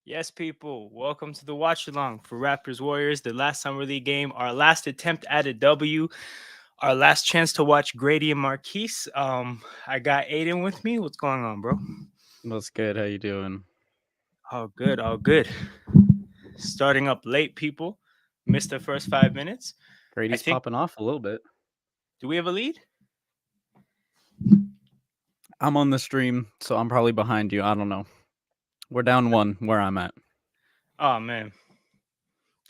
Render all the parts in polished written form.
Yes, people, welcome to the Watchalong for Raptors-Warriors, the last summer league game, our last attempt at a W, our last chance to watch Gradey and Markquis. I got Aiden with me. What's going on, bro? What's good? How you doing? All good, all good. Starting up late, people. Missed the first 5 minutes. I Grady's think, popping off a little bit. do we have a lead? I'm on the stream, so I'm probably behind you. I don't know. We're down one where I'm at. Oh, man.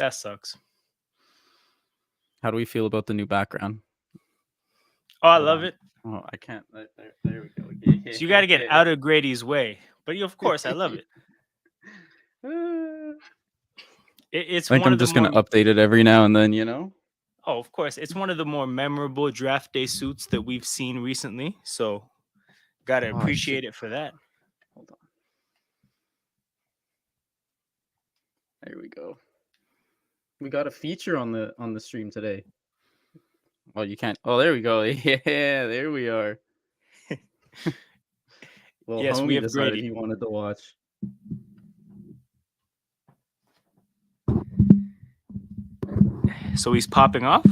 That sucks. How do we feel about the new background? Oh, I Hold love on. it. Oh, I can't. There we go. So you got to get out of Grady's way. But of course, I love it. I It's think one I'm of the just gonna more update it every now and then. Oh, of course. It's one of the more memorable draft day suits that we've seen recently. So, gotta Oh shit! appreciate it for that. Hold on. There we go. We got a feature on the stream today. Oh, you can't. Oh, there we go. Yeah, there we are. Well, Yes, we homie have decided Grady. he wanted to watch. So he's popping off.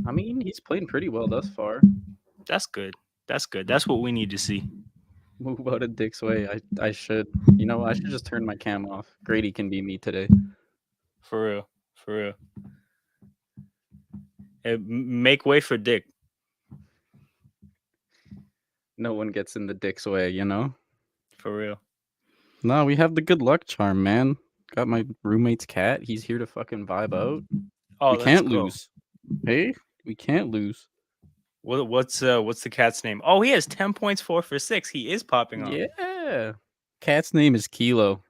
I mean, he's playing pretty well thus far. That's good. That's good. That's what we need to see. Move out of Dick's way. I should. I should just turn my cam off. Grady can be me today. For real. For real. Make way for Dick. No one gets in the Dick's way. For real. No, we have the good luck charm, man. Got my roommate's cat. He's here to fucking vibe out. Oh, We let's can't go. lose. Hey, we can't lose. What's the cat's name? Oh, he has 10 points, 4 for 6. He is popping off. Yeah. Cat's name is Kilo.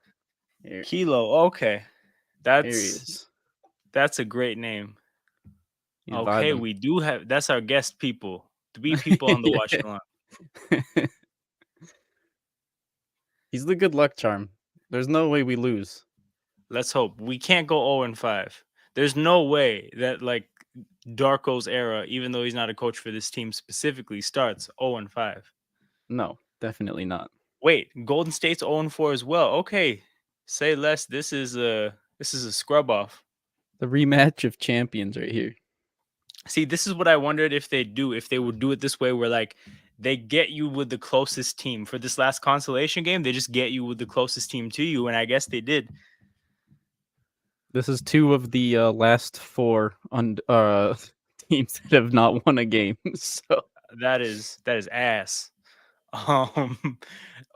Here, Kilo. Okay. here he That's is. that's a great name. He's Okay, vibing. we do have that's our guest people. 3 people on the watch along. He's the good luck charm. There's no way we lose. Let's hope. We can't go 0-5. There's no way that Darko's era, even though he's not a coach for this team specifically, starts 0-5. No, definitely not. Wait, Golden State's 0-4 as well. Okay. Say less. This is a scrub off. The rematch of champions right here. See, this is what I wondered if they would do it this way where they get you with the closest team. For this last consolation game, they just get you with the closest team to you, and I guess they did. This is two of the last four teams that have not won a game. So That is ass.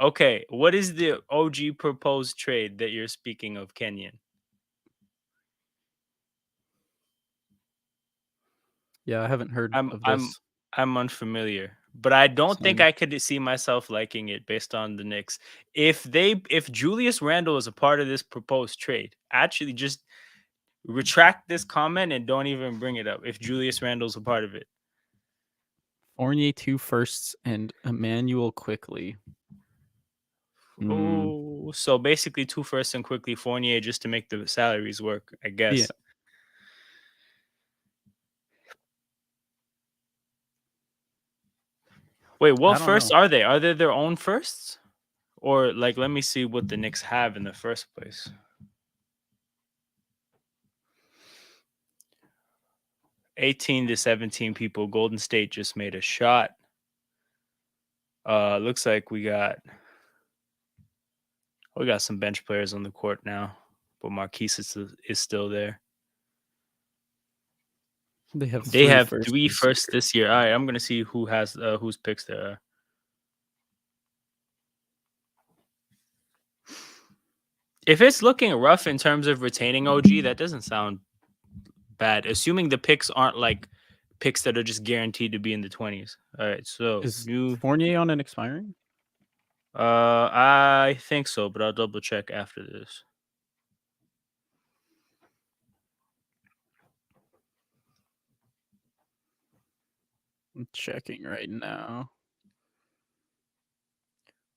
Okay, what is the OG proposed trade that you're speaking of, Kenyon? yeah, I haven't heard I'm of I'm this. I'm unfamiliar, but I don't think Same. I could see myself liking it based on the Knicks. If Julius Randle is a part of this proposed trade, actually just retract this comment and don't even bring it up if Julius Randle's a part of it. Fournier 2 firsts and Emmanuel quickly. Oh, so basically 2 firsts and quickly Fournier just to make the salaries work, I Yeah. guess. Wait, what I don't firsts know. are they? Are they their own firsts? Or let me see what the Knicks have in the first place. 18 to 17 people. Golden State just made a shot. Looks like we got some bench players on the court now, but Markquis is still there. They have They have firsts 3 this firsts year. this year. All right, I'm gonna see who has whose picks there are. If it's looking rough in terms of retaining OG, that doesn't sound bad. Assuming the picks aren't picks that are just guaranteed to be in the 20s. All right, so Is new. Fournier on an expiring? I think so, but I'll double check after this. I'm checking right now.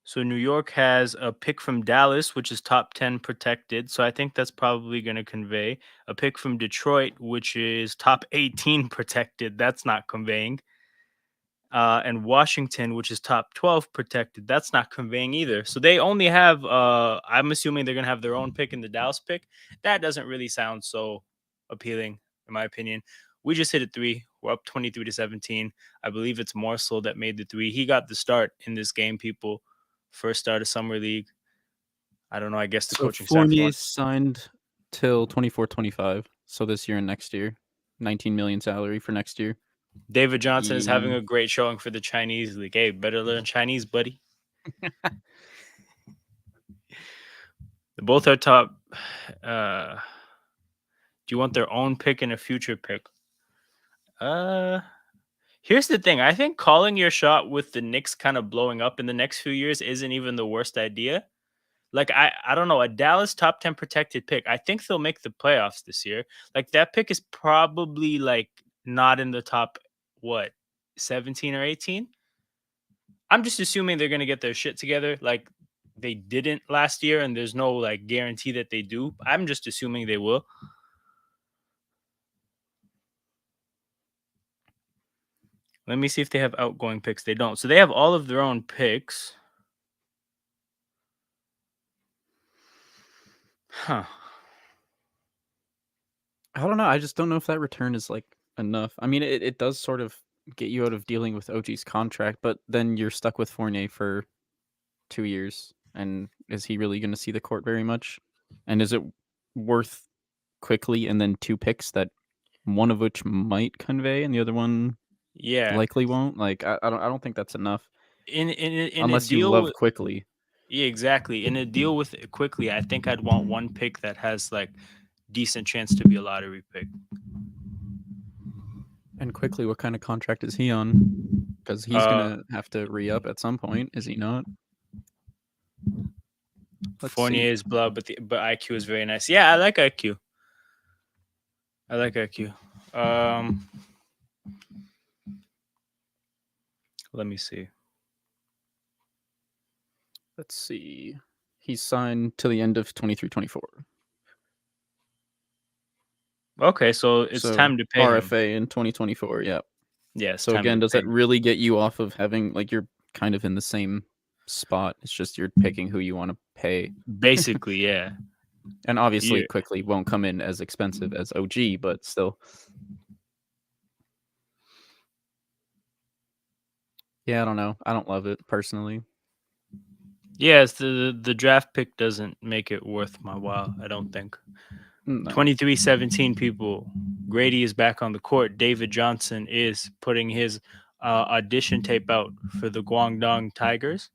So New York has a pick from Dallas, which is top 10 protected. So I think that's probably going to convey. A pick from Detroit, which is top 18 protected. That's not conveying. And Washington, which is top 12 protected, that's not conveying either. So they only have, I'm assuming they're going to have their own pick in the Dallas pick. That doesn't really sound so appealing, in my opinion. We just hit a three. We're up 23-17. I believe it's Morsel that made the three. He got the start in this game, people. First start of Summer League. I don't know. I guess the So coaching staff Fournier wants. signed till 24-25. So this year and next year, 19 million salary for next year. David Johnson is having Yeah. a great showing for the Chinese league. Hey, better learn Chinese, buddy. Both are top. Do you want their own pick and a future pick? Here's the thing. I think calling your shot with the Knicks kind of blowing up in the next few years isn't even the worst idea. Like I don't know, a Dallas top 10 protected pick. I think they'll make the playoffs this year. Like that pick is probably like not in the top what 17 or 18. I'm just assuming they're gonna get their shit together. Like they didn't last year, and there's no like guarantee that they do. I'm just assuming they will. Let me see if they have outgoing picks. They don't. So they have all of their own picks. Huh. I don't know. I just don't know if that return is like enough. I mean, it does sort of get you out of dealing with OG's contract, but then you're stuck with Fournier for 2 years. And is he really going to see the court very much? And is it worth quickly and then 2 picks that one of which might convey and the other one Yeah. likely won't? Like I don't think that's enough In a unless you deal love with quickly. yeah, exactly. In a deal with quickly, I think I'd want one pick that has like decent chance to be a lottery pick. And quickly, what kind of contract is he on? Because he's Uh gonna have to re-up at some point, is he not? Let's see. Fournier is blah, but IQ is very nice. Yeah, I like IQ. I like IQ. Let me see. Let's see. He's signed to the end of 23-24. Okay, so it's So time to pay him. RFA in 2024. Yeah. Yeah, it's So time again, to does pay that him. really get you off of having like you're kind of in the same spot? It's just you're picking who you want to pay, Basically, yeah. and obviously You quickly won't come in as expensive as OG, but still. Yeah, I don't know. I don't love it personally. yeah, it's the draft pick doesn't make it worth my while, I don't think. No. 23-17 people. Gradey is back on the court. David Johnson is putting his audition tape out for the Guangdong Tigers.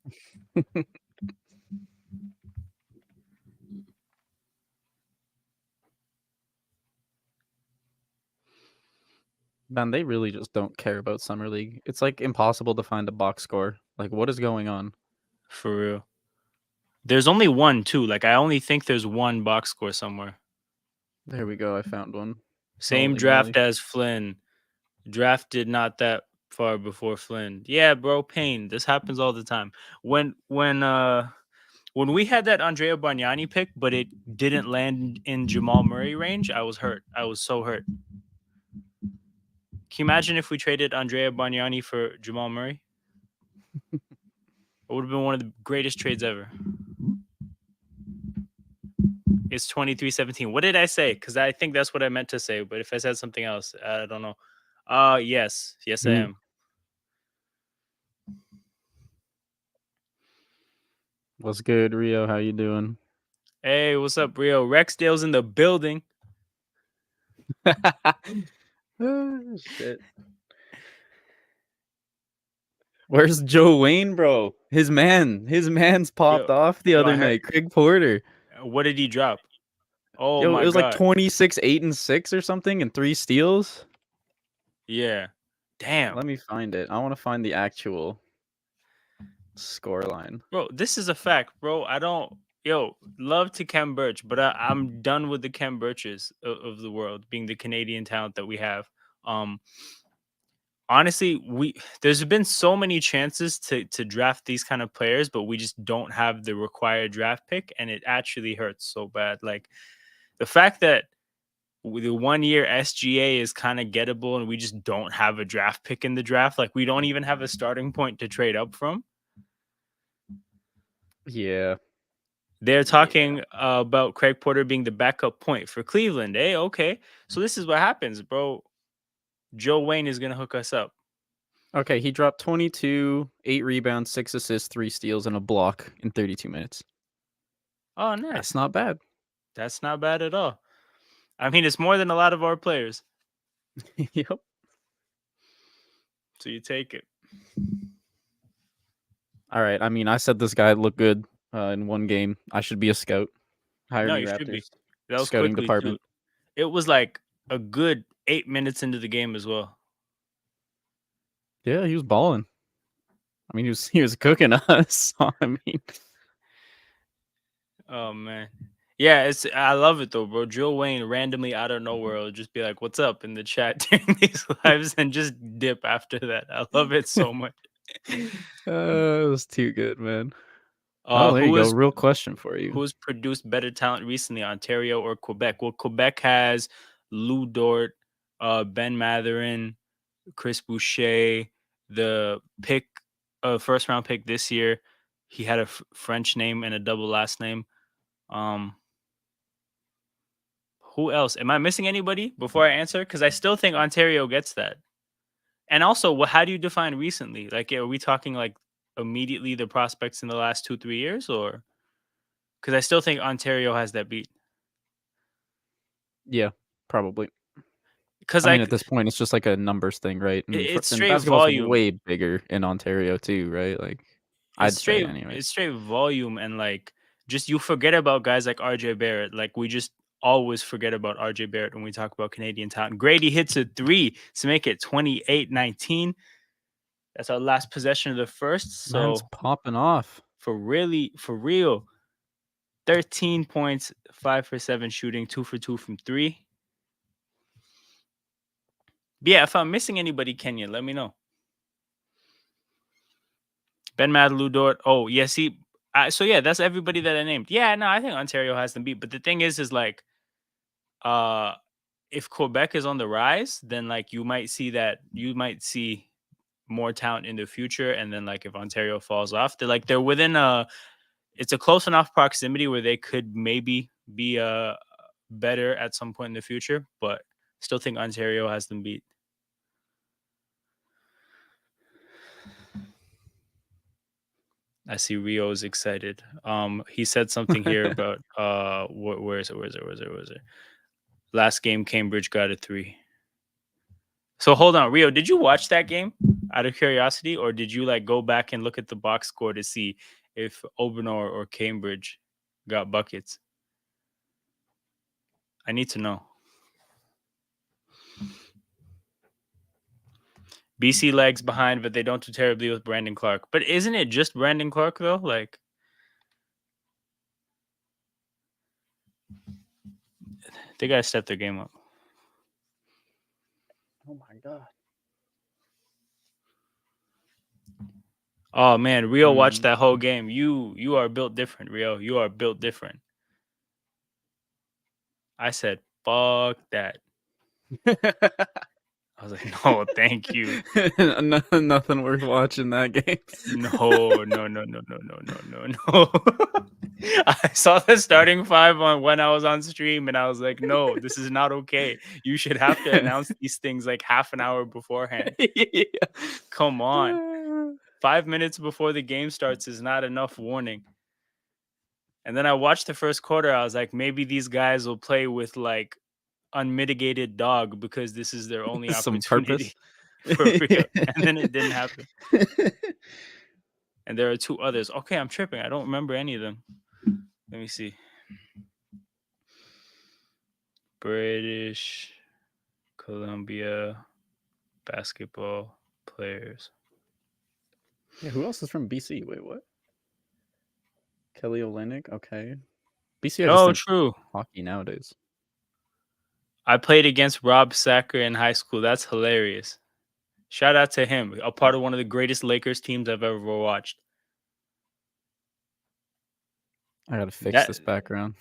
Man, they really just don't care about Summer League. It's like impossible to find a box score. Like, what is going on? For real. There's only one, too. Like, I only think there's one box score somewhere. There we go. I found one. Same Holy draft moly. as Flynn. Drafted not that far before Flynn. Yeah, bro, pain. This happens all the time. When we had that Andrea Bargnani pick, but it didn't land in Jamal Murray range, I was hurt. I was so hurt. Can you imagine if we traded Andrea Bargnani for Jamal Murray? It would have been one of the greatest trades ever. It's 23-17. What did I say? Because I think that's what I meant to say. But if I said something else, I don't know. Yes. Yes, I am. What's good, Rio? How you doing? Hey, what's up, Rio? Rexdale's in the building. Oh, shit. Where's Joe Wayne, bro? His man's popped Yo, off the yo, other I heard. night. Craig Porter. What did he drop? Oh Yo, it my was like god. 26, 8, and 6 or something, and 3 steals. Yeah. Damn. Let me find it. I want to find the actual score line. Bro, this is a fact, bro. I don't. Yo, love to Kem Birch, but I'm done with the Kem Birches of the world, being the Canadian talent that we have. Honestly, there's been so many chances to draft these kind of players, but we just don't have the required draft pick, and it actually hurts so bad. Like the fact that the 1 year SGA is kind of gettable, and we just don't have a draft pick in the draft. Like, we don't even have a starting point to trade up from. Yeah. They're talking about Craig Porter being the backup point for Cleveland. Hey, okay. So this is what happens, bro. Joe Wayne is going to hook us up. Okay, he dropped 22, 8 rebounds, 6 assists, 3 steals, and a block in 32 minutes. Oh, That's nice. not bad. That's not bad at all. I mean, it's more than a lot of our players. Yep. So you take it. All right. I mean, I said this guy looked good in one game. I should be a scout. Hire No, me, you should be. Raptors. That was Scouting quickly, too. department. It was like a good 8 minutes into the game as well. Yeah, he was balling. I mean, he was cooking us. So, I mean, Oh, man. Yeah, I love it though, bro. Joe Wayne randomly out of nowhere will just be like, "What's up?" in the chat during these lives and just dip after that. I love it so much. it was too good, man. Oh, there you Who go. is Real question for you. who's produced better talent recently, Ontario or Quebec? Well, Quebec has Lou Dort, Ben Matherin, Chris Boucher, the pick, first round pick this year. He had a French name and a double last name. Who else? Am I missing anybody before I answer? Because I still think Ontario gets that. And also, how do you define recently? Like, are we talking like immediately the prospects in the last 2-3 years, or because I still think Ontario has that beat? Yeah, probably. Because I mean, like at this point, it's just like a numbers thing, right? it's And straight basketball's volume. way bigger in Ontario too, right? Like, I'd say, It's anyways. straight volume, and like just you forget about guys like RJ Barrett. Like, we just always forget about RJ Barrett when we talk about Canadian talent. Gradey hits a 3 to make it 28-19. That's our last possession of the first. Man's So popping off. for real, 13 points, 5 for 7 shooting, 2 for 2 from 3. But yeah, if I'm missing anybody, Kenya, let me know. Ben Madelu Dort. Oh, yeah, see. So yeah, that's everybody that I named. Yeah, no, I think Ontario has them beat. But the thing is like, if Quebec is on the rise, then like you might see more talent in the future. And then like if Ontario falls off, they're within it's a close enough proximity where they could maybe be better at some point in the future, but still think Ontario has them beat. I see Rio's excited. He said something here about where is it? Last game Cambridge got a 3. So hold on, Rio, did you watch that game out of curiosity, or did you like go back and look at the box score to see if Obanor or Cambridge got buckets? I need to know. BC lags behind, but they don't do terribly with Brandon Clark. But isn't it just Brandon Clark though? Like, they gotta step their game up. Oh my god. Oh man, Rio watched that whole game. You are built different, Rio. You are built different. I said, fuck that. I was like, no, thank you. Nothing worth watching that game. No. I saw the starting 5 when I was on stream, and I was like, no, this is not okay. You should have to announce these things like half an hour beforehand. Yeah. Come on. 5 minutes before the game starts is not enough warning. And then I watched the first quarter. I was like, maybe these guys will play with like unmitigated dog because this is their only Some opportunity purpose. for real. And then it didn't happen. And there are 2 others. Okay, I'm tripping. I don't remember any of them. Let me see. British Columbia basketball players. Yeah, who else is from BC? Wait, what? Kelly Olynyk? Okay. BC, I just think True. hockey nowadays. I played against Rob Sacker in high school. That's hilarious. Shout out to him. A part of one of the greatest Lakers teams I've ever watched. I gotta fix this background.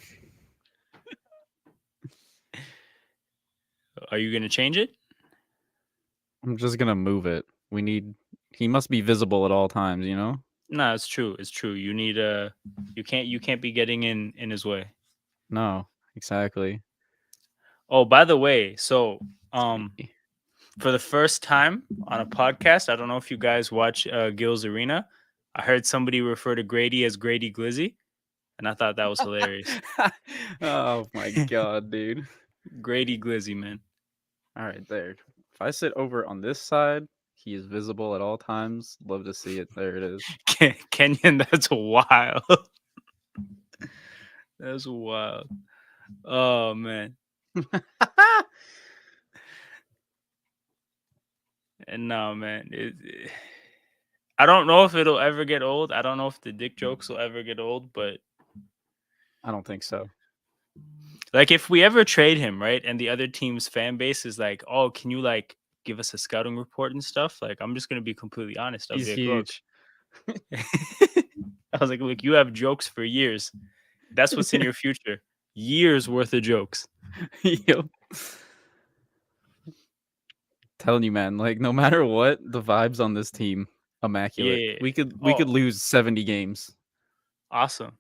Are you gonna change it? I'm just gonna move it. We need. He must be visible at all times. You know. No, it's true. It's true. You need a. You can't be getting in his way. No, exactly. Oh, by the way, so See. for the first time on a podcast, I don't know if you guys watch Gil's Arena. I heard somebody refer to Gradey as Grady Glizzy, and I thought that was hilarious. Oh my god, dude. Grady Glizzy, man. All right, there. If I sit over on this side, he is visible at all times. Love to see it. There it is. Kenyon, that's wild. That's wild. Oh man. And no, man. I don't know if it'll ever get old. I don't know if the dick jokes will ever get old, but I don't think so. like if we ever trade him, right, and the other team's fan base is like, "Oh, can you like give us a scouting report and stuff?" Like, I'm just gonna be completely honest. I'll He's be like, "Look," huge. I was like, "Look, you have jokes for years. That's what's in your future. Years worth of jokes." Yep. Telling you, man, like no matter what, the vibes on this team immaculate. Yeah. We could Oh, lose 70 games awesome.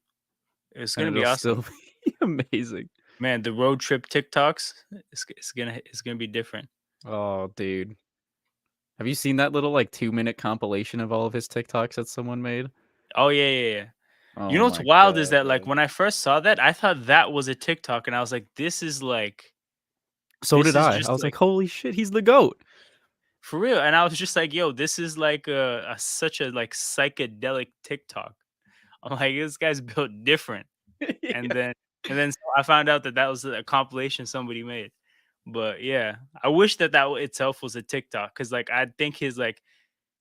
It's and gonna be it'll awesome, still be amazing. man. The road trip TikToks, it's gonna be different. Oh, dude. Have you seen that little like 2-minute compilation of all of his TikToks that someone made? Oh yeah, yeah, yeah. You Oh know what's my wild is that like god. when I first saw that, I thought that was a TikTok, and I was like, So this did is I. I just was like like, holy shit, he's the GOAT. for real. And I was just like, yo, this is like a such a like psychedelic TikTok. I'm like, this guy's built different. And Yeah. then so I found out that that was a compilation somebody made. But yeah, I wish that itself was a TikTok because like I think his like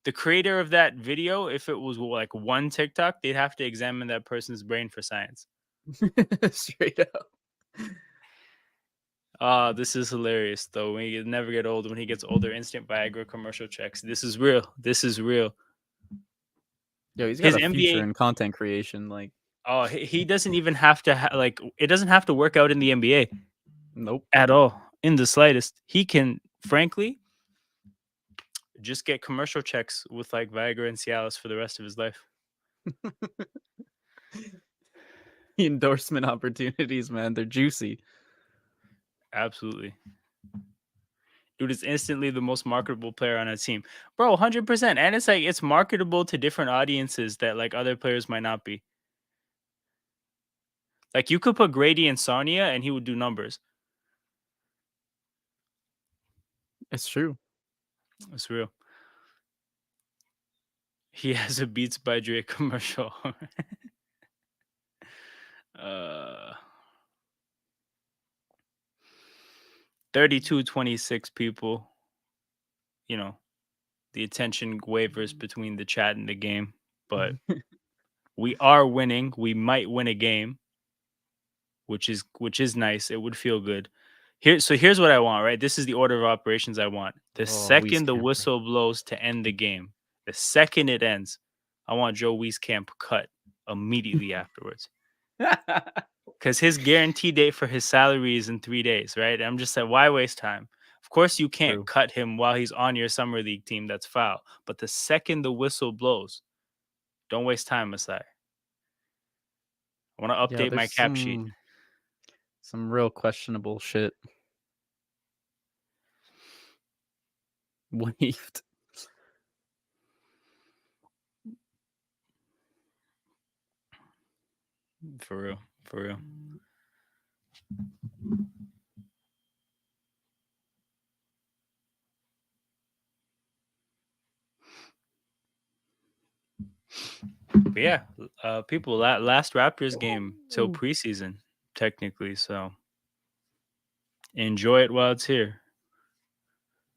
the creator of that video, if it was like one TikTok, they'd have to examine that person's brain for science. Straight up. Ah, this is hilarious though. When he never get old, when he gets older, instant Viagra commercial checks. This is real. This is real. Yo, he's got His a future NBA. in content creation. Like, Oh, he doesn't even have to like. It doesn't have to work out in the NBA nope. at all, in the slightest. He can, frankly, just get commercial checks with like Viagra and Cialis for the rest of his life. Endorsement opportunities, man. They're juicy. Absolutely. Dude is instantly the most marketable player on a team. Bro, 100%. And it's like it's marketable to different audiences that like other players might not be. Like you could put Grady and Sonya and he would do numbers. It's true. It's real. He has a Beats by Dre commercial. uh 3226 people. You know, the attention wavers between the chat and the game, but we are winning. We might win a game, which is nice. It would feel good. Here's what I want, right? This is the order of operations I want. The Oh, second the Wieskamp. whistle blows to end the game, the second it ends, I want Joe Wieskamp cut immediately afterwards. Because his guarantee date for his salary is in 3 days, right? And I'm just like, why waste time? Of course, you can't True. cut him while he's on your summer league team. That's foul. But the second the whistle blows, don't waste time, Masai. I want to Yeah, update my there's cap sheet. some real questionable shit. Waved. For real. For real. But yeah, people, last Raptors game till preseason, technically. So enjoy it while it's here.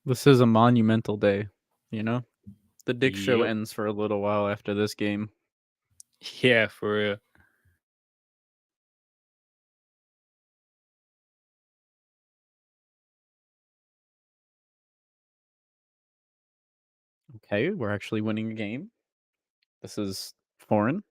This is a monumental day, you know? The Dick Show Yep. ends for a little while after this game. Yeah, for real. Okay, we're actually winning a game. This is foreign.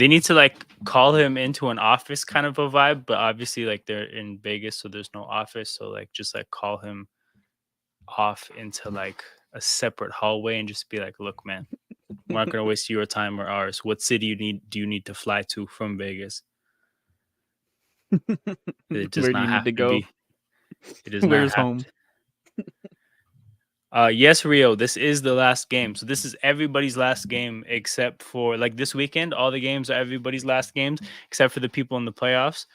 They need to like call him into an office kind of a vibe, but obviously like they're in Vegas, so there's no office. So like just like call him off into like a separate hallway and just be like, look, man, we're not gonna waste your time or ours. What city do you need to fly to from Vegas? It does Where do you not need have to to go? be. It does not Where's have home? yes, Rio, this is the last game. So this is everybody's last game except for like this weekend. All the games are everybody's last games except for the people in the playoffs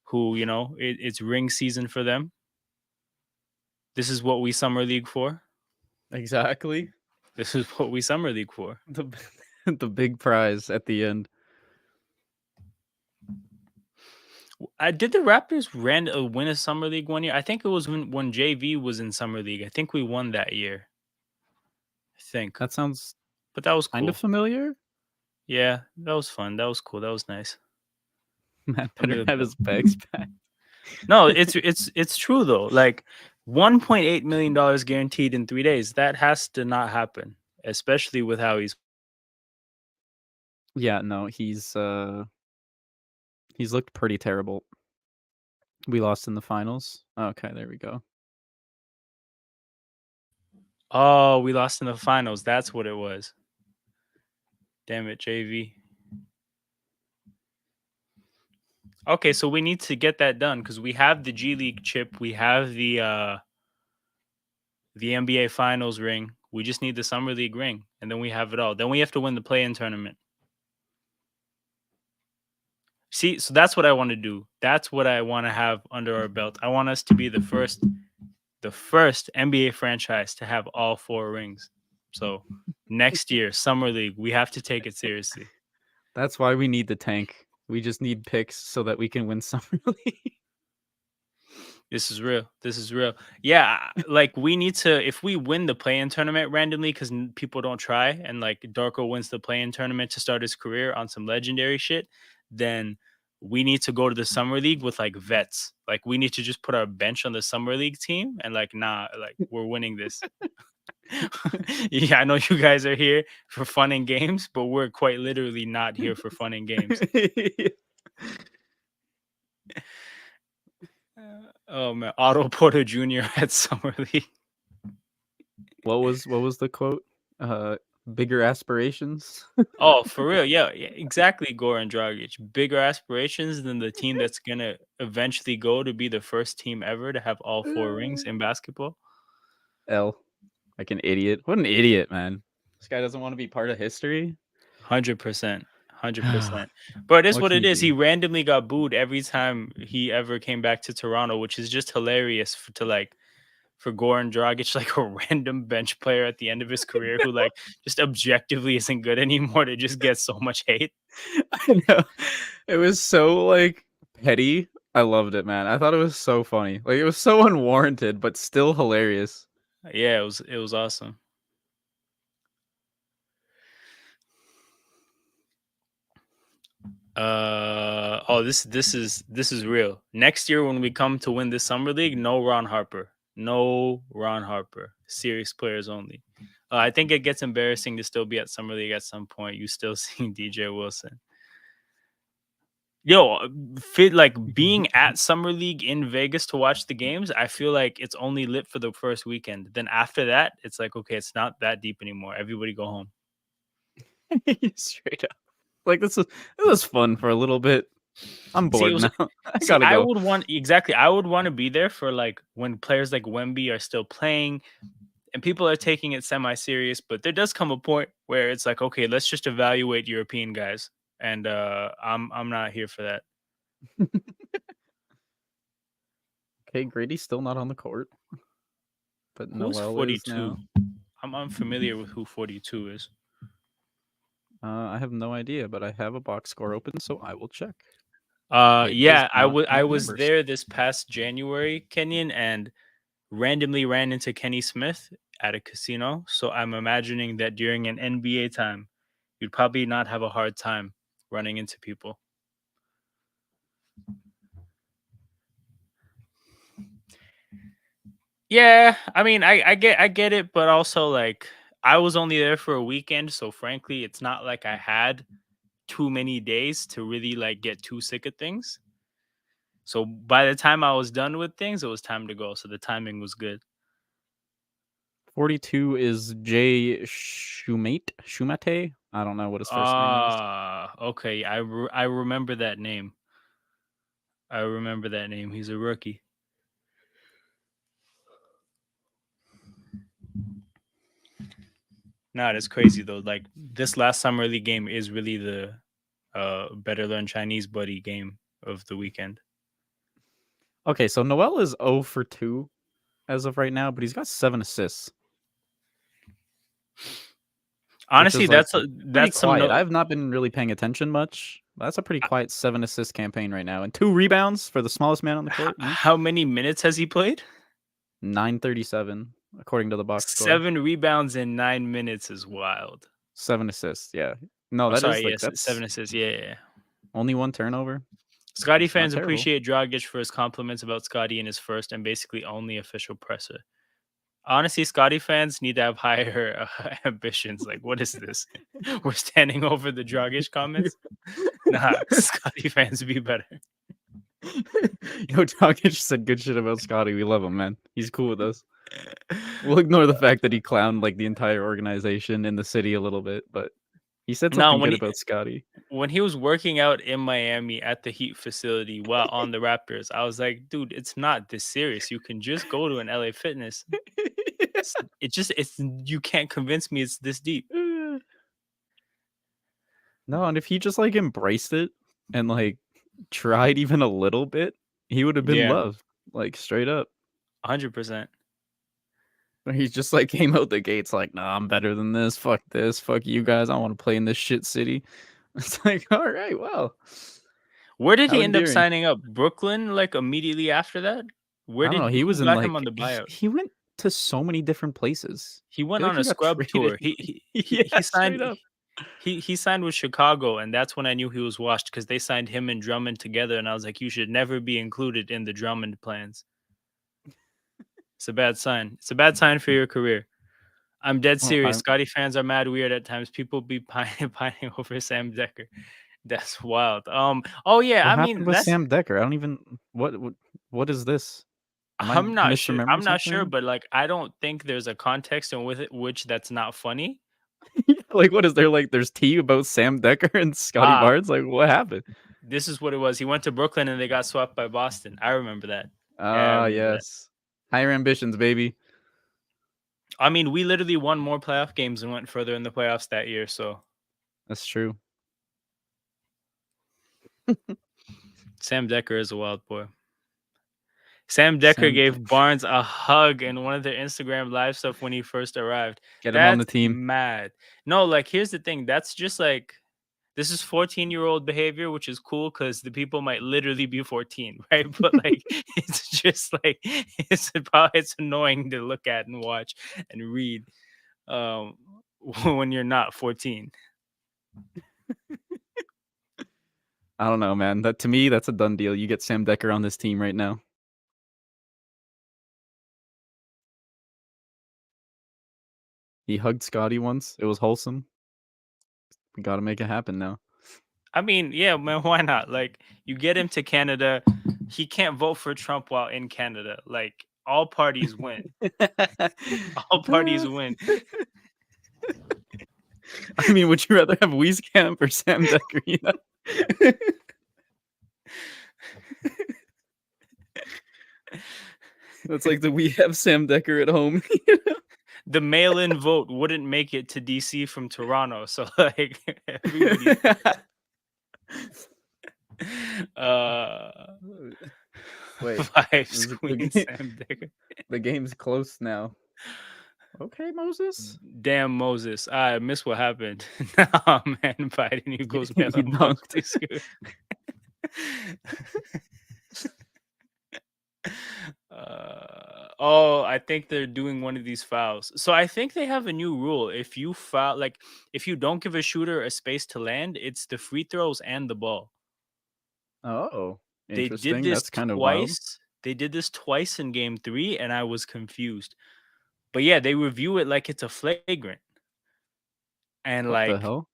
who, you know, it's ring season for them. This is what we summer league for. Exactly. This is what we summer league for. The the big prize at the end. Did the Raptors win a summer league one year? I think it was when JV was in summer league. I think we won that year. I think, That sounds but that was kind of cool. familiar. Yeah, that was fun. That was cool. That was nice. Matt Let me better look have it up. his bags back. No, it's true though. Like $1.8 million guaranteed in 3 days. That has to not happen, especially with how Yeah, no, he's looked pretty terrible. We lost in the finals. Okay, there we go. Oh, we lost in the finals. That's what it was. Damn it, JV. Okay, so we need to get that done because we have the G League chip. We have the NBA Finals ring. We just need the Summer League ring, and then we have it all. Then we have to win the play-in tournament. See, so that's what I want to do. That's what I want to have under our belt. I want us to be the first NBA franchise to have all 4 rings. So next year, Summer League, we have to take it seriously. That's why we need the tank. We just need picks so that we can win summer league. This is real. This is real. Yeah, like we need to if we win the play-in tournament randomly because people don't try, and like Darko wins the play-in tournament to start his career on some legendary shit, then we need to go to the summer league with like vets. Like we need to just put our bench on the summer league team and like nah, like we're winning this. Yeah, I know you guys are here for fun and games, but we're quite literally not here for fun and games. Oh man, Otto Porter Jr. at summer league. What was the quote? Bigger aspirations. Oh, for real? Yeah, yeah, exactly. Goran Dragic, bigger aspirations than the team that's gonna eventually go to be the first team ever to have all 4 rings in basketball. L, like an idiot. What an idiot, man. This guy doesn't want to be part of history. 100%, 100%. But it's What what can it you is. He do? randomly got booed every time he ever came back to Toronto, which is just hilarious to like for Goran Dragic, like a random bench player at the end of his career who like just objectively isn't good anymore to just get so much hate. I know. It was so like petty. I loved it, man. I thought it was so funny. Like it was so unwarranted, but still hilarious. Yeah, it was awesome. This is real. Next year when we come to win this summer league, no Ron Harper. No Ron Harper. Serious players only. I think it gets embarrassing to still be at summer league at some point. You still seeing DJ Wilson. Yo, fit like being at summer league in Vegas to watch the games. I feel like it's only lit for the first weekend. Then after that, it's like okay, it's not that deep anymore. Everybody go home. Straight up. Like this was fun for a little bit. I'm See, it bored was now. I see, gotta I go. would want exactly. I would want to be there for like when players like Wemby are still playing and people are taking it semi-serious. But there does come a point where it's like, okay, let's just evaluate European guys, and I'm not here for that. Okay, Grady's still not on the court, but Who's Nowell is 42? now. I'm unfamiliar with who 42 is. I have no idea, but I have a box score open, so I will check. It is Yeah, not I my was numbers. there this past January, Kenyon, and randomly ran into Kenny Smith at a casino. So I'm imagining that during an NBA time, you'd probably not have a hard time running into people. Yeah, I mean, I get it, but also like I was only there for a weekend, so frankly, it's not like I had too many days to really like get too sick of things. So by the time I was done with things, it was time to go. So the timing was good. 42 is Jay Shumate. I don't know what his first name is. Okay. I remember that name. I remember that name. He's a rookie. Nah, that's crazy though. Like this last summer league game is really the better learn Chinese buddy game of the weekend. Okay, so Nowell is 0 for 2 as of right now, but he's got 7 assists, which Honestly, is like pretty that's some quiet. no. I've not been really paying attention much. That's a pretty quiet 7 assist campaign right now, and 2 rebounds for the smallest man on the court. How many minutes has he played? 937 according to the box score. 7 rebounds in 9 minutes is wild. 7 assists. Yeah. No, Oh, that is sorry, like yes, that's 7 assists. Yeah, yeah. only 1 turnover. Scotty Not fans terrible. appreciate Dragic for his compliments about Scotty in his first and basically only official presser. Honestly, Scotty fans need to have higher ambitions. Like, what is this? We're standing over the Dragic comments. Nah, Scotty fans be better. Yo, Dragic said good shit about Scotty. We love him, man. He's cool with us. We'll ignore the fact that he clowned like the entire organization in the city a little bit, but he said No, something good about Scotty. when he was working out in Miami at the Heat facility while on the Raptors, I was like, dude, it's not this serious. You can just go to an LA Fitness. It's you can't convince me it's this deep. No, and if he just like embraced it and like tried even a little bit, he would have been Yeah, loved, like straight up. 100%. But he's just like came out the gates like, nah, I'm better than this. Fuck you guys. I want to play in this shit city. It's like, all right, well, Where did how he end up endearing. signing up? Brooklyn, like immediately after that? I don't know. He Who was in got him like on the buyout? he went to so many different places. He I went feel like on he a got scrub traded. tour. Yeah, straight up. He signed with Chicago, and that's when I knew he was washed because they signed him and Drummond together, and I was like, you should never be included in the Drummond plans. It's a bad sign. It's a bad sign for your career. I'm dead Well, serious. Scotty fans are mad weird at times. People be pining over Sam Decker. That's wild. Oh yeah. what I happened mean, with that's Sam Decker? I don't even what is this? Am I I'm not sure. misremembering I'm not sure, something? but like, I don't think there's a context in with it which that's not funny. Like, what is there? Like, there's tea about Sam Decker and Scotty Ah, Barnes. Like, what happened? this is what it was. He went to Brooklyn and they got swept by Boston. I remember that. Yeah, I Ah, remember that. yes, higher ambitions, baby. I mean, we literally won more playoff games and went further in the playoffs that year. So That's true. Sam Decker is a wild boy. Sam Decker Sam gave Decker. Barnes a hug in one of their Instagram live stuff when he first arrived. Get him on the That's team. mad. No, like here's the thing. That's just like this is 14-year-old behavior, which is cool because the people might literally be 14, right? But like it's just like it's annoying to look at and watch and read um when you're not 14. I don't know, man. That to me, that's a done deal. You get Sam Decker on this team right now. He hugged Scotty once. It was wholesome. We got to make it happen now. I mean, yeah, man, why not? Like, you get him to Canada, he can't vote for Trump while in Canada. Like, all parties win. All parties win. I mean, would you rather have Wieskamp or Sam Decker? You know? That's like the we have Sam Decker at home. The mail-in vote wouldn't make it to DC from Toronto, so like everybody. Wait, Vibes Queen Sam Decker. the game's close now. Okay, Moses. Damn Moses, I miss what happened. Nah, man, Biden equals He mail-in vote. dunked. I think they're doing one of these fouls. So I think they have a new rule. If you foul, like if you don't give a shooter a space to land, it's the free throws and the ball. Oh, They did interesting. this That's kind of wild. twice. They did this twice in game 3, and I was confused. But yeah, they review it like it's a flagrant. And What the like hell?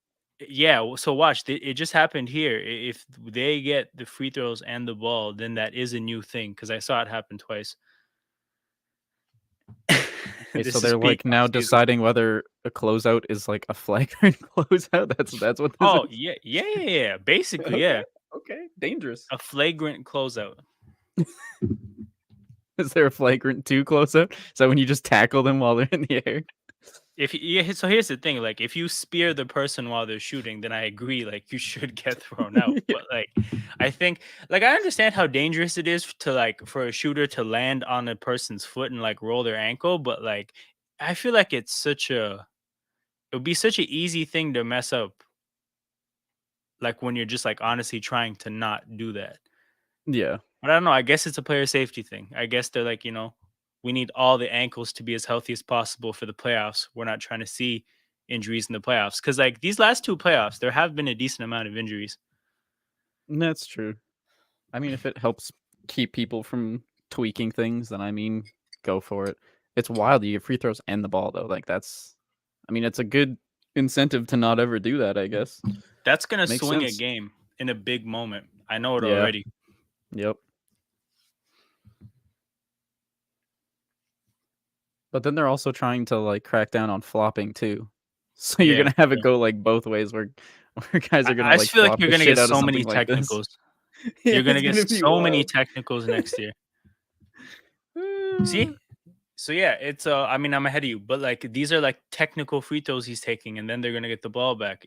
Yeah, so watch, it just happened here. If they get the free throws and the ball, then that is a new thing because I saw it happen twice. Okay, so This is they're peak like now off season. deciding whether a closeout is like a flagrant closeout. That's what this Oh is. yeah, yeah, yeah, yeah. Basically, Okay, yeah, okay, dangerous. a flagrant closeout. Is there a flagrant 2 closeout? So when you just tackle them while they're in the air? If yeah, so here's the thing, like if you spear the person while they're shooting, then I agree, like you should get thrown out. Yeah. But like, I think, like I understand how dangerous it is to like for a shooter to land on a person's foot and like roll their ankle, but like, I feel like it would be such an easy thing to mess up, like when you're just like honestly trying to not do that. Yeah. But I don't know. I guess it's a player safety thing. I guess they're like, we need all the ankles to be as healthy as possible for the playoffs. We're not trying to see injuries in the playoffs because, like, these last two playoffs, there have been a decent amount of injuries. That's true. I mean, if it helps keep people from tweaking things, then I mean, go for it. It's wild you get free throws and the ball though. Like that's I mean, it's a good incentive to not ever do that, I guess. That's gonna Makes swing a sense. game in a big moment. I know it Yeah. already. Yep. But then they're also trying to like crack down on flopping too. So you're Yeah, gonna have for it sure. go like both ways where guys I, are gonna I just like feel like flop you're the gonna get shit out of so something many like this. technicals. Yeah, You're gonna it's get gonna be so many wild. technicals next year. See, so yeah, it's I mean, I'm ahead of you, but like these are like technical free throws he's taking, and then they're gonna get the ball back.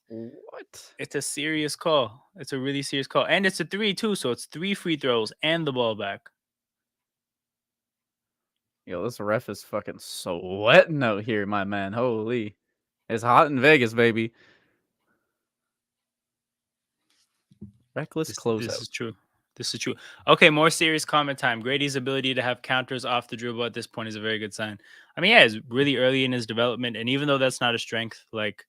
What? It's a serious call. It's a really serious call, and it's a 3-2, so it's three free throws and the ball back. Yo, this ref is fucking sweating out here, my man. Holy. It's hot in Vegas, baby. Reckless This closeout. is true. This is true. Okay, more serious comment time. Grady's ability to have counters off the dribble at this point is a very good sign. I mean, yeah, he's really early in his development, and even though that's not a strength, like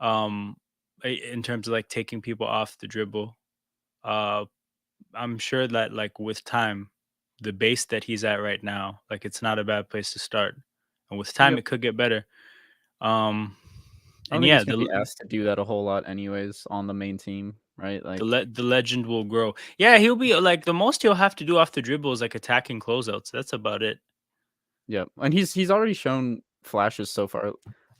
um, in terms of like taking people off the dribble, uh, I'm sure that like with time, the base that he's at right now, like it's not a bad place to start, and with time Yep. it could get better. Um, I don't and think yeah, he's gonna be asked to do that a whole lot anyways on the main team, right? Like, the legend will grow. Yeah, he'll be like the most he'll have to do off the dribble is like attacking closeouts. That's about it. yeah. And he's already shown flashes so far.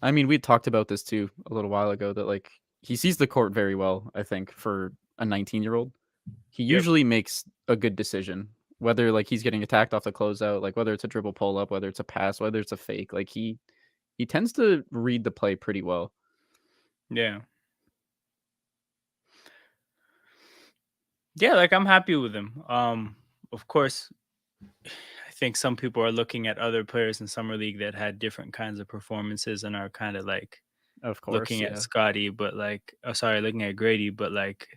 I mean, we talked about this too a little while ago that like he sees the court very well, I think, for a 19-year-old. He Yep. usually makes a good decision. Whether like he's getting attacked off the closeout, like whether it's a dribble pull up, whether it's a pass, whether it's a fake, like he tends to read the play pretty well. Yeah. Yeah, like I'm happy with him. Of course, I think some people are looking at other players in summer league that had different kinds of performances and are kind of like Of course, looking at yeah. Scotty, but like, oh, sorry, looking at Grady, but like,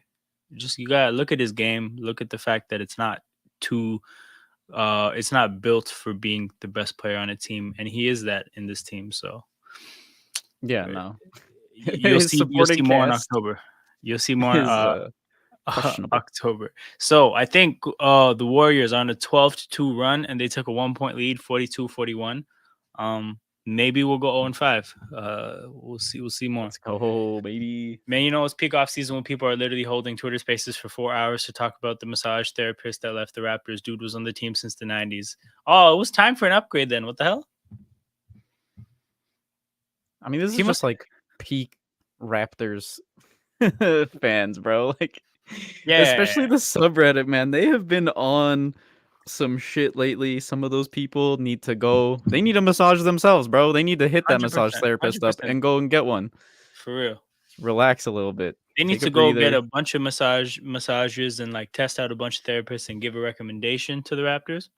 just you gotta look at his game. Look at the fact that too, it's not built for being the best player on a team, and he is that in this team. So Yeah, uh, no. His you'll see supporting more in cast October. You'll see more is questionable. October. So I think the Warriors are on a 12-2 run, and they took a 1 point lead, 42-41. Maybe we'll go 0-5. We'll see. We'll see more. Let's go, baby. Man, you know, it's peak off season when people are literally holding Twitter spaces for 4 hours to talk about the massage therapist that left the Raptors. Dude was on the team since the 90s. Oh, it was time for an upgrade then. What the hell? I mean, this He is must. just like peak Raptors fans, bro. Like, Yeah, especially the subreddit, man. They have been on some shit lately. Some of those people need to go. They need a massage themselves, bro. They need to hit that massage 100%. therapist up 100%. and go and get one. For real. Relax a little bit. They need Take a to go get breather. a bunch of massages and like test out a bunch of therapists and give a recommendation to the Raptors.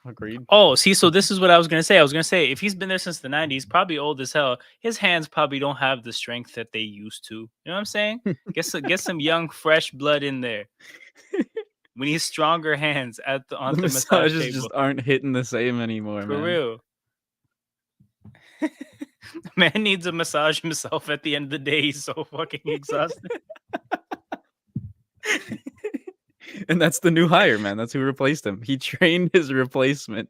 Agreed. Oh, see, so this is what I was gonna say. I was gonna say if he's been there since the 90s, probably old as hell. His hands probably don't have the strength that they used to. You know what I'm saying? Get some young, fresh blood in there. We need stronger hands The on the massage massages just table. aren't hitting the same anymore, For man. real. Man needs a massage himself at the end of the day. He's so fucking exhausted. And that's the new hire, man. That's who replaced him. He trained his replacement.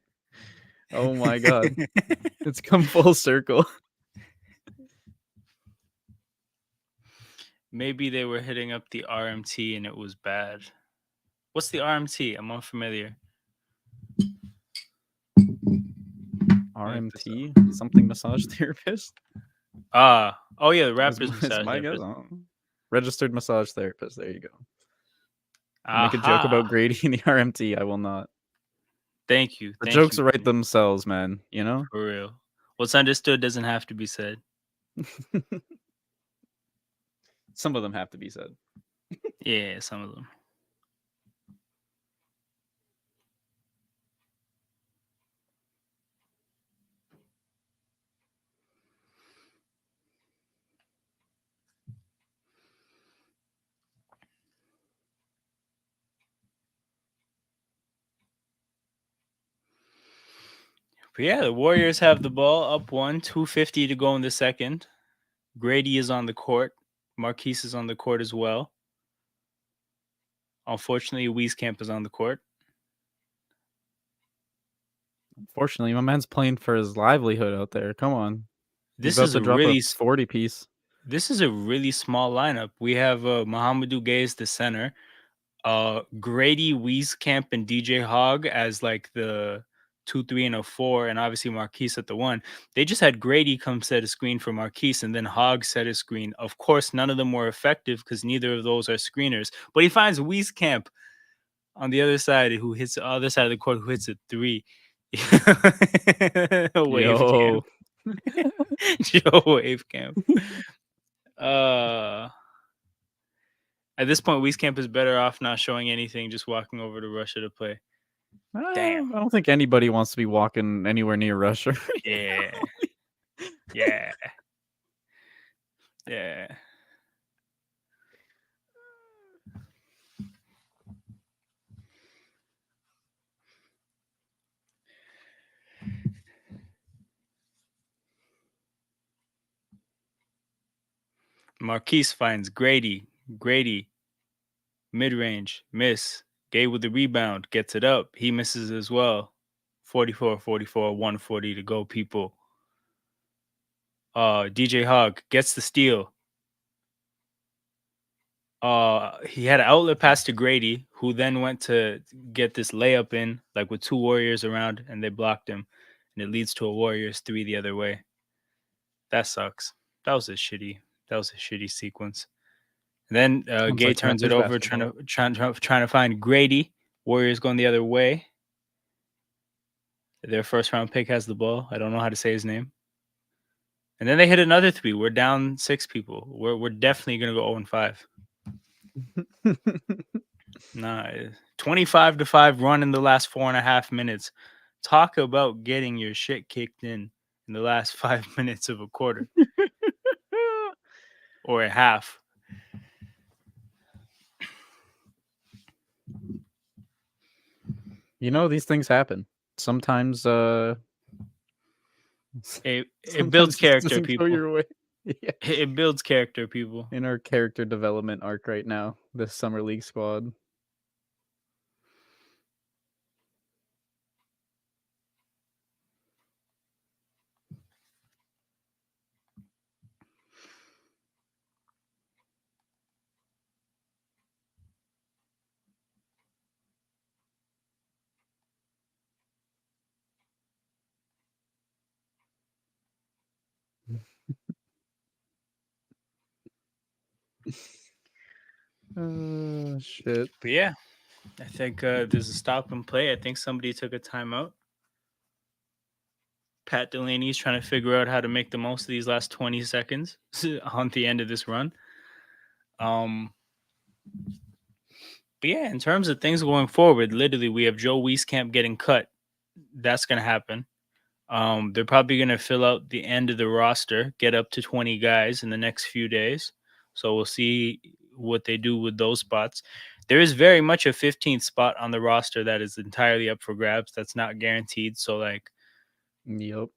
Oh my god. It's come full circle. Maybe they were hitting up the RMT and it was bad. What's the RMT? I'm unfamiliar. I'll look this up. RMT, something massage therapist. Oh yeah, the Raptors Is massage my guess? therapist. Registered massage therapist. There you go. Make a joke Aha. about Gradey and the RMT. I will not. Thank you. The Thank jokes you, write themselves, man. You know. for real. What's understood doesn't have to be said. Some of them have to be said. Yeah, some of them. But yeah, the Warriors have the ball up 2:50 to go in the second. Gradey is on the court. Markquis is on the court as well. Unfortunately, Wieskamp is on the court. Unfortunately, my man's playing for his livelihood out there. Come on. He's This about is to a drop a really 40 piece. this is a really small lineup. We have Mohamedou Gay as the center, Gradey, Wieskamp, and DJ Hogg as like the 2, 3, and a 4, and obviously Marquise at the 1. They just had Gradey come set a screen for Marquise, and then Hogg set a screen. Of course, none of them were effective because neither of those are screeners. But he finds Wieskamp on the other side, who hits the other side of the court, who hits a 3. Wave camp. Yo. Joe Wave camp. Uh At this point, Wieskamp is better off not showing anything, just walking over to Russia to play. Damn. I don't think anybody wants to be walking anywhere near Russia. Yeah. Yeah. Yeah. Marquise finds Gradey. Gradey, mid range, miss. Gay with the rebound, gets it up. He misses as well. 44-44, 140 to go, people. DJ Hogg gets the steal. He had an outlet pass to Gradey, who then went to get this layup in, like with 2 Warriors around, and they blocked him. And it leads to a Warriors 3 the other way. That sucks. That was a shitty sequence. And then Sounds Gay like turns it Raptors over, basketball. trying to find Gradey. Warriors going the other way. Their first round pick has the ball. I don't know how to say his name. And then they hit another 3. We're down 6 people. We're definitely gonna go 0-5. Nah, 25-5 run in the last 4.5 minutes. Talk about getting your shit kicked in the last 5 minutes of a quarter or a half. You know, these things happen. Sometimes It sometimes builds it character, doesn't go people. your way. Yeah. It builds character, people. In our character development arc right now, the summer league squad. Shit. But yeah, I think there's a stop and play. I think somebody took a timeout. Pat Delaney's trying to figure out how to make the most of these last 20 seconds on the end of this run. But yeah, in terms of things going forward, literally we have Joe Wieskamp getting cut. That's gonna happen. They're probably gonna fill out the end of the roster, get up to 20 guys in the next few days. So we'll see what they do with those spots. There is very much a 15th spot on the roster that is entirely up for grabs. That's not guaranteed. So like Yep.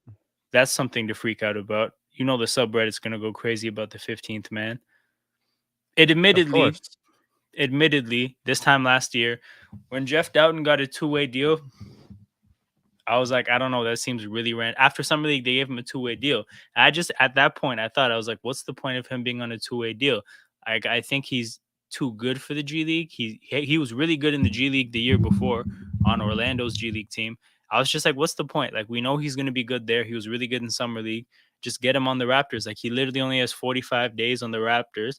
that's something to freak out about. You know the subreddit's gonna go crazy about the 15th man. It Of course. admittedly, this time last year, when Jeff Doughton got a 2-way deal, I was like, I don't know, that seems really random. After Summer League, they gave him a 2-way deal. I just at that point I thought I was like, what's the point of him being on a 2-way deal? I think he's too good for the G League. He was really good in the G League the year before on Orlando's G League team. I was just like, what's the point? Like, we know he's going to be good there. He was really good in summer league. Just get him on the Raptors. Like, he literally only has 45 days on the Raptors,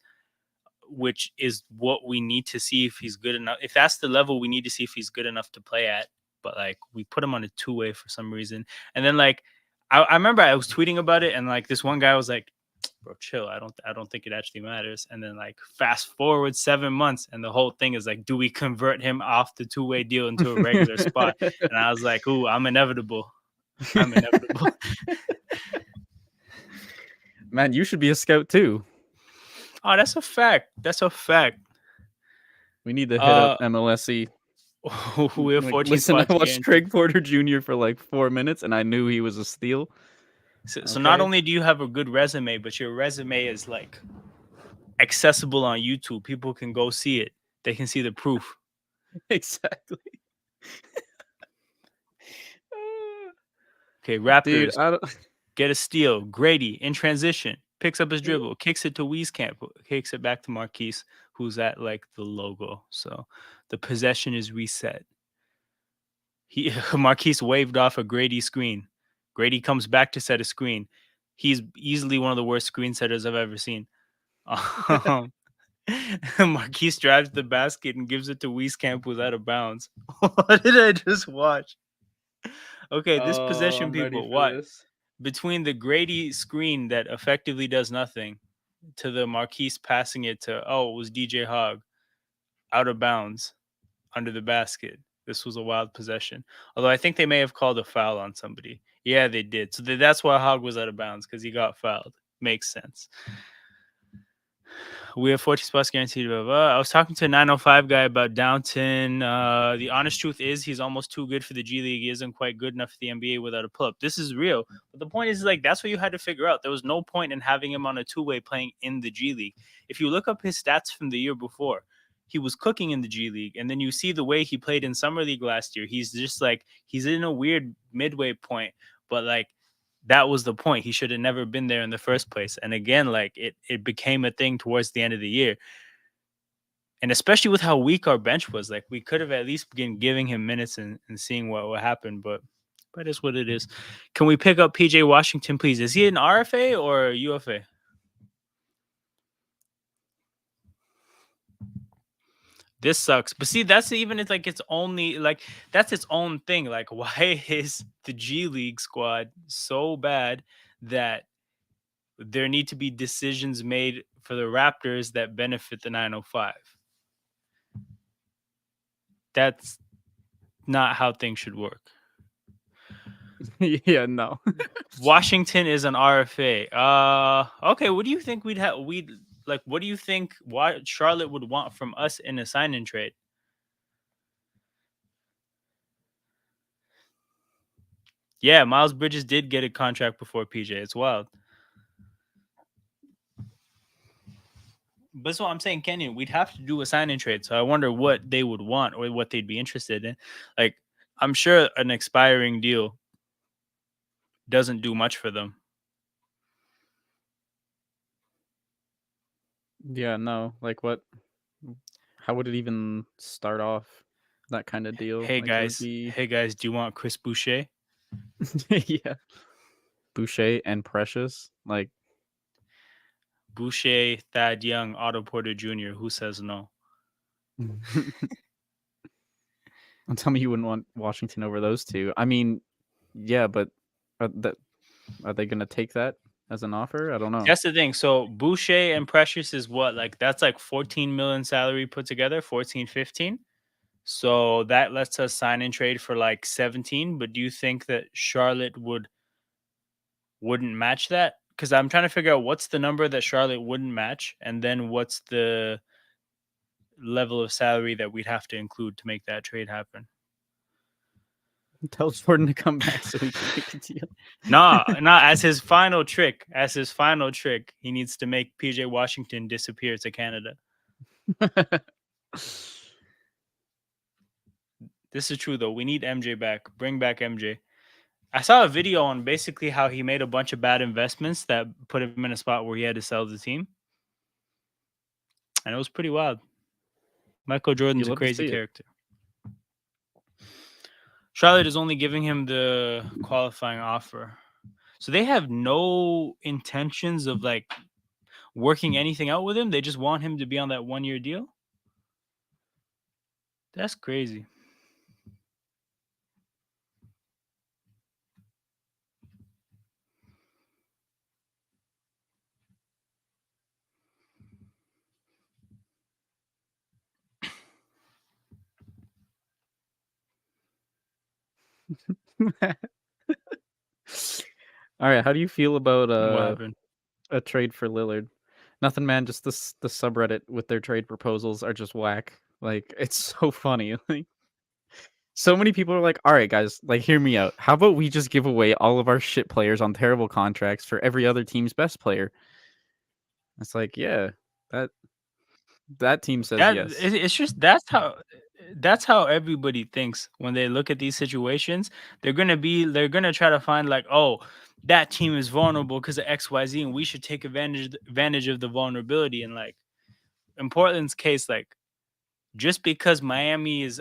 which is what we need to see if he's good enough. If that's the level we need to see if he's good enough to play at. But like, we put him on a two-way for some reason. And then like, I remember I was tweeting about it, and like this one guy was like, bro, chill. I don't think it actually matters. And then like fast forward 7 months, and the whole thing is like, do we convert him off the two-way deal into a regular spot? And I was like, ooh, I'm inevitable. Man, you should be a scout too. Oh, that's a fact. We need to hit up MLSE. We have 14 Listen, I spots watched guaranteed. Craig Porter Jr. for like 4 minutes, and I knew he was a steal. So not only do you have a good resume, but your resume is like accessible on YouTube. People can go see it. They can see the proof. Exactly. Okay, Raptors Dude, get a steal. Gradey in transition picks up his dribble, kicks it to Wieskamp, kicks it back to Markquis, who's at like the logo. So the possession is reset. Markquis waved off a Gradey screen. Gradey comes back to set a screen. He's easily one of the worst screen setters I've ever seen. Markquis drives the basket and gives it to Wieskamp, who's out of bounds. What did I just watch? Okay, this possession, people. What? Between the Gradey screen that effectively does nothing to the Markquis passing it to, it was DJ Hogg out of bounds under the basket. This was a wild possession. Although I think they may have called a foul on somebody. Yeah, they did. So that's why Hogg was out of bounds, because he got fouled. Makes sense. We have 40 spots guaranteed. Blah, blah. I was talking to a 905 guy about Downton. The honest truth is he's almost too good for the G League. He isn't quite good enough for the NBA without a pull-up. This is real. But the point is, like, that's what you had to figure out. There was no point in having him on a two-way playing in the G League. If you look up his stats from the year before, he was cooking in the G League. And then you see the way he played in Summer League last year. He's just like, he's in a weird midway point. But, like, that was the point. He should have never been there in the first place. And again, like it became a thing towards the end of the year. And especially with how weak our bench was, like we could have at least been giving him minutes and seeing what would happen. But it's what it is. Can we pick up PJ Washington, please? Is he an RFA or a UFA? This sucks. But see, that's even it's like it's only like that's its own thing. Like, why is the G League squad so bad that there need to be decisions made for the Raptors that benefit the 905? That's not how things should work. Yeah, no. Washington is an RFA. Okay, what do you think what do you think what Charlotte would want from us in a sign and trade? Yeah, Miles Bridges did get a contract before PJ. It's wild. But that's what I'm saying, Kenyon. We'd have to do a sign and trade. So I wonder what they would want or what they'd be interested in. Like, I'm sure an expiring deal doesn't do much for them. Yeah, no. Like what? How would it even start off? That kind of deal. Hey like, guys, do you want Chris Boucher? Yeah. Boucher and Precious. Like Boucher, Thad Young, Otto Porter Jr. Who says no? Don't tell me you wouldn't want Washington over those two. I mean, yeah, but are they going to take that as an offer? I don't know. That's the thing. So Boucher and Precious is what? Like, that's like 14 million salary put together, 14, 15. So that lets us sign and trade for like 17. But do you think that Charlotte wouldn't match that? Because I'm trying to figure out what's the number that Charlotte wouldn't match, and then what's the level of salary that we'd have to include to make that trade happen. Tell Jordan to come back so we can make a deal. Nah, as his final trick, he needs to make PJ Washington disappear to Canada. This is true though. We need MJ back. Bring back MJ. I saw a video on basically how he made a bunch of bad investments that put him in a spot where he had to sell the team. and it was pretty wild. Michael Jordan's You a love to crazy see it. character. Charlotte is only giving him the qualifying offer. So they have no intentions of like working anything out with him. They just want him to be on that 1 year deal. That's crazy. All right, how do you feel about What happened? a trade for Lillard? Nothing, man. Just the subreddit with their trade proposals are just whack. Like it's so funny. Like so many people are like, "All right, guys, like hear me out. How about we just give away all of our shit players on terrible contracts for every other team's best player?" It's like, yeah, that that team says yes. It's just that's how everybody thinks when they look at these situations. They're gonna try to find like, oh, that team is vulnerable because of XYZ, and we should take advantage of the vulnerability. And like in Portland's case, like just because Miami is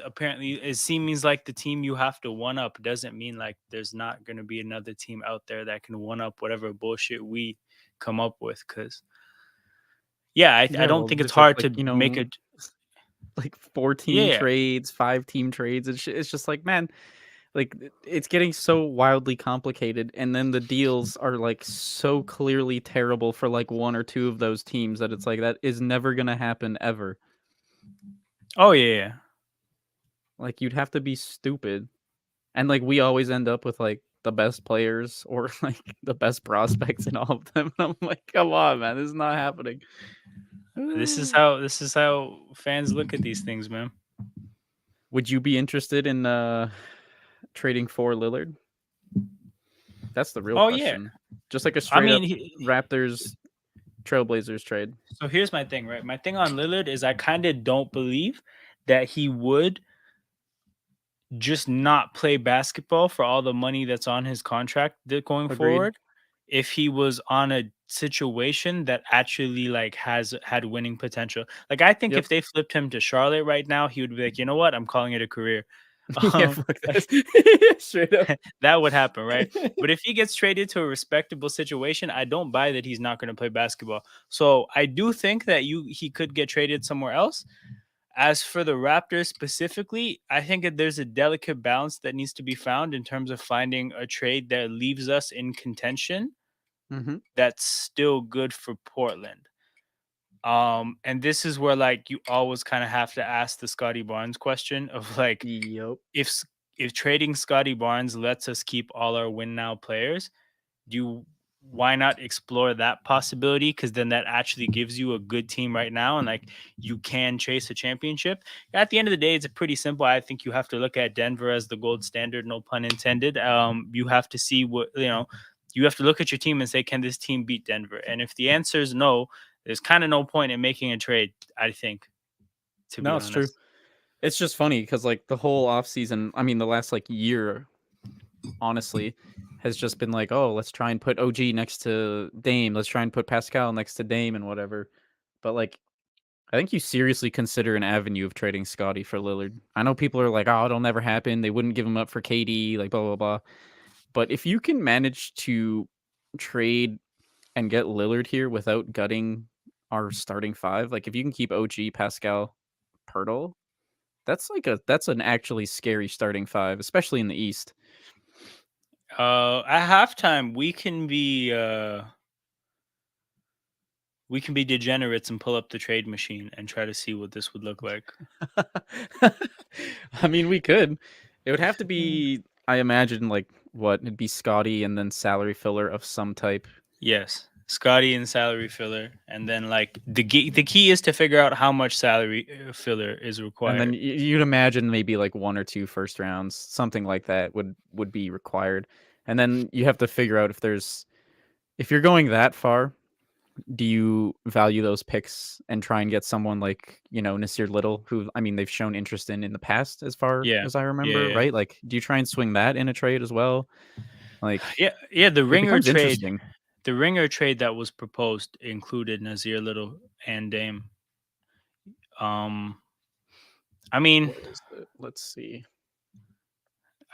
seems like the team you have to one up doesn't mean like there's not gonna be another team out there that can one up whatever bullshit we come up with. Because yeah, I Yeah, don't well, think it's there's like hard to make a like 4 team yeah. trades, 5 team trades. It's just like, man, like it's getting so wildly complicated, and then the deals are like so clearly terrible for like one or two of those teams that it's like that is never gonna happen ever. Oh yeah. Like you'd have to be stupid, and like we always end up with like the best players or like the best prospects in all of them. And I'm like, come on, man, this is not happening. This is how fans look at these things, man. Would you be interested in trading for Lillard? That's the real Oh yeah. question. Just like a I straight mean, up Raptors Trailblazers trade. so here's my thing, right? My thing on Lillard is I kind of don't believe that he would just not play basketball for all the money that's on his contract going Agreed. forward if he was on a situation that actually like has had winning potential. Like I think Yep. if they flipped him to Charlotte right now, he would be like, you know what, I'm calling it a career. Yeah, Um, fuck this. Straight up. that would happen, right? But if he gets traded to a respectable situation, I don't buy that he's not going to play basketball. So I do think that he could get traded somewhere else. As for the Raptors specifically, I think that there's a delicate balance that needs to be found in terms of finding a trade that leaves us in contention Mhm. that's still good for Portland. And this is where like you always kind of have to ask the Scotty Barnes question of like Yep. if if trading Scotty Barnes lets us keep all our win now players, do you why not explore that possibility? Because then that actually gives you a good team right now, and like you can chase a championship. At the end of the day, it's a pretty simple. I think you have to look at Denver as the gold standard, no pun intended. You have to see what you know. You have to look at your team and say, can this team beat Denver? And if the answer is no, there's kind of no point in making a trade. I think, to be No, it's true. honest. It's just funny because like the whole offseason, I mean, the last like year, honestly, has just been like, oh, let's try and put OG next to Dame. Let's try and put Pascal next to Dame and whatever. But like, I think you seriously consider an avenue of trading Scotty for Lillard. I know people are like, oh, it'll never happen. They wouldn't give him up for KD, like blah blah blah. But if you can manage to trade and get Lillard here without gutting our starting five, like if you can keep OG, Pascal, Pirtle, that's an actually scary starting five, especially in the East. At halftime, we can be degenerates and pull up the trade machine and try to see what this would look like. I mean, we could. It would have to be, I imagine, like what it'd be Scotty and then salary filler of some type. Yes, Scotty and salary filler, and then like the key is to figure out how much salary filler is And then required. you'd imagine maybe like 1 or 2 first rounds, something like that would be required. And then you have to figure out if you're going that far, do you value those picks and try and get someone like, Nasir Little, who I mean they've shown interest in the past as far Yeah, as I yeah, remember, yeah, right? Like, do you try and swing that in a trade as well? Like, yeah, yeah. it becomes interesting. The ringer trade that was proposed included Nazir Little and Dame. Um, I mean, What is it? Let's see.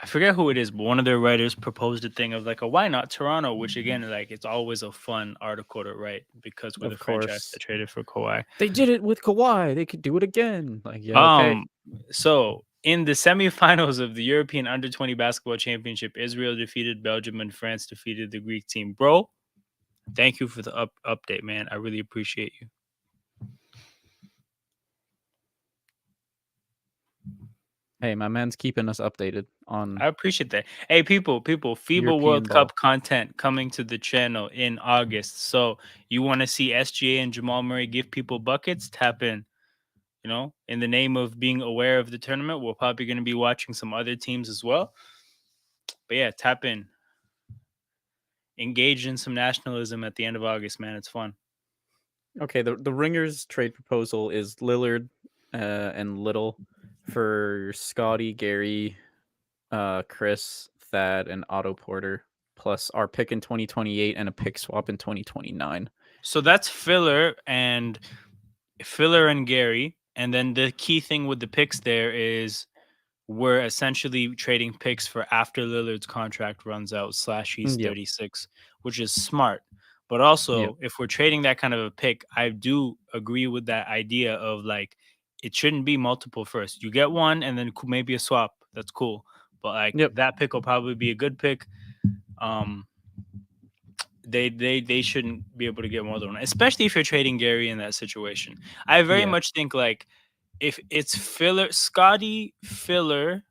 I forget who it is, but one of their writers proposed a thing of like a why not Toronto, which again, like it's always a fun article to write because we're the Of franchise course, that traded for Kawhi. they did it with Kawhi. They could do it again. Like, yeah, okay. Um, so in the semifinals of the European Under 20 Basketball Championship, Israel defeated Belgium and France defeated the Greek team. Bro, thank you for the update, man. I really appreciate you. Hey, my man's keeping us updated on I appreciate that. Hey, people, FIBA European World Cup ball. content coming to the channel in August. So you want to see SGA and Jamal Murray give people buckets? Tap in. You know, in the name of being aware of the tournament, we're probably going to be watching some other teams as well. But yeah, tap in. Engage in some nationalism at the end of August, man. It's fun. Okay, the Ringers trade proposal is Lillard and Little for Scotty, Gary, Chris, Thad, and Otto Porter, plus our pick in 2028 and a pick swap in 2029. So that's filler and Gary. And then the key thing with the picks there is we're essentially trading picks for after Lillard's contract runs out / he's Yep. 36, which is smart. But Yep. also, if we're trading that kind of a pick, I do agree with that idea of like it shouldn't be multiple first. You get one and then maybe a swap. That's cool. But like Yep. that pick will probably be a good pick. They shouldn't be able to get more than one, especially if you're trading Gary in that situation. I very Yeah. much think like if it's filler, Scotty filler,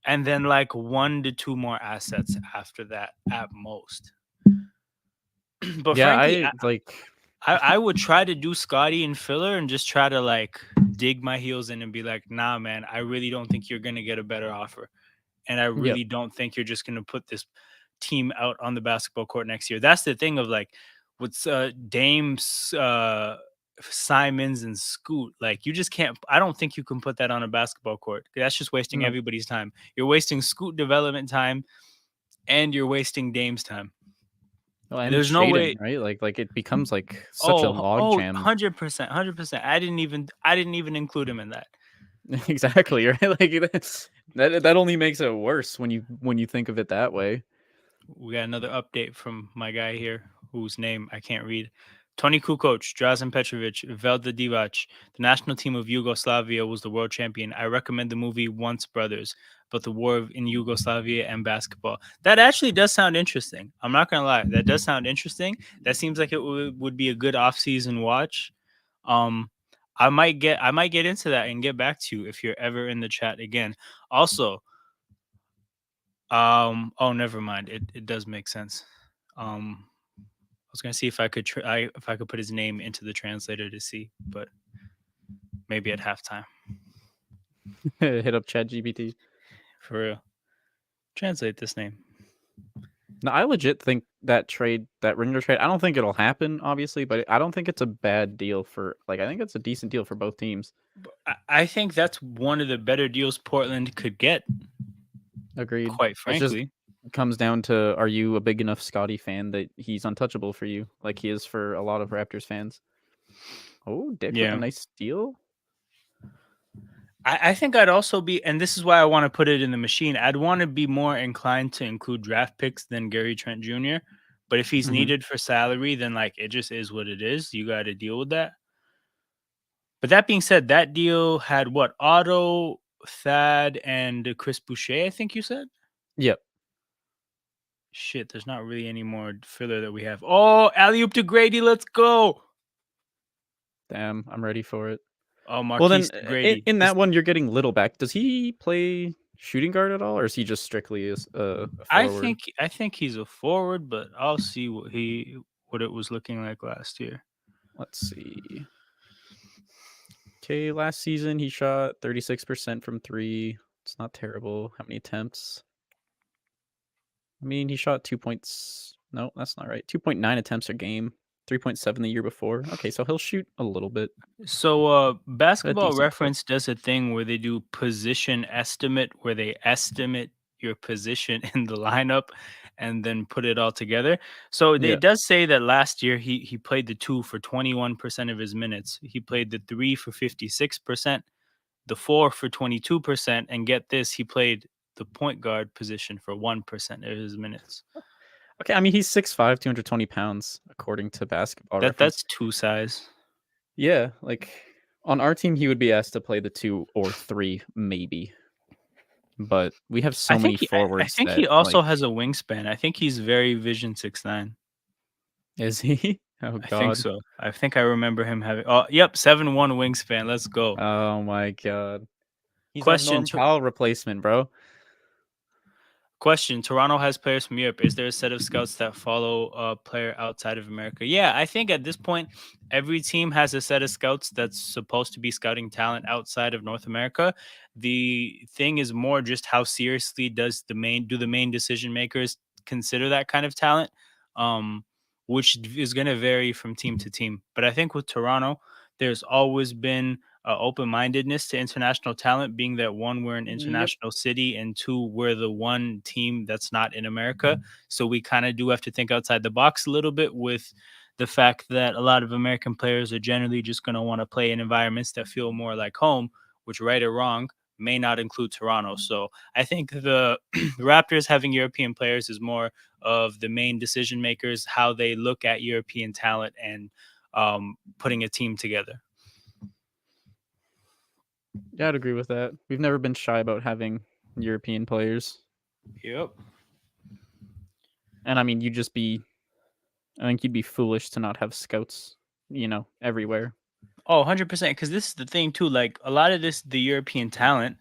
and then like 1 to 2 more assets after that at most. But Yeah, frankly, I like. I would try to do Scotty and filler and just try to like dig my heels in and be like, nah, man, I really don't think you're gonna get a better offer, and I Yep. really don't think you're just gonna put this team out on the basketball court next year. That's the thing of like with Dame, Simons, and Scoot. Like you just can't. I don't think you can put that on a basketball court. That's just wasting No. everybody's time. You're wasting Scoot development time, and you're wasting Dame's time. Well, And and there's no Shaden, way. right? Like it becomes like such a Oh, log jam. 100%, 100%. I didn't even include him in that. Exactly, right? Like that only makes it worse when you think of it that way. We got another update from my guy here, whose name I can't read. Tony Kukoc, Drazen Petrovic, Velda Divac. The national team of Yugoslavia was the world champion. I recommend the movie Once Brothers, but the war in Yugoslavia and basketball. That actually does sound interesting. I'm not gonna lie, that does sound interesting. That seems like it would be a good off-season watch. Um, I might get into that and get back to you if you're ever in the chat again. Also, oh, never mind. It does make sense. I was gonna see if I could if I could put his name into the translator to see, but maybe at halftime. Hit up ChatGPT. For real. Translate this name. No, I legit think that Ringer trade. I don't think it'll happen, obviously, but I don't think it's a bad deal for I think it's a decent deal for both teams. I think that's one of the better deals Portland could get. Agreed. Quite It just frankly, comes down to, are you a big enough Scotty fan that he's untouchable for you, like he is for a lot of Raptors fans? Oh, Dick with a yeah. nice steal. I think I'd also be, and this is why I want to put it in the machine. I'd want to be more inclined to include draft picks than Gary Trent Jr. But if he's needed for salary, then like it just is what it is. You got to deal with that. But that being said, that deal had what? Otto, Thad, and Chris Boucher, I think you said? Yep. Shit, there's not really any more filler that we have. Oh, alley-oop to Gradey. Let's go. Damn, I'm ready for it. Oh, Markquis Well, then, to Gradey. in that one, you're getting Little back. Does he play shooting guard at all, or is he just strictly a forward? I think he's a forward, but I'll see what it was looking like last year. Let's see. Okay, last season he shot 36% from 3. It's not terrible. How many attempts? I mean, he shot 2 points. No, that's not right. 2.9 attempts a game. 3.7 the year before. Okay, so he'll shoot a little bit. So Basketball decent Reference does a thing where they do position estimate, where they estimate your position in the lineup and then put it all together. So Yeah. it does say that last year he played the 2 for 21% of his minutes. He played the 3 for 56%, the 4 for 22%, and get this, he played the point guard position for 1% of his minutes. Okay, I mean, he's 6'5", 220 pounds, according to Basketball That's Reference. two size. Yeah, like, on our team, he would be asked to play the 2 or 3, maybe. But we have so many I forwards think he that, like. also has a wingspan. I think he's very Vision 6'9". Is he? Oh I think god. so. I think I remember him having, oh, yep, 7'1" wingspan. Let's go. Oh my god. He's that Question Norm to Powell replacement, bro. Question: Toronto has players from Europe. Is there a set of scouts that follow a player outside of America? Yeah, I think at this point, every team has a set of scouts that's supposed to be scouting talent outside of North America. The thing is more just how seriously do the main decision makers consider that kind of talent, um, which is going to vary from team to team. But I think with Toronto, there's always been open-mindedness to international talent, being that one, we're an Yep. international city, and two, we're the one team that's not in America. So we kind of do have to think outside the box a little bit, with the fact that a lot of American players are generally just going to want to play in environments that feel more like home, which, right or wrong, may not include Toronto. So I think the Raptors having European players is more of the main decision makers, how they look at European talent, and putting a team together. Yeah, I'd agree with that. We've never been shy about having European players. Yep. And I mean, I think you'd be foolish to not have scouts, everywhere. Oh, 100%. Because this is the thing, too. Like, a lot of this, the European talent,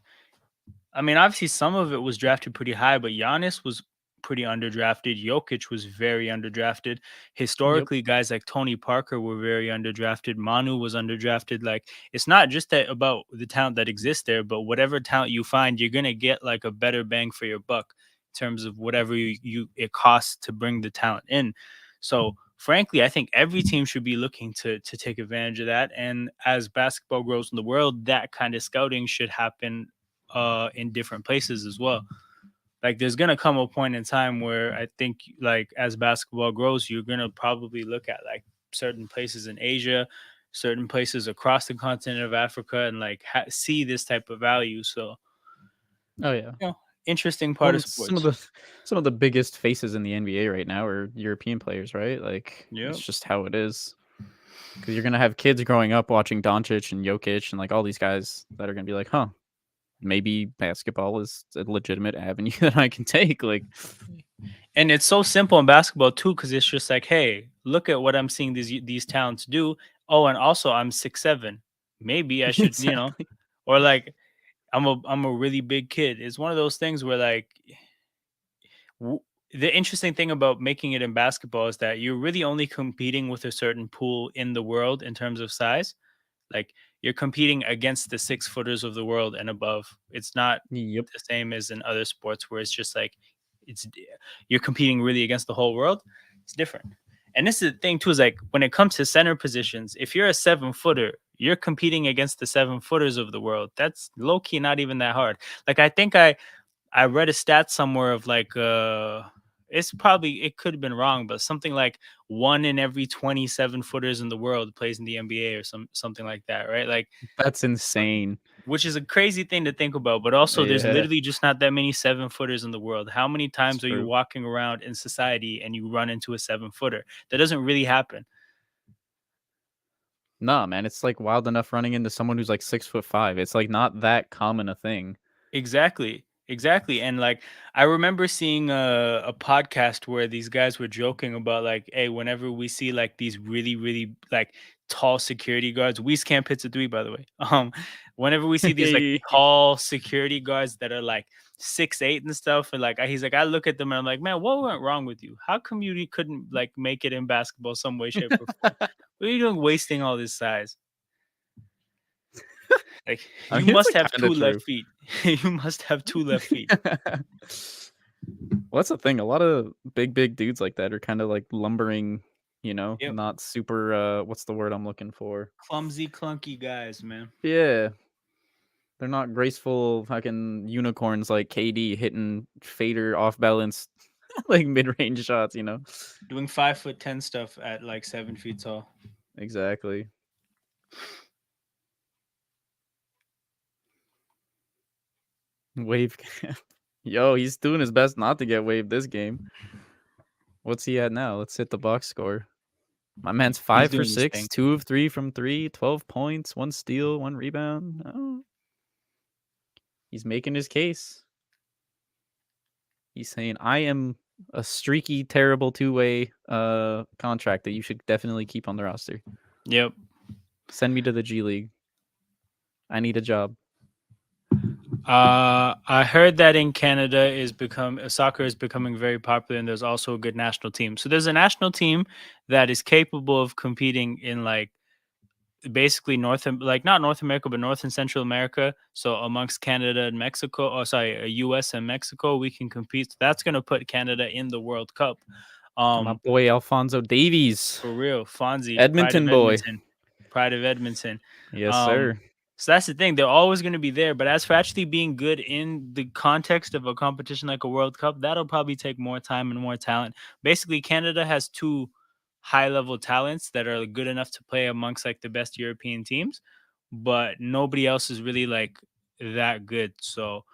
I mean, obviously, some of it was drafted pretty high, but Giannis was pretty underdrafted. Jokic was very underdrafted. Yep. Historically, guys like Tony Parker were very underdrafted. Manu was underdrafted. Like, it's not just that about the talent that exists there, but whatever talent you find, you're gonna get like a better bang for your buck in terms of whatever you it costs to bring the talent in. So frankly, I think every team should be looking to take advantage of that. And as basketball grows in the world, that kind of scouting should happen in different places as well. Like, there's gonna come a point in time where I think, like, as basketball grows, you're gonna probably look at like certain places in Asia, certain places across the continent of Africa, and like see this type of value. So, Oh yeah. interesting part Well, of and some of sports. the some of the biggest faces in the NBA right now are European players, right? Like, it's Yep. just how it is. Because you're gonna have kids growing up watching Doncic and Jokic and like all these guys that are gonna be like, huh, maybe basketball is a legitimate avenue that I can take. Like, And it's so simple in basketball too, because it's just like, hey, look at what I'm seeing these talents do. Oh, and also I'm 6'7". Maybe I should, exactly. or like I'm a really big kid. It's one of those things where like w- the interesting thing about making it in basketball is that you're really only competing with a certain pool in the world in terms of size. Like, you're competing against the 6 footers of the world and above. It's not Yep. the same as in other sports where it's just like it's you're competing really against the whole world. It's different. And this is the thing too, is like when it comes to center positions, if you're a 7 footer, you're competing against the 7 footers of the world. That's low key not even that hard. Like, I think I read a stat somewhere of like it could have been wrong, but something like one in every 27 footers in the world plays in the NBA or something like that, right? Like, That's uh, insane. which is a crazy thing to think about, but also there's Yeah, literally just not that many 7 footers in the world. How many it's times are you true. walking around in society and you run into a 7 footer? That doesn't really happen. Nah, man, it's like wild enough running into someone who's like 6'5". It's like not that common a thing. Exactly. Exactly. And like, I remember seeing a podcast where these guys were joking about like, hey, whenever we see like these really, really like tall security guards, we can't hits a three, by the way. Whenever we see these like tall security guards that are like 6'8" and stuff, and like he's like, I look at them and I'm like, man, what went wrong with you? How come you couldn't like make it in basketball some way, shape, or form? What are you doing wasting all this size? Like, I you mean, it's must like have kind of two left true. feet. You must have two left feet. Well, that's the thing. A lot of big dudes like that are kind of like lumbering, Yep. not super. What's the word I'm looking for? Clumsy, clunky guys, man. Yeah, They're not graceful fucking unicorns like KD hitting fader off balance like mid range shots. Doing 5'10" stuff at like 7 feet tall. Exactly. Wave cap. Yo, he's doing his best not to get waved this game. What's he at now? Let's hit the box score. My man's He's 5 for doing his 6, thing. 2 of 3 from 3, 12 points, 1 steal, 1 rebound. Oh, he's making his case. He's saying, I am a streaky, terrible two-way contract that you should definitely keep on the roster. Yep. Send me to the G League. I need a job. I heard that in Canada soccer is becoming very popular, and there's also a good national team. So there's a national team that is capable of competing in like basically like not North America, but North and Central America. So amongst Canada and Mexico, US and Mexico, we can compete. So that's going to put Canada in the World Cup. My boy Alphonso Davies, For real, Fonzie, pride of Edmonton boy. Edmonton, pride of Edmonton. Yes, Um, sir. so that's the thing; they're always going to be there. But as for actually being good in the context of a competition like a World Cup, that'll probably take more time and more talent. Basically, Canada has two high-level talents that are good enough to play amongst like the best European teams, but nobody else is really like that good. So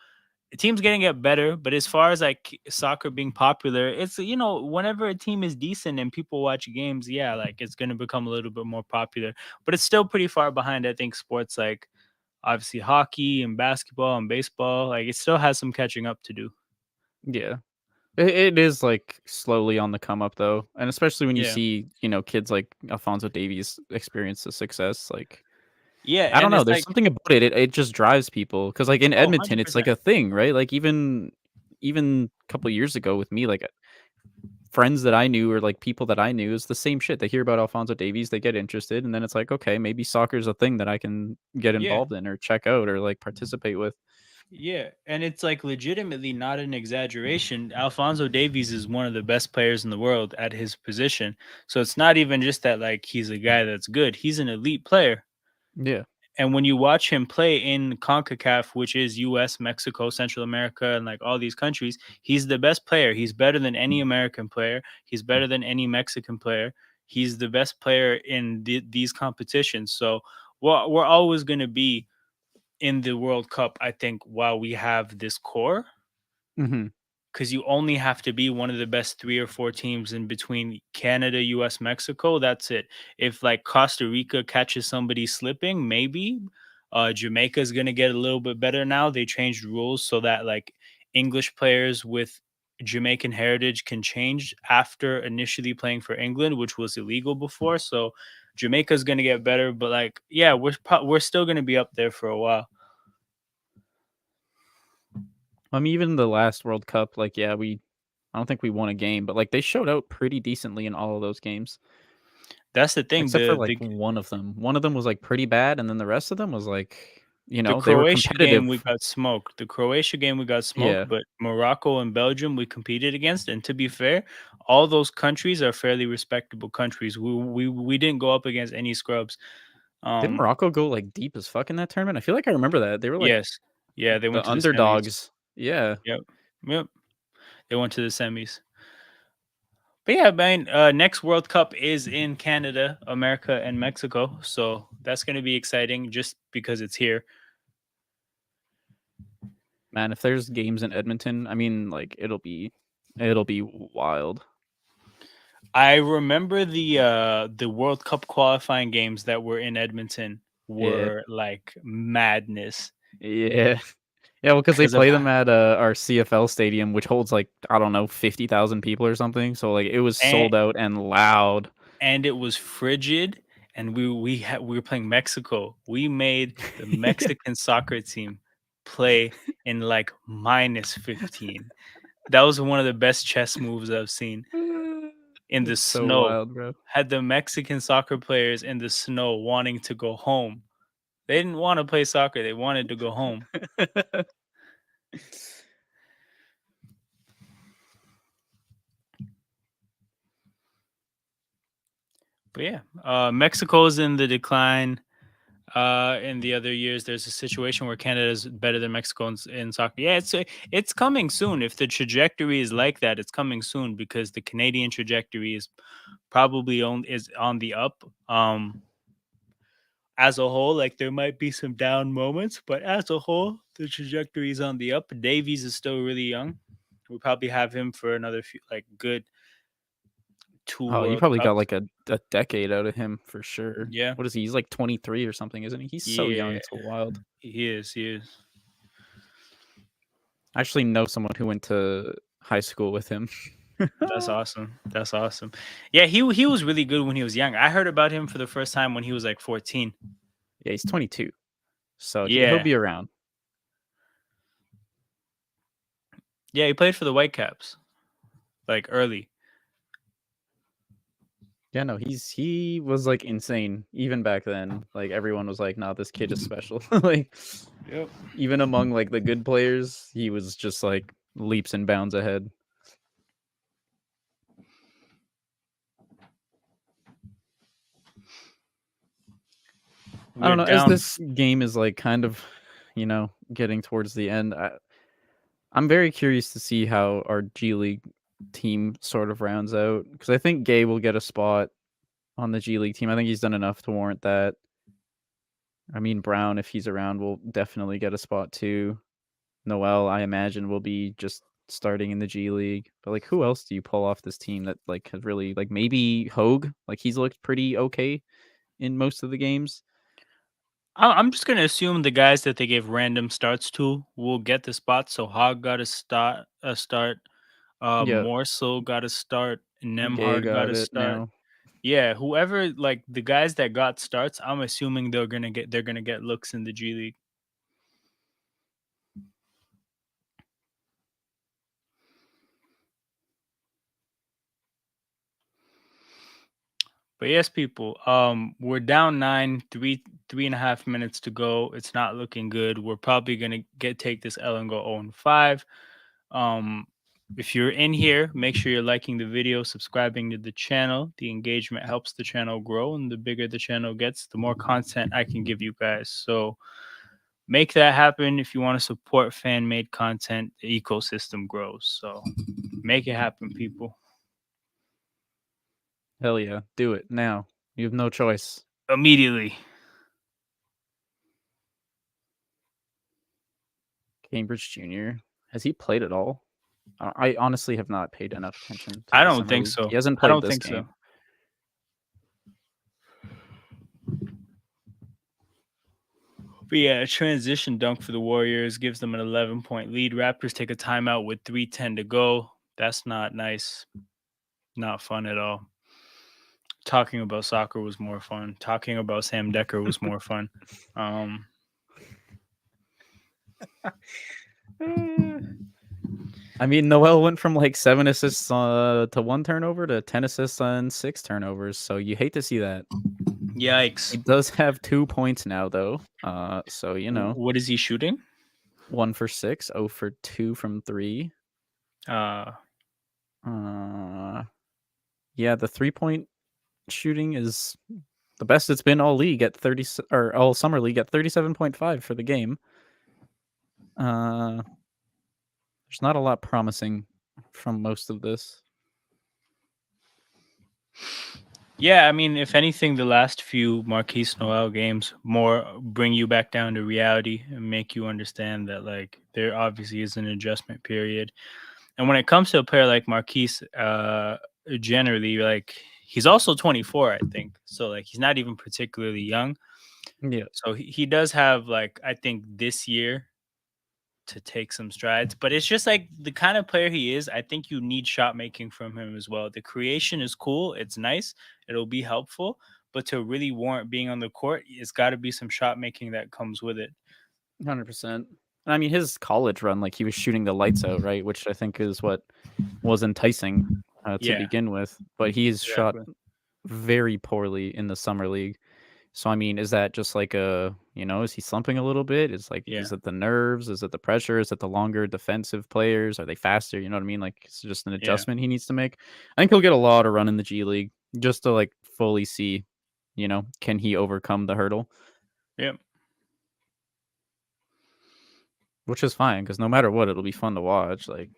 the team's getting it better, but as far as like soccer being popular, it's whenever a team is decent and people watch games, yeah, like it's going to become a little bit more popular, but it's still pretty far behind. I think sports like obviously hockey and basketball and baseball, like it still has some catching up to do. Yeah. It is like slowly on the come up though, and especially when you Yeah, see kids like Alfonso Davies experience the success. Like yeah, I don't and know, it's there's like something about it. It just drives people because like in oh, Edmonton, it's like 100%. a thing, right? Like even a couple years ago with me, like friends that I knew or like people that I knew is the same shit. They hear about Alfonso Davies, they get interested, and then it's like okay, maybe soccer's a thing that I can get Yeah, involved in or check out or like participate with. yeah, and it's like legitimately not an exaggeration. Alfonso Davies is one of the best players in the world at his position. So it's not even just that like he's a guy that's good. He's an elite player. Yeah. And when you watch him play in CONCACAF, which is US, Mexico, Central America, and like all these countries, he's the best player. He's better than any American player. He's better than any Mexican player. He's the best player in these competitions. So we're always going to be in the World Cup, I think, while we have this core, Hmm. because you only have to be one of the best three or four teams in between Canada, US, Mexico. That's it. If like Costa Rica catches somebody slipping, maybe Jamaica is going to get a little bit better now. They changed rules so that like English players with Jamaican heritage can change after initially playing for England, which was illegal before. So Jamaica is going to get better, but like yeah, we're still going to be up there for a while. I mean, even the last World Cup, like, yeah, I don't think we won a game, but like they showed out pretty decently in all of those games, That's the thing. except for The like the one of them. One of them was like pretty bad, and then the rest of them was like, The they were Croatia game we competitive. got smoked. The Croatia game we got Yeah, smoked, but Morocco and Belgium we competed against. And to be fair, all those countries are fairly respectable countries. We didn't go up against any scrubs. didn't Um, Morocco go like deep as fuck in that tournament? I feel like I remember that they were like yes, yeah, they the went to the semis. underdogs. Yeah, Yep, yep, they went to the semis. But yeah, man, next World Cup is in Canada, America, and Mexico. So that's going to be exciting just because it's here. man. If there's games in Edmonton, I mean, like it'll be wild. I remember the World Cup qualifying games that were in Edmonton Yeah, were like madness yeah. Yeah, well, because they because of play them at our CFL stadium, which holds like I don't know 50,000 people or something. So like it was and, sold out and loud. and it was frigid, and we were playing Mexico. We made the Mexican soccer team play in like -15. That was one of the best chess moves I've seen in the It's so snow. wild, bro. Had the Mexican soccer players in the snow wanting to go home. They didn't want to play soccer. They wanted to go home. But yeah, Mexico's in the decline. In the other years, there's a situation where Canada is better than Mexico in soccer. Yeah, it's coming soon. If the trajectory is like that, it's coming soon because the Canadian trajectory is probably is on the up. As a whole, like there might be some down moments, but as a whole, the trajectory is on the up. Davies is still really young. We probably have him for another few, like good two Oh, you World probably got Cups. like a decade out of him for sure. Yeah, What is he? He's like 23 or something, isn't he? He's so young. yeah, It's wild. he is. He is. I actually know someone who went to high school with him. That's awesome. That's awesome. Yeah, he was really good when he was young. I heard about him for the first time when he was like 14. Yeah, he's 22, so he'll Yeah, be around. yeah, he played for the Whitecaps like early. Yeah, no, he was like insane even back then. Like everyone was like, "Nah, this kid is special." Like Yep. even among like the good players, he was just like leaps and bounds ahead. I We're don't know. As down. this game is like kind of, getting towards the end, I'm very curious to see how our G League team sort of rounds out because I think Gay will get a spot on the G League team. I think he's done enough to warrant that. I mean, Brown, if he's around, will definitely get a spot too. Nowell, I imagine, will be just starting in the G League. But like, who else do you pull off this team that like has really like maybe Hogue? Like he's looked pretty okay in most of the games. I'm just gonna assume the guys that they gave random starts to will get the spot. So Hog got a start. A start. Yeah, Morsel got a start. Gay Nemhard got got a it start. now. Yeah, whoever like the guys that got starts, I'm assuming they're gonna get looks in the G League. But yes, people, we're down 9, 3.5 minutes to go. It's not looking good. We're probably gonna take this L and go 0-5. Um, if you're in here, make sure you're liking the video, subscribing to the channel. The engagement helps the channel grow, and the bigger the channel gets, the more content I can give you guys. So make that happen. If you want to support fan-made content, the ecosystem grows. So make it happen, people. Hell yeah, do it now. You have no choice. Immediately. Cambridge Junior. Has he played at all? I honestly have not paid enough attention to I the don't summer think league. so. He hasn't I played don't this think so. game. But yeah, a transition dunk for the Warriors gives them an 11-point lead. Raptors take a timeout with 3:10 to go. That's not nice. Not fun at all. Talking about soccer was more fun. Talking about Sam Decker was more fun. I mean, Noel went from like 7 assists to 1 turnover to 10 assists and 6 turnovers. So you hate to see that. He Yikes. does have 2 points now, though. So What is he shooting? 1 for 6, 0 for 2 from 3. Uh, Yeah, the 3-point shooting is the best it's been all league at 30 or all summer league at 37.5 for the game. There's not a lot promising from most of this. yeah, I mean, if anything, the last few Marquise Noel games more bring you back down to reality and make you understand that like there obviously is an adjustment period. And when it comes to a player like Marquise, generally like he's also 24, I think. So like he's not even particularly young. Yeah, So he does have like I think this year to take some strides, but it's just like the kind of player he is. I think you need shot making from him as well. The creation is cool, it's nice, it'll be helpful, but to really warrant being on the court, it's got to be some shot making that comes with it. 100%. I mean, his college run, like he was shooting the lights out, right? Which I think is what was enticing to Yeah, begin with. But he's shot exactly. very poorly in the summer league. So I mean, is that just like is he slumping a little bit? Yeah, Is it the nerves? Is it the pressure? Is it the longer defensive players? Are they faster? You know what I mean? Like it's just an yeah. adjustment he needs to make. I think he'll get a lot of run in the G League just to like fully see, can he overcome the hurdle? Yep. which is fine because no matter what, it'll be fun to watch. Like,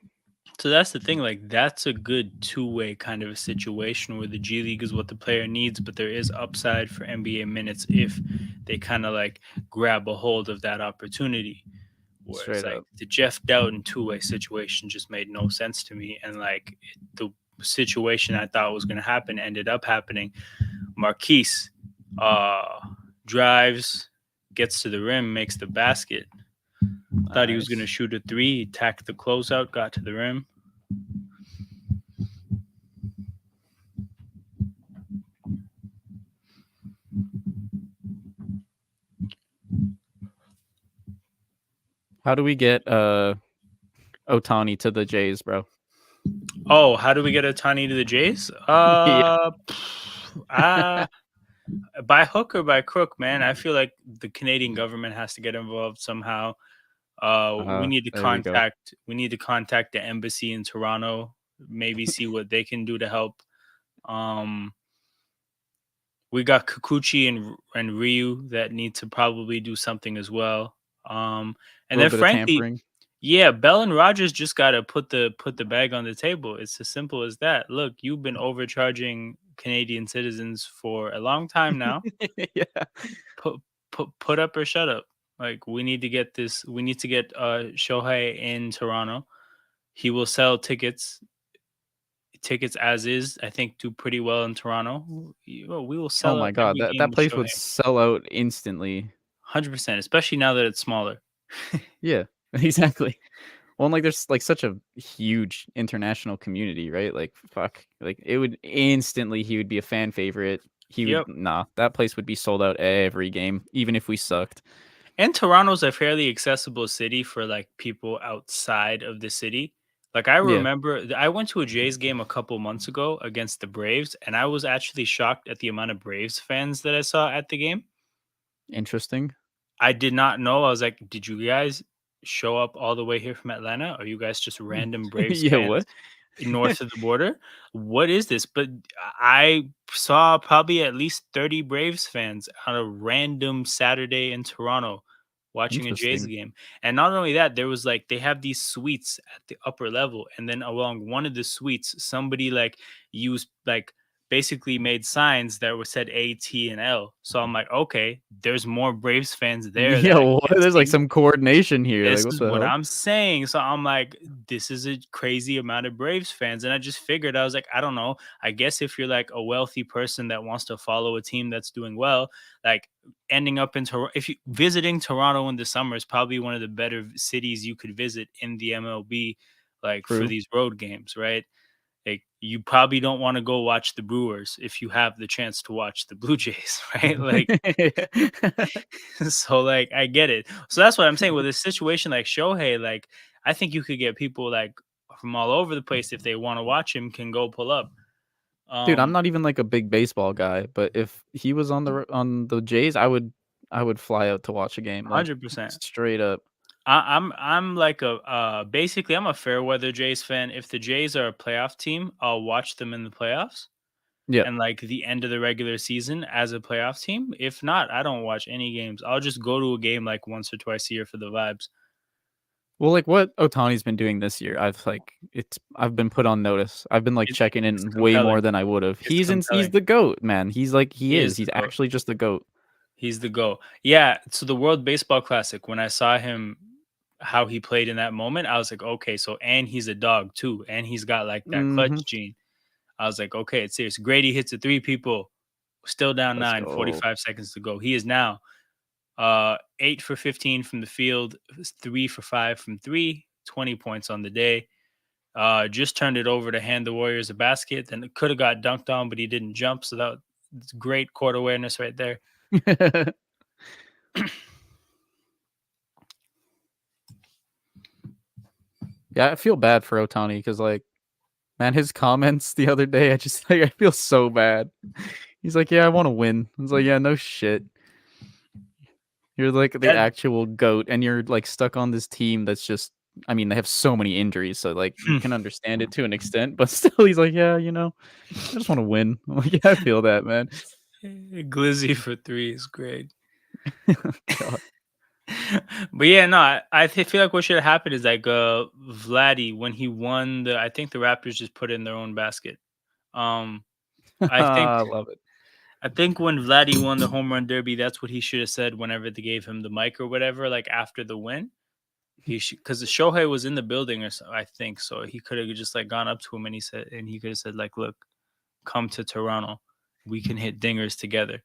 So that's the thing. Like that's a good two-way kind of a situation where the G League is what the player needs, but there is upside for NBA minutes if they kind of like grab a hold of that opportunity. Whereas straight like up. the Jeff Doughton two-way situation just made no sense to me, and like the situation I thought was going to happen ended up happening. Markquis uh, drives, gets to the rim, makes the basket. Thought he was going to Nice. shoot a three, he tacked the closeout, got to the rim. How do we get Otani to the Jays, bro? Oh, how do we get Otani to the Jays? Yeah. Uh by hook or by crook, man. I feel like the Canadian government has to get involved somehow. There we go. We need to contact the embassy in Toronto, maybe see what they can do to help. Um we got Kikuchi and Ryu that need to probably do something as well. A And little then bit of frankly, tampering. yeah, Bell and Rogers just got to put the bag on the table. It's as simple as that. Look, you've been overcharging Canadian citizens for a long time now. Yeah. Put up or shut up. Like we need to get this. We need to get Shohei in Toronto. He will sell tickets as is. I think do pretty well in Toronto. We will Oh sell my out god, every that game that with place would Shohei. sell out instantly. 100%, especially now that it's smaller. Yeah, exactly. Well, and, like, there's, like, such a huge international community, right? Like, fuck, like, it would instantly he would be a fan favorite. He would Yep. that place would be sold out every game, even if we sucked. And Toronto's a fairly accessible city for like people outside of the city. Like I Yeah, remember I went to a Jays game a couple months ago against the Braves, and I was actually shocked at the amount of Braves fans that I saw at the game. interesting. I did not know. I was like, did you guys show up all the way here from Atlanta? Are you guys just random Braves Yeah, fans what? north of the border? What is this? But I saw probably at least 30 Braves fans on a random Saturday in Toronto watching a Jays Interesting. game. And not only that, there was like they have these suites at the upper level, and then along one of the suites, somebody like used like basically made signs that were said A, T, and L. So I'm like, okay, there's more Braves fans there that Yeah, I what? can't There's, like, see. some coordination here, like, This what is the what hell? I'm saying. So I'm like, this is a crazy amount of Braves fans. And I just figured, I was like, I don't know. I guess if you're like a wealthy person that wants to follow a team that's doing well, like ending up in Toronto, if you visiting Toronto in the summer is probably one of the better cities you could visit in the MLB, like for True. these road games, right? Like you probably don't want to go watch the Brewers if you have the chance to watch the Blue Jays, right? Like so like I get it. So that's what I'm saying with a situation like Shohei, like I think you could get people like from all over the place if they want to watch him can go pull up. Dude, I'm Um not even, like, a big baseball guy, but if he was on the Jays, I would fly out to watch a game, like, 100%. straight up. I'm like a basically I'm a fair weather Jays fan. If the Jays are a playoff team, I'll watch them in the playoffs Yeah. and like the end of the regular season as a playoff team. If not, I don't watch any games. I'll just go to a game like once or twice a year for the vibes. Well, like, what Otani's been doing this year, I've been put on notice. I've been, like, It, checking it's in way more compelling. than I would've. It's He's compelling. the GOAT, man. He is He's the GOAT. actually just the GOAT. He's the GOAT. Yeah, so the World Baseball Classic, when I saw him how he played in that moment, I was like, okay, so and he's a dog too, and he's got like that Mhm. clutch gene. I was like, okay, it's serious. Grady hits a three, people still down Let's nine, go. 45 seconds to go. He is now 8 for 15 from the field, 3 for 5 from three, 20 points on the day. Just turned it over to hand the Warriors a basket. Then it could have got dunked on, but he didn't jump. So that's great court awareness right there. Yeah, I feel bad for Otani because, like, man, his comments the other day, I just, like, I feel so bad. He's like, "Yeah, I wanna win." I was like, "Yeah, no shit. You're, like, the That actual GOAT, and you're, like, stuck on this team that's just." I mean, they have so many injuries, so, like, you can understand it to an extent, but still, he's like, "Yeah, I just wanna win." I'm like, "Yeah, I feel that, man." Glizzy for three is great. God. But yeah, no, feel like what should have happened is like Vladdy when he won I think the Raptors just put it in their own basket. Um I think I love it. I think when Vladdy won the home run derby, that's what he should have said whenever they gave him the mic or whatever, like after the win. He should, because Shohei was in the building or so, I think. So he could have just like gone up to him and he could have said like, "Look, come to Toronto, we can hit dingers together."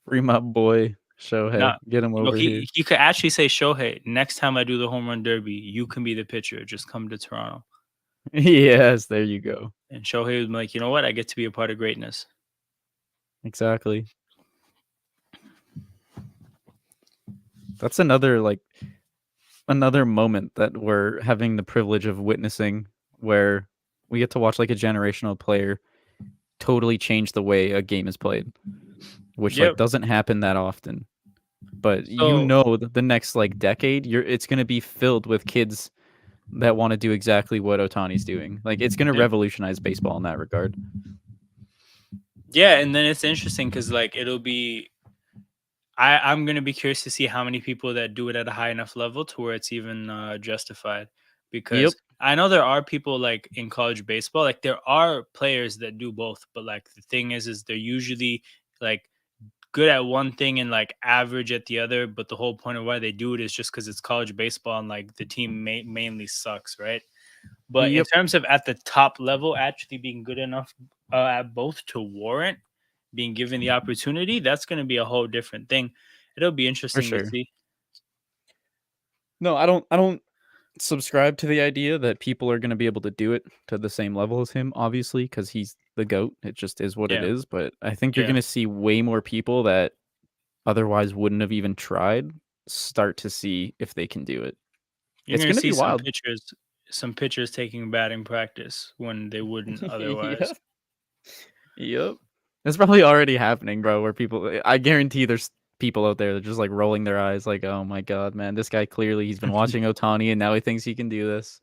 Free my boy Shohei. Not, Get him over here. he could actually say, "Shohei, next time I do the home run derby, you can be the pitcher. Just come to Toronto." Yes, there you go. And Shohei was like, "You know what? I get to be a part of greatness." Exactly. That's another moment that we're having the privilege of witnessing where we get to watch like a generational player totally change the way a game is played, which like Yep. doesn't happen that often. But So the next like decade, it's gonna be filled with kids that want to do exactly what Otani's doing. Like it's gonna yeah, revolutionize baseball in that regard. yeah, and then it's interesting because like it'll be I'm gonna be curious to see how many people that do it at a high enough level to where it's even justified. Yep, Because I know there are people like in college baseball, like there are players that do both, but like the thing is they're usually like good at one thing and like average at the other. But the whole point of why they do it is just because it's college baseball and like the team mainly sucks, right? But in yep, terms of at the top level, actually being good enough at both to warrant being given the opportunity, that's going to be a whole different thing. It'll be for interesting to sure. see. No, I don't subscribe to the idea that people are going to be able to do it to the same level as him, obviously, because he's the GOAT. It just is what it Yeah, is. But I think you're yeah. going to see way more people that otherwise wouldn't have even tried start to see if they can do it. You're It's going to going to see be wild. some pitchers taking batting practice when they wouldn't otherwise. Yep. Yep. It's probably already happening, bro, where I guarantee there's people out there that are just like rolling their eyes like, "Oh my god, man, this guy clearly he's been watching Otani and now he thinks he can do this."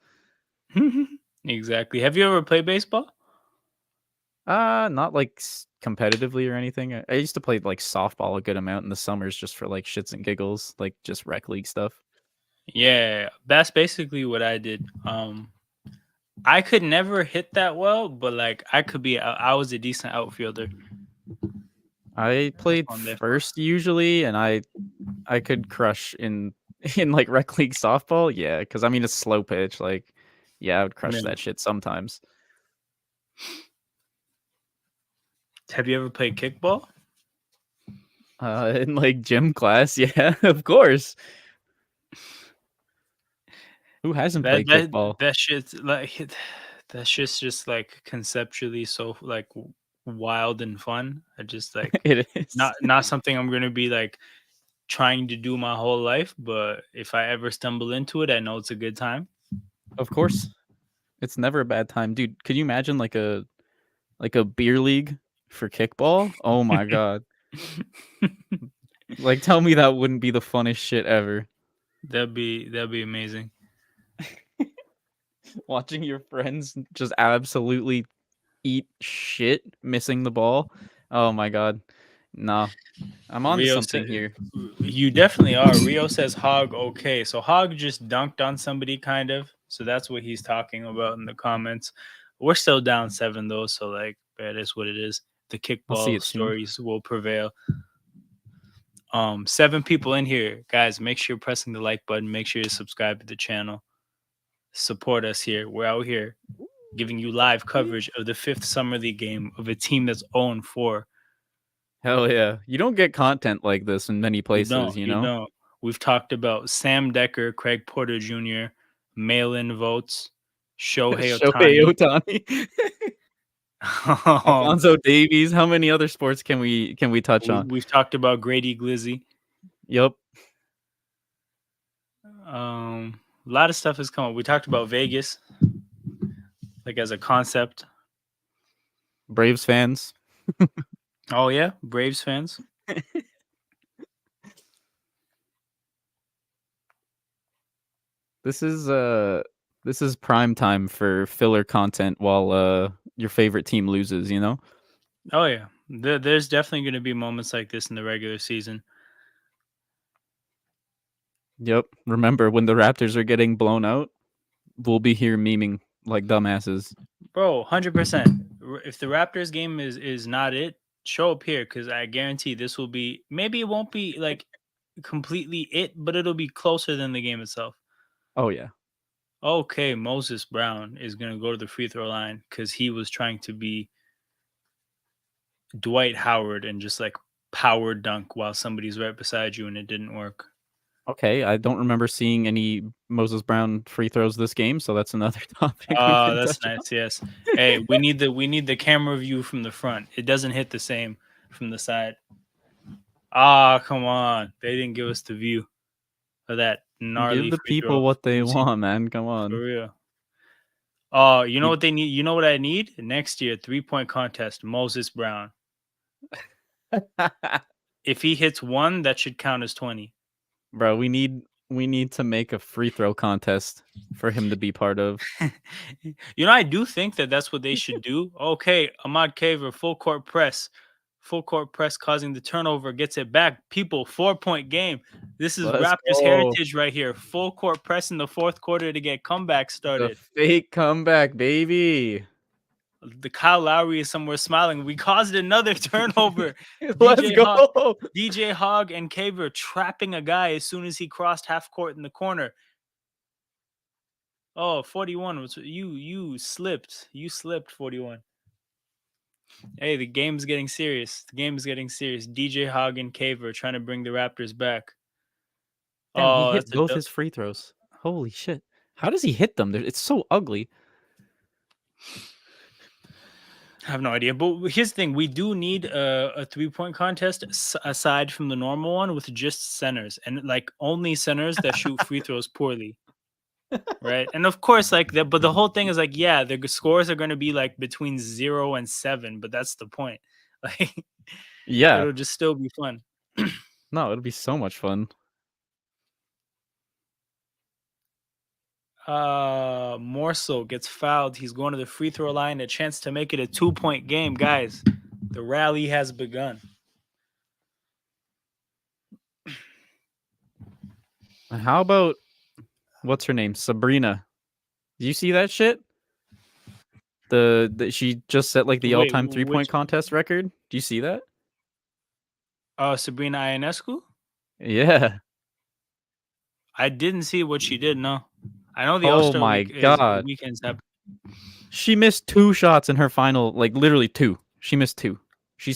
Exactly. Have you ever played baseball? Not like competitively or anything. I used to play like softball a good amount in the summers just for like shits and giggles, like just rec league stuff. Yeah, that's basically what I did. I could never hit that well, but like I was a decent outfielder. I That's played what I'm there for. first usually, and I could crush in in like rec league softball. Yeah, because I mean it's slow pitch. Like, yeah, I would crush Yeah. that shit sometimes. Have you ever played kickball? In like gym class, yeah, of course. Who hasn't That played that kickball? that shit's like that shit's just like conceptually so like wild and fun. I just like It is. not something I'm gonna be like trying to do my whole life, but if I ever stumble into it, I know it's a good time. Of course, it's never a bad time, dude. Could you imagine like a beer league for kickball? Oh my god! Like, tell me that wouldn't be the funnest shit ever. That'd be amazing. Watching your friends just absolutely eat shit missing the ball. Oh my god. Nah, I'm on to Rio said something here. you definitely are. Rio says Hog okay. So Hog just dunked on somebody kind of. So that's what he's talking about in the comments. We're still down 7 though, so like that is what it is. The I'll see kickball it soon. stories will prevail. 7 people in here. Guys, make sure you're pressing the like button. Make sure you subscribe to the channel. Support us here. We're out here giving you live coverage of the 5th summer league game of a team that's 0-4. Hell yeah. You don't get content like this in many You places, don't. you You know? don't. We've talked about Sam Decker, Craig Porter Jr., mail-in votes, Shohei Shohei Otani. Otani. um, Alfonso Davies. How many other sports can we touch on? we've talked about Grady Glizzy. Yep. A lot of stuff has come up. We talked about Vegas, like as a concept. Braves fans. Oh yeah, Braves fans. This is prime time for filler content while your favorite team loses, you know? Oh yeah, there's definitely going to be moments like this in the regular season. Yep. Remember when the Raptors are getting blown out? We'll be here memeing like dumbasses. Bro, 100%. If the Raptors game is not it, show up here because I guarantee this will be. Maybe it won't be like completely it, but it'll be closer than the game itself. Oh yeah. Okay, Moses Brown is gonna go to the free throw line because he was trying to be Dwight Howard and just like power dunk while somebody's right beside you, and it didn't work. Okay, I don't remember seeing any Moses Brown free throws this game, so that's another topic we Oh, can that's touch on. nice. Yes. Hey, we need the camera view from the front. It doesn't hit the same from the side. Ah, come on. They didn't give us the view of that Give gnarly the free throw. people what Let they me see. want, man. Come For on. real. Oh, you know You, what they need? You know what I need? Next year, 3-point contest, Moses Brown. If he hits one, that should count as 20. bro, we need to make a free throw contest for him to be part of. You know, I do think that that's what they should do. Okay, Ahmad Caver, full court press. Full court press causing the turnover, gets it back. People, 4-point game. This is Let's Raptors go. heritage right here. Full court press in the fourth quarter to get comeback The started. fake comeback, baby. The Kyle Lowry is somewhere smiling. We caused another turnover. Let's go. DJ Hogg and Caver trapping a guy as soon as he crossed half court in the corner. Oh, 41 was you slipped. You slipped 41. Hey, the game's getting serious. The game is getting serious. DJ Hogg and Caver trying to bring the Raptors back. Damn, he Oh, hit that's a both his free throws. Holy shit. How does he hit them? It's so ugly. I have no idea. But here's the thing: we do need a 3-point contest aside from the normal one with just centers and like only centers that shoot free throws poorly, right? And of course, like that. But the whole thing is like, yeah, the scores are going to be like between 0 and 7, but that's the point. Like, Yeah. it'll just still be fun. No, it'll be so much fun. Morsel gets fouled. He's going to the free throw line. A chance to make it a 2-point game, guys. The rally has begun. And how about what's her name? Sabrina. Do you see that shit? She just set like the Wait, all-time 3-point which? contest record. Do you see that? Sabrina Ionescu? Yeah. I didn't see what she did. No, I know the All Oh Star my week is god. weekends happen. She missed 2 shots in her final, like literally 2. She missed 2. She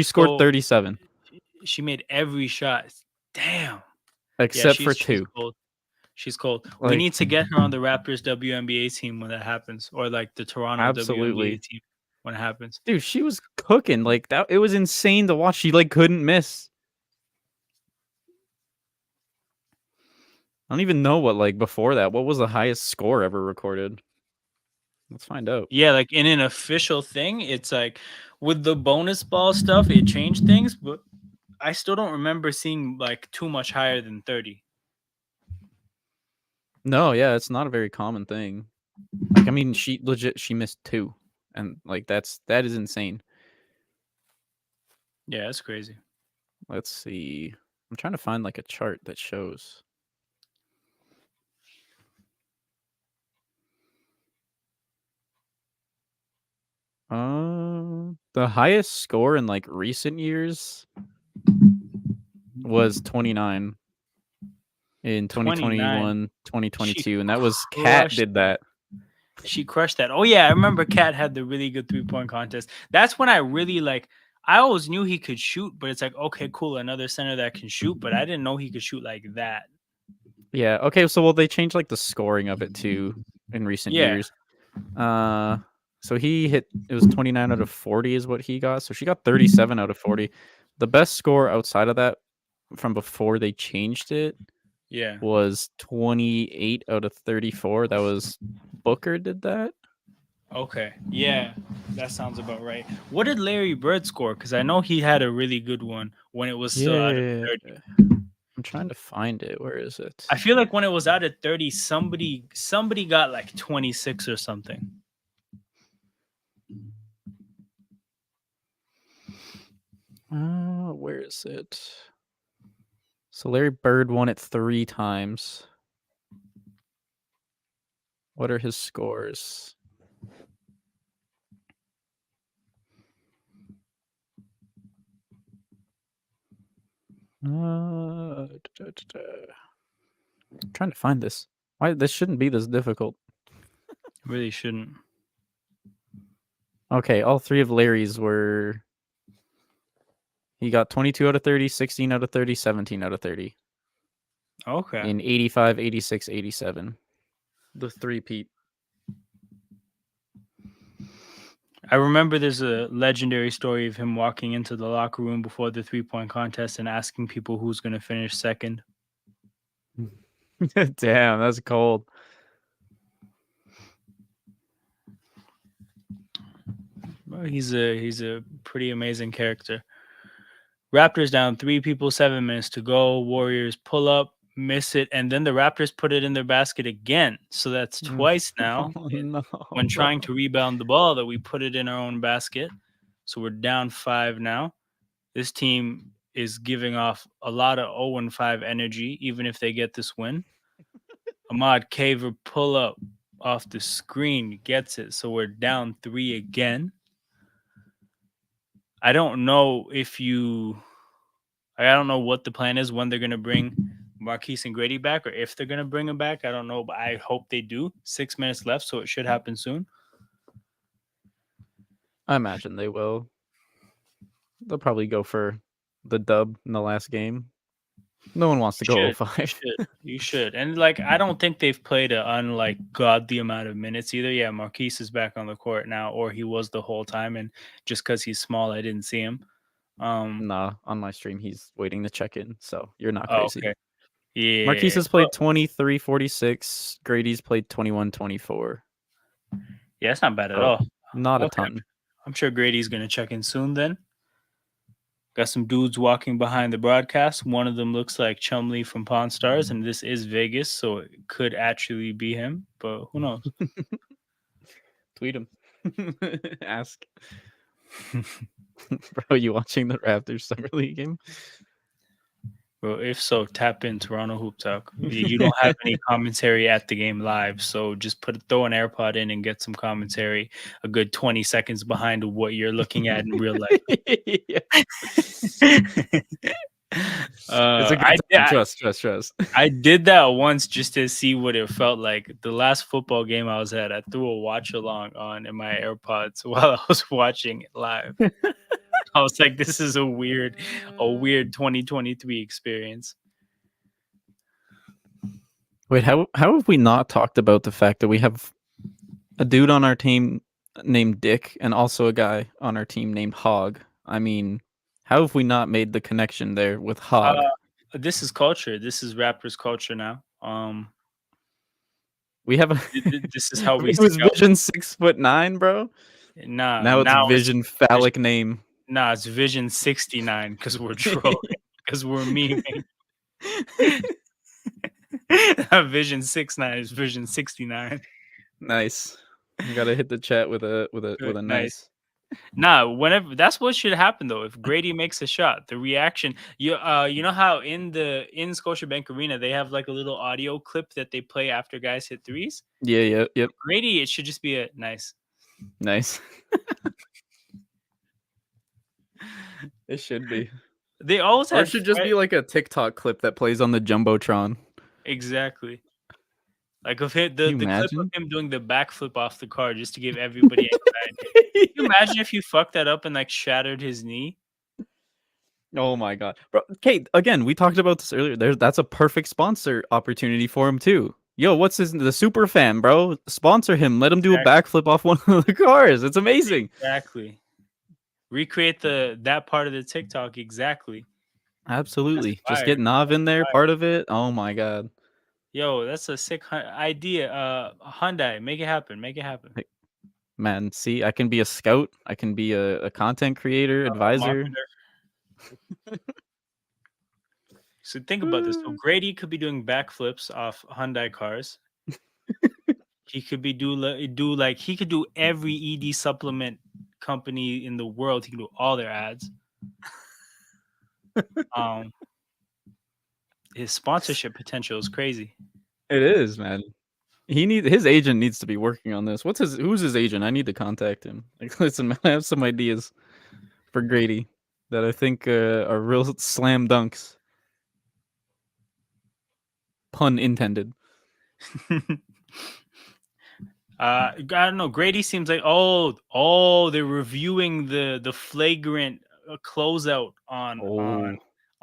scored So 37 she made every shot. Damn. Yeah, except for she's 2. cold. She's cold. We Like need to get her on the Raptors WNBA team when that happens, or like the Toronto WNBA absolutely. team when it happens. Dude, she was cooking. Like that it was insane to watch. She like couldn't miss. I don't even know what like before that. What was the highest score ever recorded? Let's find out. Yeah, like in an official thing, it's like with the bonus ball stuff, it changed things, but I still don't remember seeing like too much higher than 30. No, yeah, it's not a very common thing. Like I mean, she missed 2, and like that is insane. Yeah, that's crazy. Let's see. I'm trying to find like a chart that shows. The highest score in like recent years was 29 in 29. 2021, She 2022, and that was Cat crushed did that. that. She crushed that. Oh yeah, I remember Cat had the really good 3-point contest. That's when I really like. I always knew he could shoot, but it's like, okay, cool, another center that can shoot, but I didn't know he could shoot like that. Yeah. Okay. So well, they changed like the scoring of it too in recent Yeah. years. So he hit it was 29 out of 40 is what he got. So she got 37 out of 40. The best score outside of that from before they changed it Yeah. was 28 out of 34. That was Booker did that. Okay. Yeah, that sounds about right. What did Larry Bird score? Because I know he had a really good one when it was still out of Yeah. 30. I'm trying to find it. Where is it? I feel like when it was out at 30, somebody got like 26 or something. Where is it? So Larry Bird won it 3 times. What are his scores? Trying to find this. Why this shouldn't be this difficult. Really shouldn't. Okay, all 3 of Larry's were. He got 22 out of 30, 16 out of 30, 17 out of 30 Okay. in 85, 86, 87. The 3-peat. I remember there's a legendary story of him walking into the locker room before the 3-point contest and asking people who's going to finish second. Damn, that's cold. Well, he's a pretty amazing character. Raptors down 3 people, 7 minutes to go. Warriors pull up, miss it, and then the Raptors put it in their basket again. So that's twice now Oh, no, when bro. trying to rebound the ball that we put it in our own basket. So we're down 5 now. This team is giving off a lot of 0-5 energy, even if they get this win. Ahmad Caver pull up off the screen, gets it. So we're down 3 again. I don't know what the plan is when they're going to bring Markquis and Gradey back, or if they're going to bring them back. I don't know, but I hope they do. 6 minutes left, so it should happen soon. I imagine they will. They'll probably go for the dub in the last game. No one wants to go 05. You should. And I don't think they've played an ungodly amount of minutes either. Yeah, Markquis is back on the court now, or he was the whole time, and just because he's small, I didn't see him. Nah, on my stream he's waiting to check in, so you're not Oh, crazy. okay. Yeah. Markquis has played 23-46. Grady's played 21-24. Yeah, it's not bad at So, all. not a Okay. ton. I'm sure Grady's going to check in soon then. Got some dudes walking behind the broadcast. One of them looks like Chumley from Pawn Stars, and this is Vegas, so it could actually be him, but who knows? Tweet him. Ask. Bro, you watching the Raptors Summer League game? Well, if so, tap in Toronto Hoop Talk. You don't have any commentary at the game live, so just throw an AirPod in and get some commentary. A good 20 seconds behind what you're looking at in real life. It's a good time. Trust. I did that once just to see what it felt like. The last football game I was at, I threw a watch-along on in my AirPods while I was watching it live. I was like, this is a weird 2023 experience. Wait, how have we not talked about the fact that we have a dude on our team named Dick and also a guy on our team named Hog? I mean, how have we not made the connection there with Hog? This is culture. This is Raptors culture now. We have a this is how we it was scout. Vision 6'9", bro. Nah, Now it's Vision phallic name. Nah, it's Vision 69 because we're trolling, because we're memeing. Vision 69 is Vision 69. Nice. You gotta hit the chat with a nice. Nah, whenever that's what should happen though. If Gradey makes a shot, the reaction. You know how in Scotiabank Arena they have like a little audio clip that they play after guys hit threes. Yeah, yep. Gradey, it should just be a nice. It should be. They always Or it should just be like a TikTok clip that plays on the Jumbotron. Exactly. Like of him, the clip of him doing the backflip off the car just to give everybody anxiety. Can you imagine if you fucked that up and like shattered his knee? Oh my god, bro! Okay, again, we talked about this earlier. That's a perfect sponsor opportunity for him too. Yo, what's the super fan, bro? Sponsor him. Let him do a backflip off one of the cars. It's amazing. Exactly. Recreate that part of the TikTok exactly. Absolutely. Just get Nav in there, part of it. Oh my god. Yo, that's a sick idea. Hyundai, make it happen. Make it happen. Man, see, I can be a scout. I can be a content creator, advisor. So think about this. So Gradey could be doing backflips off Hyundai cars. He could be he could do every ED supplement company in the world. He can do all their ads. his sponsorship potential is crazy. It is, man. His agent needs to be working on this. Who's his agent? I need to contact him. Like, listen, man, I have some ideas for Gradey that I think are real slam dunks. Pun intended. I don't know. Gradey seems like they're reviewing the flagrant closeout on Oh.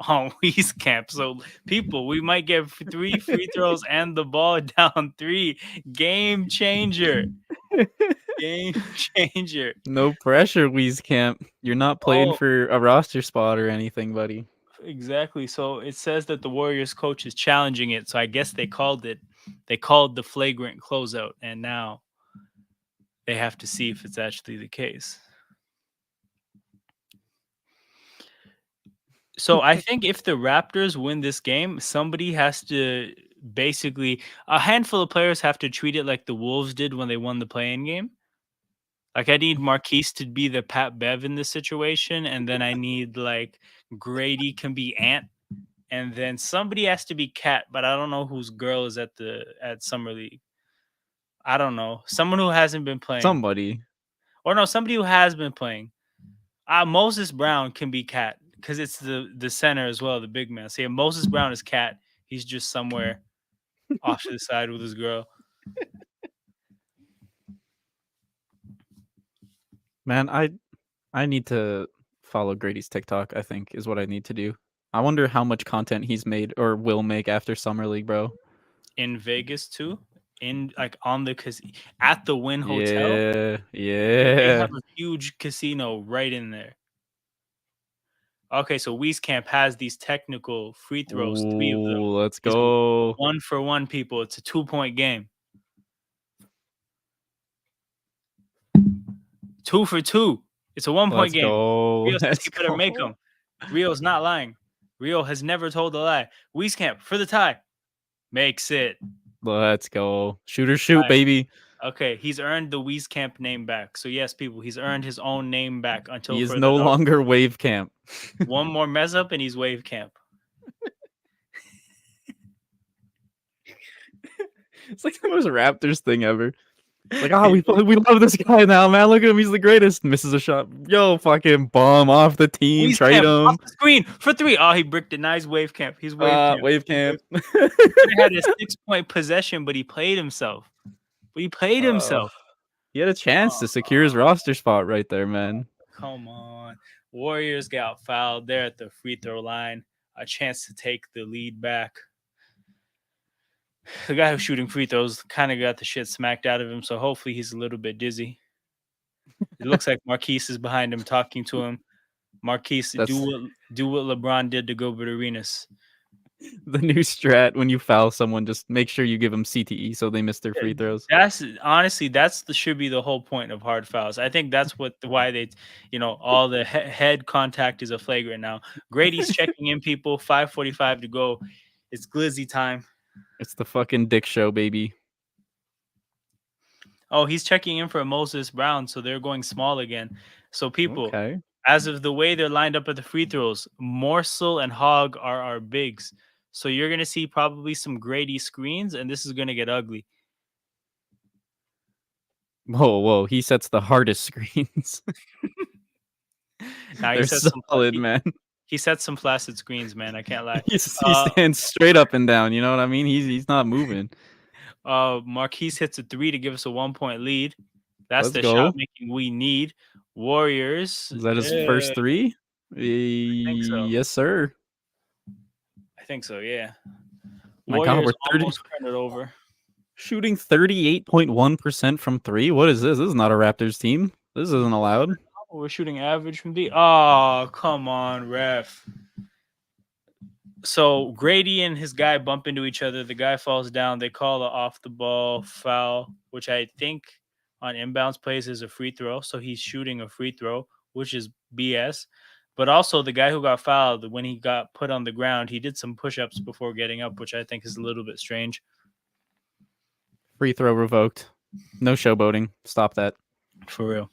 on Camp. So people, we might get 3 free throws and the ball down 3. Game changer. Game changer. No pressure, Camp. You're not playing Oh, for a roster spot or anything, buddy. exactly. So it says that the Warriors coach is challenging it. So I guess they called the flagrant closeout, and now they have to see if it's actually the case. So I think if the Raptors win this game, somebody has to basically a handful of players have to treat it like the Wolves did when they won the play-in game. Like I need Markquis to be the Pat Bev in this situation, and then I need like Gradey can be Ant, and then somebody has to be Cat, but I don't know whose girl is at Summer League. I don't know. Someone who hasn't been playing. Somebody. Or no, somebody who has been playing. Moses Brown can be Cat because it's the center as well, the big man. So yeah, Moses Brown is Cat. He's just somewhere off to the side with his girl. Man, I need to follow Gradey's TikTok, I think, is what I need to do. I wonder how much content he's made or will make after Summer League, bro. In Vegas too. On the at the Wynn Hotel. Yeah, They yeah. have a huge casino right in there. Okay, so Camp has these technical free throws, 3 of them. Ooh, let's It's go. 1-for-1, people. It's a 2-point game. 2 for 2. It's a 1-point game. Go. Rio says Let's he better go. make them. Rio's not lying. Rio has never told a lie. Camp for the tie. Makes it. Let's go. Shoot or shoot, Right. baby. Okay, he's earned the Camp name back. So yes, people, he's earned his own name back until He is further no notice. longer Wave Camp. One more mess up and he's Wave Camp. It's like the most Raptors thing ever. It's like, we love this guy now, man. Look at him, he's the greatest. Misses a shot. Yo, fucking bum off the team. Trade him. Off the screen for 3. Oh, he bricked it. Nice Wave Camp. He's Wave Camp. Wave Camp. He had a 6-point possession, but he played himself. He had a chance to secure his roster spot right there, man. Come on. Warriors got fouled there at the free throw line. A chance to take the lead back. The guy who's shooting free throws kind of got the shit smacked out of him, so hopefully he's a little bit dizzy. It looks like Markquis is behind him talking to him. Markquis, do what LeBron did to Gilbert Arenas. The new strat when you foul someone, just make sure you give them CTE so they miss their free throws. That's should be the whole point of hard fouls. I think that's why they, all the head contact is a flagrant now. Gradey's checking in, people. 5:45 to go. It's glizzy time. It's the fucking dick show, baby. Oh, he's checking in for Moses Brown, so they're going small again. So people, as of the way they're lined up at the free throws, Morsel and Hogg are our bigs. So you're going to see probably some Gradey screens, and this is going to get ugly. Whoa. He sets the hardest screens. Now they're solid, man. He sets some flaccid screens, man. I can't lie. He stands straight up and down. You know what I mean? He's not moving. Markquis hits a 3 to give us a 1-point lead. That's the shot making we need. Warriors. Is that his first 3? I think so. Yes, sir. I think so, yeah. My God, we're almost printed over. Shooting 38.1% from 3. What is this? This is not a Raptors team. This isn't allowed. We're shooting average from D. Oh, come on, ref. So Gradey and his guy bump into each other. The guy falls down. They call the off the ball foul, which I think on inbounds plays is a free throw. So he's shooting a free throw, which is BS. But also the guy who got fouled, when he got put on the ground, he did some push-ups before getting up, which I think is a little bit strange. Free throw revoked. No showboating. Stop that. For real.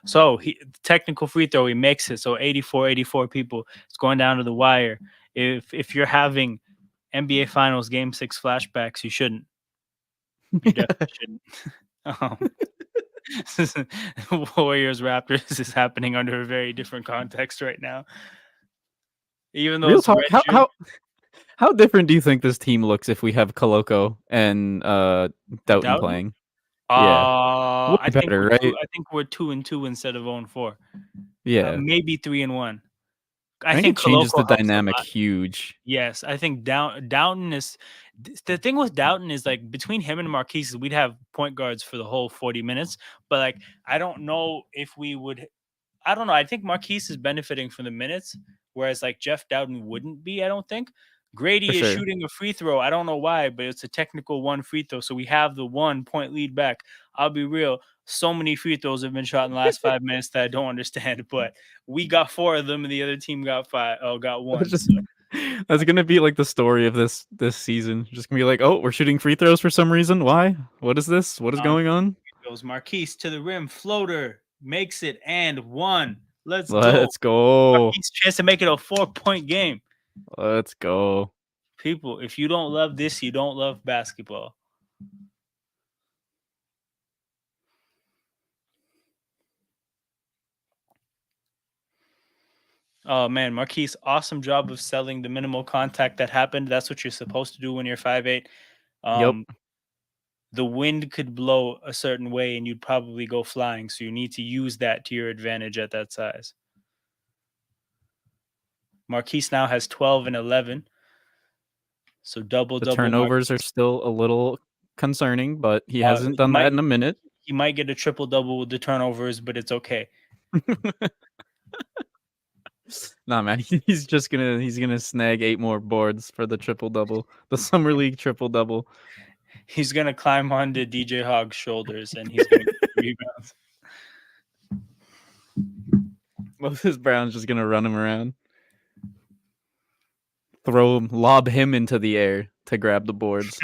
So technical free throw, he makes it. So 84 people. It's going down to the wire. If you're having NBA Finals Game 6 flashbacks. You shouldn't. You definitely shouldn't. Warriors Raptors is happening under a very different context right now. Even though Real it's talk. red How shirt, how how different do you think this team looks if we have Koloko and Doughton Doughton. playing? Yeah, way I think better, we're two. right? I think we're 2-2 instead of 0-4. Yeah, Maybe 3-1. I I think it think changes the Koloko helps a dynamic lot. huge. Yes, I think Downton is the thing with Downton is like between him and Marquise, we'd have point guards for the whole 40 minutes. But like, I don't know if we would. I don't know. I think Marquise is benefiting from the minutes, whereas like Jeff Dowden wouldn't be. I don't think. For Grady is sure. shooting a free throw. I don't know why, but it's a technical one free throw. So we have the 1 point lead back. I'll be real. So many free throws have been shot in the last 5 minutes that I don't understand. But we got 4 of them, and the other team got 5. Oh, got That's 1. just So that's gonna be like the story of this season. Just gonna be like, oh, we're shooting free throws for some reason. Why? What is this? What is going on? goes Marquise to the rim, floater, makes it, and 1. Let's go. Let's go. Marquise chance to make it a 4-point game. Let's go. People, if you don't love this, you don't love basketball. Oh man, Marquise, awesome job of selling the minimal contact that happened. That's what you're supposed to do when you're 5'8". Yep. The wind could blow a certain way and you'd probably go flying. So you need to use that to your advantage at that size. Marquise now has 12 and 11. So double The double. turnovers are still a little concerning, but he Uh, hasn't he done that might in a minute. he might get a triple double with the turnovers, but it's okay. Nah, man, he's gonna snag 8 more boards for the triple double, the summer league triple double. He's gonna climb onto DJ Hogg's shoulders and he's gonna get rebounds. Moses Brown's just gonna run him around, throw him, lob him into the air to grab the boards.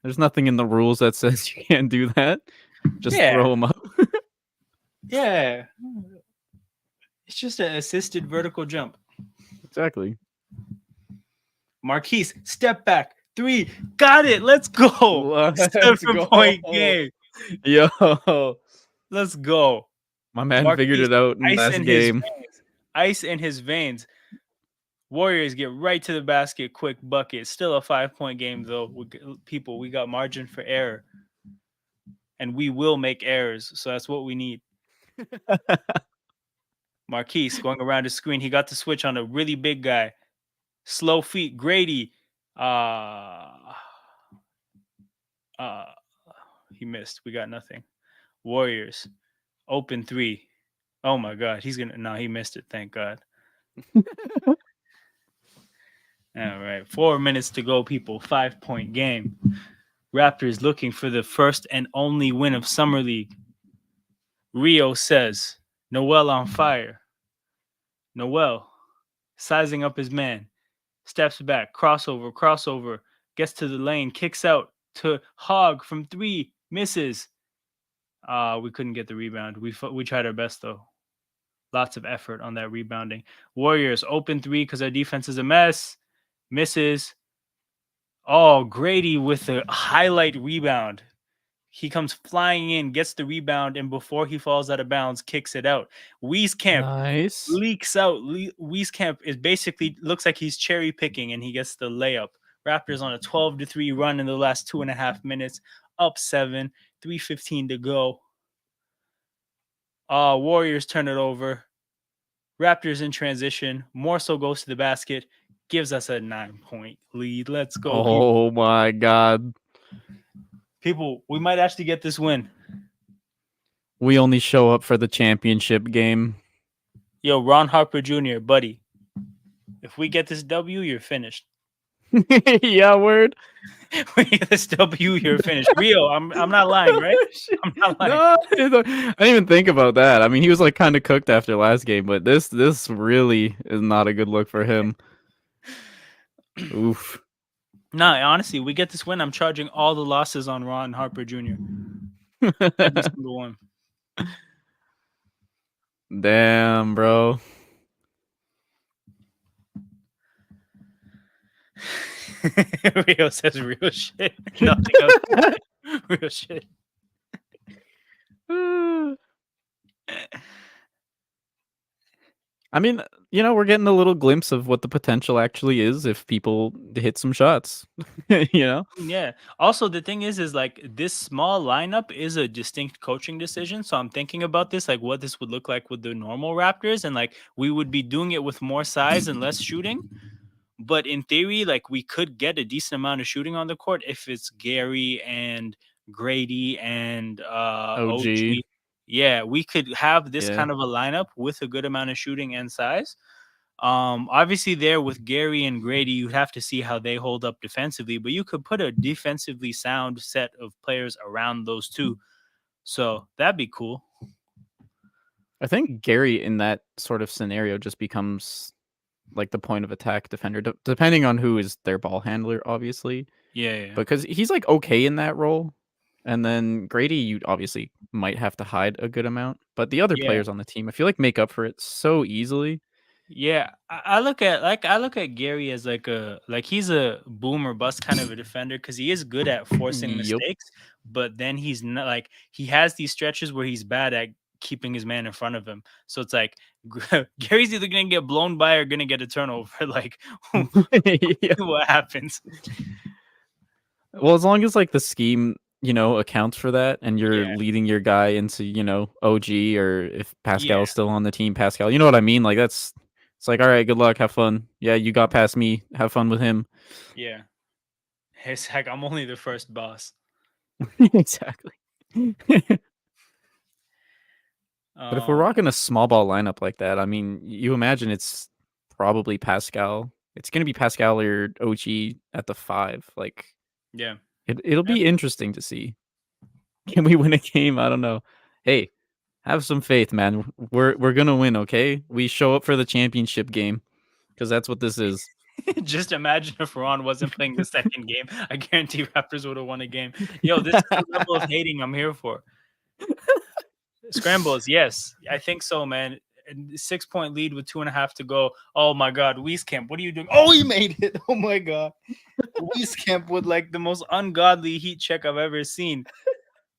There's nothing in the rules that says you can't do that. Just Yeah. throw him up. Yeah. It's just an assisted vertical jump. Exactly. Marquise, step back. 3. Got it. Let's go. Let's 7-point go. game. Yo, Let's go. my man figured Marquise, it out in ice last in his game. veins. Ice in his veins. Warriors get right to the basket, quick bucket. Still a 5-point game, though. People, we got margin for error. And we will make errors. So that's what we need. Marquise going around the screen. He got the switch on a really big guy. Slow feet. Gradey. He missed. We got nothing. Warriors. Open 3. Oh my God. He missed it. Thank God. All right. 4 minutes to go, people. 5-point game. Raptors looking for the first and only win of Summer League. Rio says, Nowell on fire. Nowell sizing up his man. Steps back. Crossover. Gets to the lane. Kicks out to Hogg from 3. Misses. We couldn't get the rebound. We tried our best, though. Lots of effort on that rebounding. Warriors open 3 because our defense is a mess. Misses. Oh, Gradey with a highlight rebound. He comes flying in, gets the rebound, and before he falls out of bounds, kicks it out. Wieskamp Nice. leaks out. Wieskamp is basically looks like he's cherry picking, and he gets the layup. Raptors on a 12-3 run in the last 2.5 minutes, up 7, 3:15 to go. Warriors turn it over. Raptors in transition. Morso goes to the basket, gives us a 9-point lead. Let's go. Oh my God. People, we might actually get this win. We only show up for the championship game. Yo, Ron Harper Jr., buddy. If we get this W, you're finished. Yeah, word. We get this W, you're finished. Rio, I'm not lying, right? I'm not lying. No, I didn't even think about that. I mean, he was like kind of cooked after last game, but this really is not a good look for him. Oof. Nah, honestly, we get this win. I'm charging all the losses on Ron Harper Jr. Every single one. Damn, bro. Rio says real shit. Nothing else. Real shit. I mean, we're getting a little glimpse of what the potential actually is if people hit some shots. you know? Yeah. Also, the thing is like this small lineup is a distinct coaching decision. So I'm thinking about this, like what this would look like with the normal Raptors, and like we would be doing it with more size and less shooting. But in theory, like we could get a decent amount of shooting on the court if it's Gary and Gradey and OG. OG. Yeah, we could have this Yeah. kind of a lineup with a good amount of shooting and size. Obviously there with Gary and Gradey, you have to see how they hold up defensively, but you could put a defensively sound set of players around those two. So that'd be cool. I think Gary in that sort of scenario just becomes like the point of attack defender, depending on who is their ball handler, obviously. Yeah, yeah. Because he's like okay in that role. And then Gradey, you obviously might have to hide a good amount. But the other Yeah. players on the team, I feel like make up for it so easily. Yeah, I look at Gary as like he's a boom or bust kind of a defender because he is good at forcing Yup. mistakes, but then he's not like he has these stretches where he's bad at keeping his man in front of him. So it's like Gary's either gonna get blown by or gonna get a turnover. Like Yeah. what happens? Well, as long as like the scheme, accounts for that and you're Yeah, leading your guy into, OG, or if yeah, Pascal's still on the team, Pascal, you know what I mean? Like it's like, all right, good luck, have fun. Yeah, you got past me, have fun with him. yeah. It's like I'm only the first boss. Exactly. But if we're Um, rocking a small ball lineup like that, I mean, you imagine it's probably Pascal. It's gonna be Pascal or OG at the 5. Like yeah. it'll be interesting to see. Can we win a game? I don't know. Hey, have some faith, man. We're gonna win, okay? We show up for the championship game because that's what this is. Just imagine if Ron wasn't playing the second game. I guarantee Raptors would have won a game. Yo, this is the level of hating I'm here for. Scrambles, yes. I think so, man. 6-point lead with 2.5 to go. Oh my god, Wieskamp, what are you doing? Oh, he made it. Oh my god. Wieskamp with like the most ungodly heat check I've ever seen.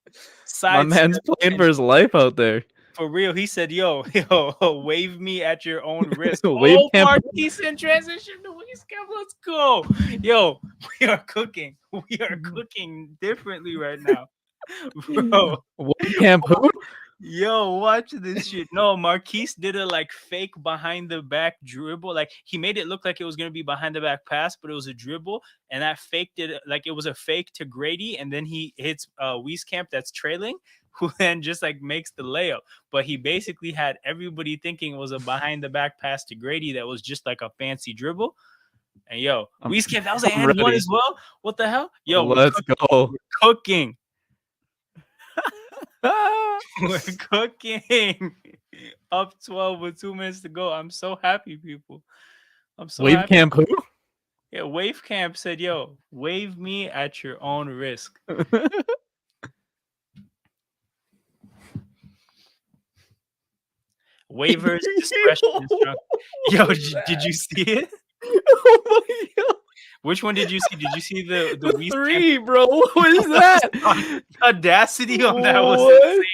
My Side man's step playing and for his life out there. for real, he said, yo, wave me at your own risk. Wave Oh, camp. Markquis in transition to Wieskamp. Let's go. Yo, we are cooking. We are cooking differently right now. Bro, Wave camp who? yo, watch this shit. No, Marquise did a like fake behind the back dribble. Like he made it look like it was gonna be behind the back pass, but it was a dribble, and that faked it like it was a fake to Gradey, and then he hits Wieskamp that's trailing, who then just like makes the layup. But he basically had everybody thinking it was a behind the back pass to Gradey that was just like a fancy dribble. And yo, Wieskamp, that was an I'm and one ready. as well. What the hell? Yo, Let's go. we're cooking. We're cooking. Up 12 with 2 minutes to go. I'm so happy, people. I'm so Wave happy. camp who? Yeah, Wave Camp said, yo, wave me at your own risk. Waivers, discretion, instruction. Yo, did you see it? Oh my god. Which one did you see? Did you see the The Wieskamp? 3, bro. What was that? The audacity on that was What? insane.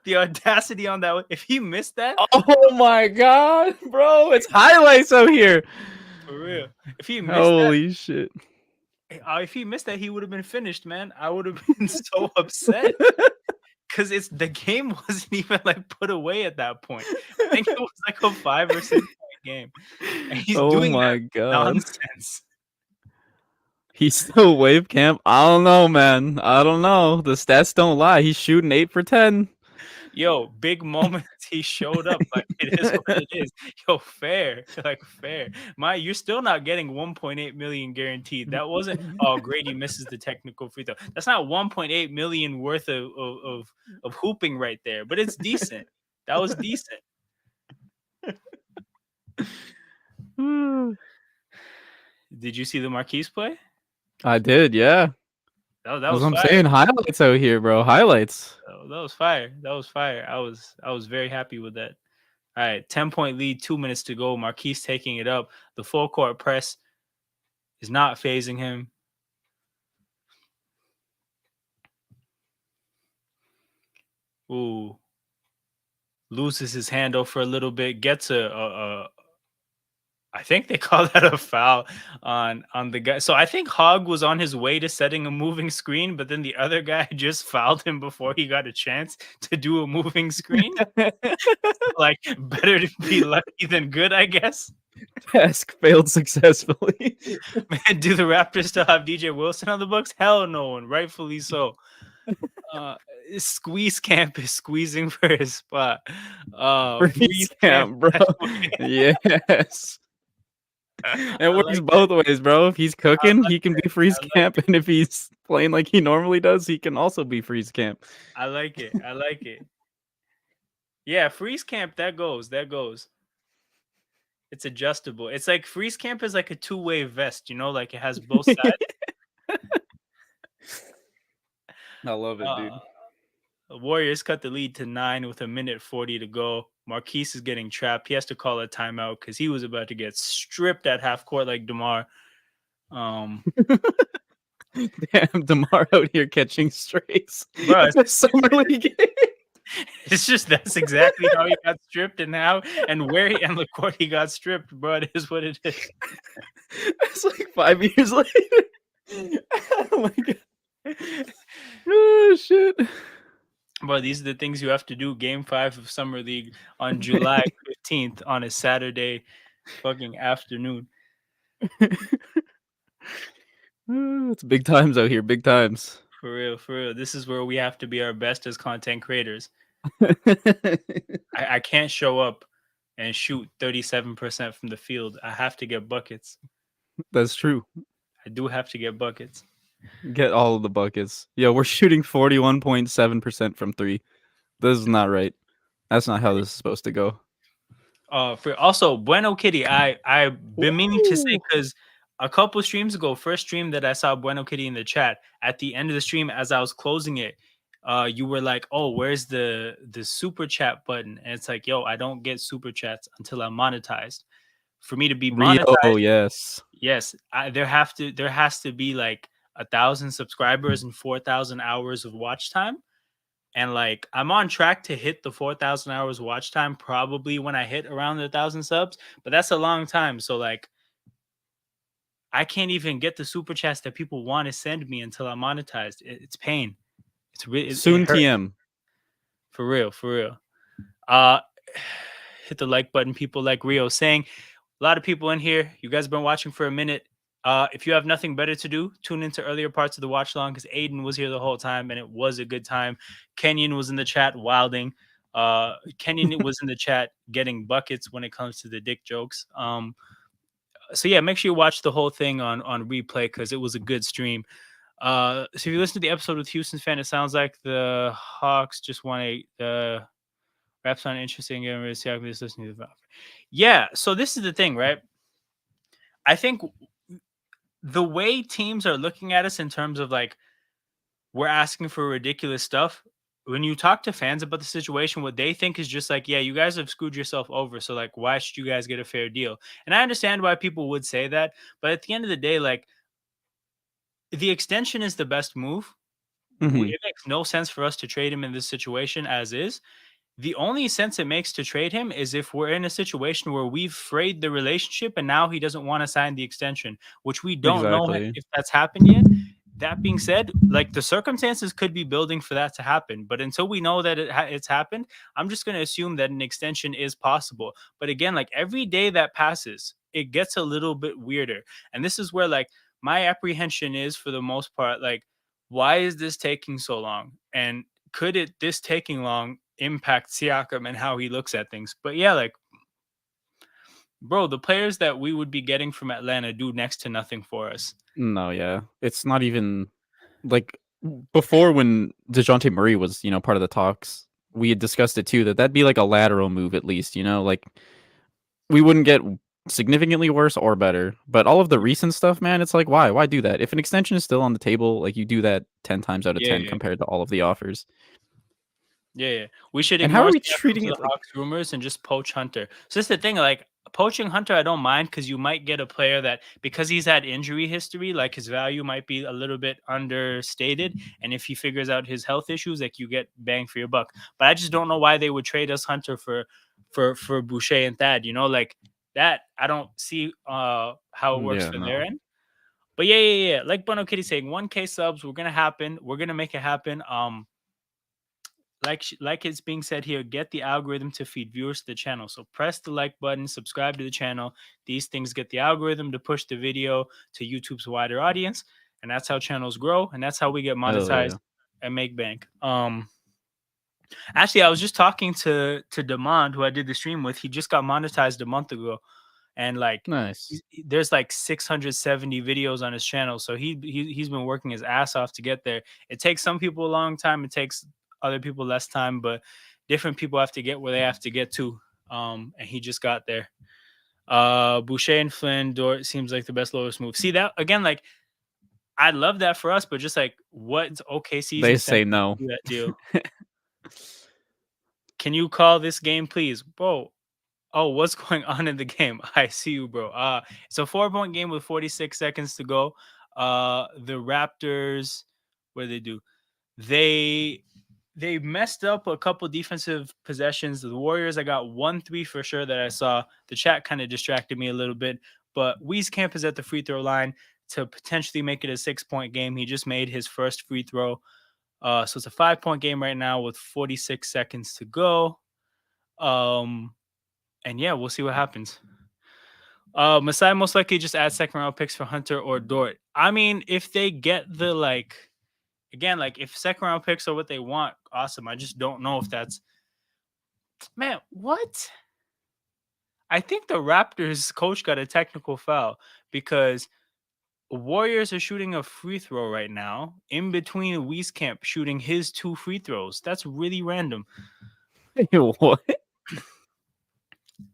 The audacity on that. If he missed that, Oh my god, bro. It's highlights out here. for real. If he missed Holy shit. if he missed that, he would have been finished, man. I would have been so upset. Because the game wasn't even like put away at that point. I think it was like a 5 or 6 point game. And he's Oh doing my that god. nonsense. He's still wave camp. I don't know, man. I don't know. The stats don't lie. He's shooting 8 for 10. Yo, big moments he showed up. Like it is what it is. Yo, fair. Like fair. You're still not getting 1.8 million guaranteed. That wasn't Gradey misses the technical free throw. That's not 1.8 million worth of hooping right there, but it's decent. That was decent. Did you see the Marquise play? I did, yeah. That That's was what I'm fire. saying. Highlights out here, bro. Highlights. That was fire. That was fire. I was very happy with that. All right, 10-point lead, 2 minutes to go. Marquise taking it up. The full court press. is not phasing him. Ooh, loses his handle for a little bit, gets a I think they call that a foul on the guy. So I think Hogg was on his way to setting a moving screen, but then the other guy just fouled him before he got a chance to do a moving screen. Like, better to be lucky than good, I guess. Task failed successfully. Man, do the Raptors still have DJ Wilson on the books? Hell no, and rightfully so. Uh, Squeeze Camp is squeezing for his spot. Freeze camp, bro. Yes. It works both ways, bro. If he's cooking, he can be freeze camp, and if he's playing like he normally does, he can also be freeze camp. I like it. I like it. Yeah, freeze camp, that goes. That goes. It's adjustable. It's like freeze camp is like a two-way vest, you know, like it has both sides. I love it, dude. Warriors cut the lead to 9 with 1:40 to go. Markquis is getting trapped. He has to call a timeout because he was about to get stripped at half court like DeMar. Damn, DeMar out here catching strays. Bro, it's a summer league game. It's just that's exactly how he got stripped and how and where he and the court he got stripped, bro. It is what it is. It's like 5 years later. Oh my god. Oh shit. Bro, these are the things you have to do. Game 5 of Summer League on July 15th on a Saturday fucking afternoon. It's big times out here, big times. For real, for real. This is where we have to be our best as content creators. I can't show up and shoot 37% from the field. I have to get buckets. That's true. I do have to get buckets. Get all of the buckets. Yeah, we're shooting 41.7% from 3. This is not right. That's not how this is supposed to go. For also Bueno Kitty, I've been meaning to say because a couple streams ago, first stream that I saw Bueno Kitty in the chat, at the end of the stream, as I was closing it, you were like, "Oh, where's the super chat button?" And it's like, "Yo, I don't get super chats until I'm monetized. For me to be monetized, oh yes, there has to be like 1,000 subscribers and 4,000 hours of watch time." And like I'm on track to hit the 4,000 hours watch time probably when I hit around the 1,000 subs, but that's a long time. So like I can't even get the super chats that people want to send me until I'm monetized. It's pain. It's really soon TM. For real, for real. Hit the like button, people. Like Rio saying, a lot of people in here. You guys have been watching for a minute. If you have nothing better to do, tune into earlier parts of the watch along because Aiden was here the whole time and it was a good time. Kenyon was in the chat wilding. Kenyon was in the chat getting buckets when it comes to the dick jokes. So yeah, make sure you watch the whole thing on replay because it was a good stream. So if you listen to the episode with Houston's fan, it sounds like the Hawks just want a Raps on interesting. Listening to the yeah. So this is the thing, right? I think the way teams are looking at us in terms of like we're asking for ridiculous stuff. When you talk to fans about the situation, what they think is just like, yeah, you guys have screwed yourself over. So like, why should you guys get a fair deal? And I understand why people would say that. But at the end of the day, like the extension is the best move. Mm-hmm. It makes no sense for us to trade him in this situation as is. The only sense it makes to trade him is if we're in a situation where we've frayed the relationship and now he doesn't want to sign the extension, which we don't know if that's happened yet. That being said, like the circumstances could be building for that to happen. But until we know that it's happened, I'm just going to assume that an extension is possible. But again, like every day that passes, it gets a little bit weirder. And this is where like my apprehension is for the most part, like, why is this taking so long? And could this taking long impact Siakam and how he looks at things? But yeah, like, bro, the players that we would be getting from Atlanta do next to nothing for us. No, yeah. It's not even like before when DeJounte Murray was, part of the talks, we had discussed it too, that'd be like a lateral move at least, like we wouldn't get significantly worse or better. But all of the recent stuff, man, it's like, why do that? If an extension is still on the table, like you do that 10 times out of 10 compared to all of the offers. Yeah. We should ignore the Hawks rumors and just poach Hunter. So that's the thing, like Poaching Hunter, I don't mind because you might get a player that, because he's had injury history, like his value might be a little bit understated. And if he figures out his health issues, like you get bang for your buck. But I just don't know why they would trade us Hunter for Boucher and Thad. Like that, I don't see how it works Yeah, for their no. end. But yeah. Like Bono Kitty saying, 1K subs, we're gonna happen. We're gonna make it happen. Like it's being said here, get the algorithm to feed viewers to the channel. So press the like button, subscribe to the channel. These things get the algorithm to push the video to YouTube's wider audience, and that's how channels grow, and that's how we get Hell monetized yeah. and make bank. Actually, I was just talking to Demand, who I did the stream with. He just got monetized a month ago, and like Nice. there's like 670 videos on his channel. So he's been working his ass off to get there. It takes some people a long time. It takes other people less time, but different people have to get where they have to get to. And he just got there. Boucher and Flynn, Dort seems like the best lowest move. See that again? Like I love that for us, but just like what's OKC's They say incentive to no. do that deal? Can you call this game, please, bro? Oh, what's going on in the game? I see you, bro. It's a 4-point game with 46 seconds to go. The Raptors, what did they do? They messed up a couple defensive possessions. The Warriors, I got 1-3 for sure that I saw. The chat kind of distracted me a little bit, but Wieskamp is at the free throw line to potentially make it a 6-point game. He just made his first free throw. So it's a 5-point game right now with 46 seconds to go. And yeah, we'll see what happens. Masai most likely just add second round picks for Hunter or Dort. I mean, if they get the again, like if second round picks are what they want, awesome. I just don't know if that's man, what? I think the Raptors coach got a technical foul because Warriors are shooting a free throw right now in between Wieskamp shooting his 2 free throws. That's really random. What?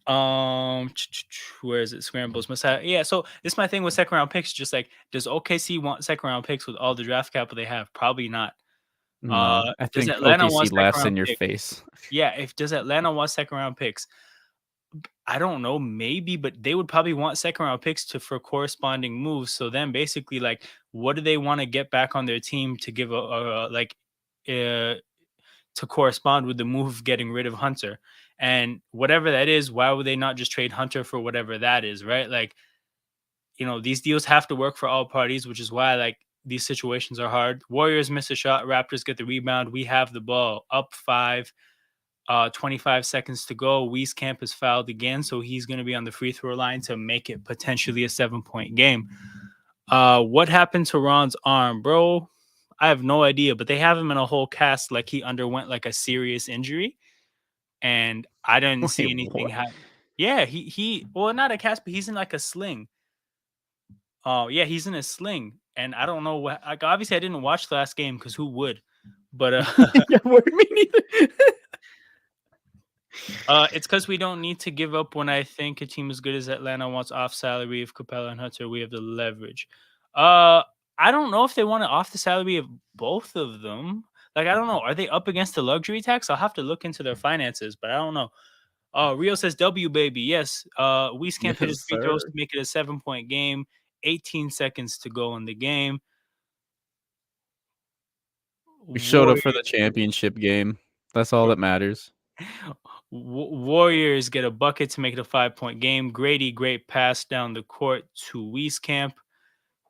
Where is it? Scrambles. Yeah. So this is my thing with second round picks. Just like, does OKC want second round picks with all the draft capital they have? Probably not. No, I Does think Atlanta want OKC second laughs round in your picks? face. Yeah. If does Atlanta want second round picks? I don't know, maybe, but they would probably want second round picks for corresponding moves. So then basically, like, what do they want to get back on their team to give to correspond with the move of getting rid of Hunter? And whatever that is, why would they not just trade Hunter for whatever that is, right? Like, these deals have to work for all parties, which is why like these situations are hard. Warriors miss a shot, Raptors get the rebound. We have the ball up 5, 25 seconds to go. Wieskamp is fouled again, so he's going to be on the free throw line to make it potentially a 7-point game. What happened to Ron's arm, bro? I have no idea, but they have him in a whole cast like he underwent like a serious injury, and I didn't Wait, see anything what? happen. Yeah, he well, not a cast, but he's in like a sling. Oh, yeah, he's in a sling, and I don't know what. Like, obviously, I didn't watch the last game because who would? But Yeah, me neither. it's because we don't need to give up when I think a team as good as Atlanta wants off salary of Capella and Hunter. We have the leverage. I don't know if they want to off the salary of both of them. Like, I don't know. Are they up against the luxury tax? I'll have to look into their finances, but I don't know. Rio says W baby. Yes. Wieskamp hit his Yes, free throws to sir. make it a 7-point game. 18 seconds to go in the game. We showed up for Warriors, the championship game. That's all that matters. Warriors get a bucket to make it a 5-point game. Gradey, great pass down the court to Wieskamp.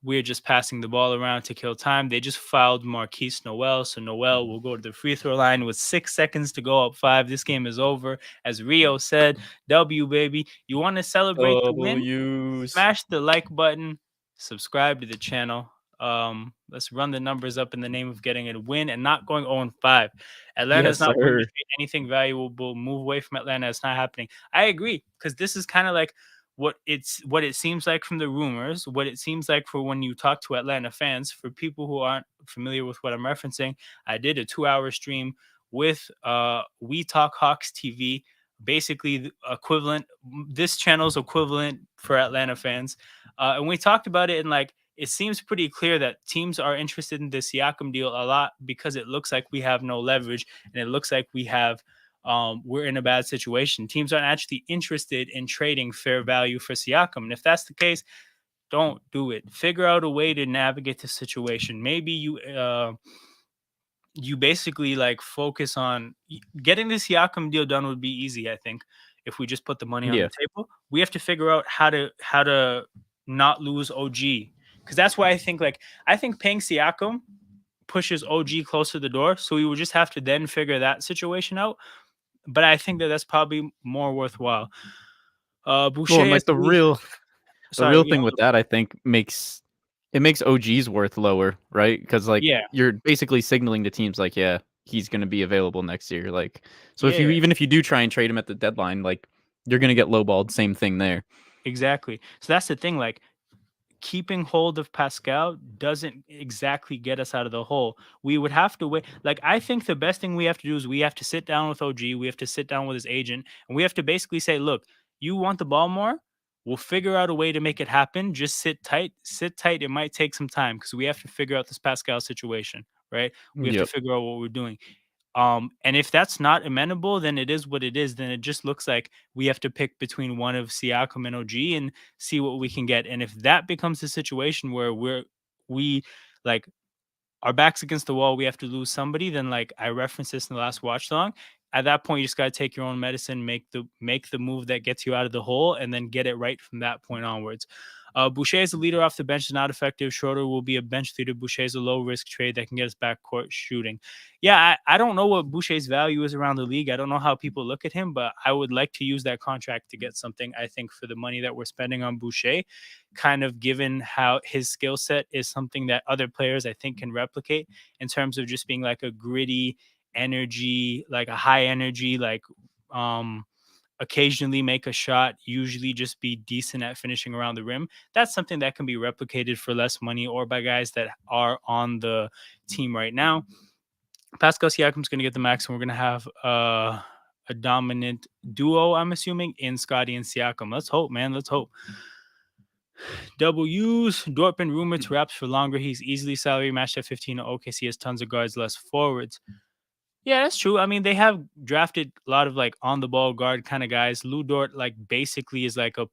We're just passing the ball around to kill time. They just fouled Markquis Nowell. So Nowell will go to the free throw line with 6 seconds to go up 5. This game is over. As Rio said, W, baby. You want to celebrate the win? W's. Smash the like button, subscribe to the channel. Let's run the numbers up in the name of getting a win and not going 0-5. Atlanta's Yes, not willing to sir. trade anything valuable. Move away from Atlanta. It's not happening. I agree, because this is kind of like what it seems like from the rumors, what it seems like for when you talk to Atlanta fans. For people who aren't familiar with what I'm referencing, I did a 2-hour stream with We Talk Hawks TV, basically the equivalent, this channel's equivalent for Atlanta fans. And we talked about it, and like it seems pretty clear that teams are interested in the Siakam deal a lot because it looks like we have no leverage, and it looks like we have we're in a bad situation. Teams aren't actually interested in trading fair value for Siakam. And if that's the case, don't do it. Figure out a way to navigate the situation. Maybe you basically like focus on getting the Siakam deal done would be easy. I think if we just put the money on Yeah. the table, we have to figure out how to not lose OG, because that's why I think paying Siakam pushes OG close to the door. So we would just have to then figure that situation out. But I think that that's probably more worthwhile. Well, and Boucher, like the sorry, real yeah, thing with that, I think makes OG's worth lower, right? Because like yeah, you're basically signaling to teams like, yeah, he's going to be available next year. Like, so if you yeah. even if you do try and trade him at the deadline, like you're going to get lowballed. Same thing there. Exactly. So that's the thing. Like, keeping hold of Pascal doesn't exactly get us out of the hole. We would have to wait. Like, I think the best thing we have to do is we have to sit down with OG. We have to sit down with his agent, and we have to basically say, look, you want the ball more? We'll figure out a way to make it happen. Just sit tight. Sit tight. It might take some time because we have to figure out this Pascal situation, right? We have to Yep. figure out what we're doing. And if that's not amenable, then it is what it is. Then it just looks like we have to pick between one of Siakam and OG and see what we can get. And if that becomes a situation where we like our backs against the wall, we have to lose somebody, then like I referenced this in the last watch long. At that point, you just gotta take your own medicine, make the move that gets you out of the hole, and then get it right from that point onwards. Boucher is a leader off the bench, is not effective. Schroeder will be a bench leader. Boucher is a low risk trade that can get us backcourt shooting. Yeah, I don't know what Boucher's value is around the league. I don't know how people look at him, but I would like to use that contract to get something. I think for the money that we're spending on Boucher, kind of given how his skill set is something that other players I think can replicate in terms of just being like a gritty energy, like a high energy, like um occasionally make a shot, usually just be decent at finishing around the rim. That's something that can be replicated for less money or by guys that are on the team right now. Pascal Siakam's going to get the max, and we're going to have a dominant duo, I'm assuming, in Scotty and Siakam. Let's hope, man. Let's hope. W's. Dortmund rumored to Raps for longer. He's easily salary matched at 15. OKC has tons of guards, less forwards. Yeah, that's true. I mean, they have drafted a lot of like on the ball guard kind of guys. Lou Dort, like, basically is like a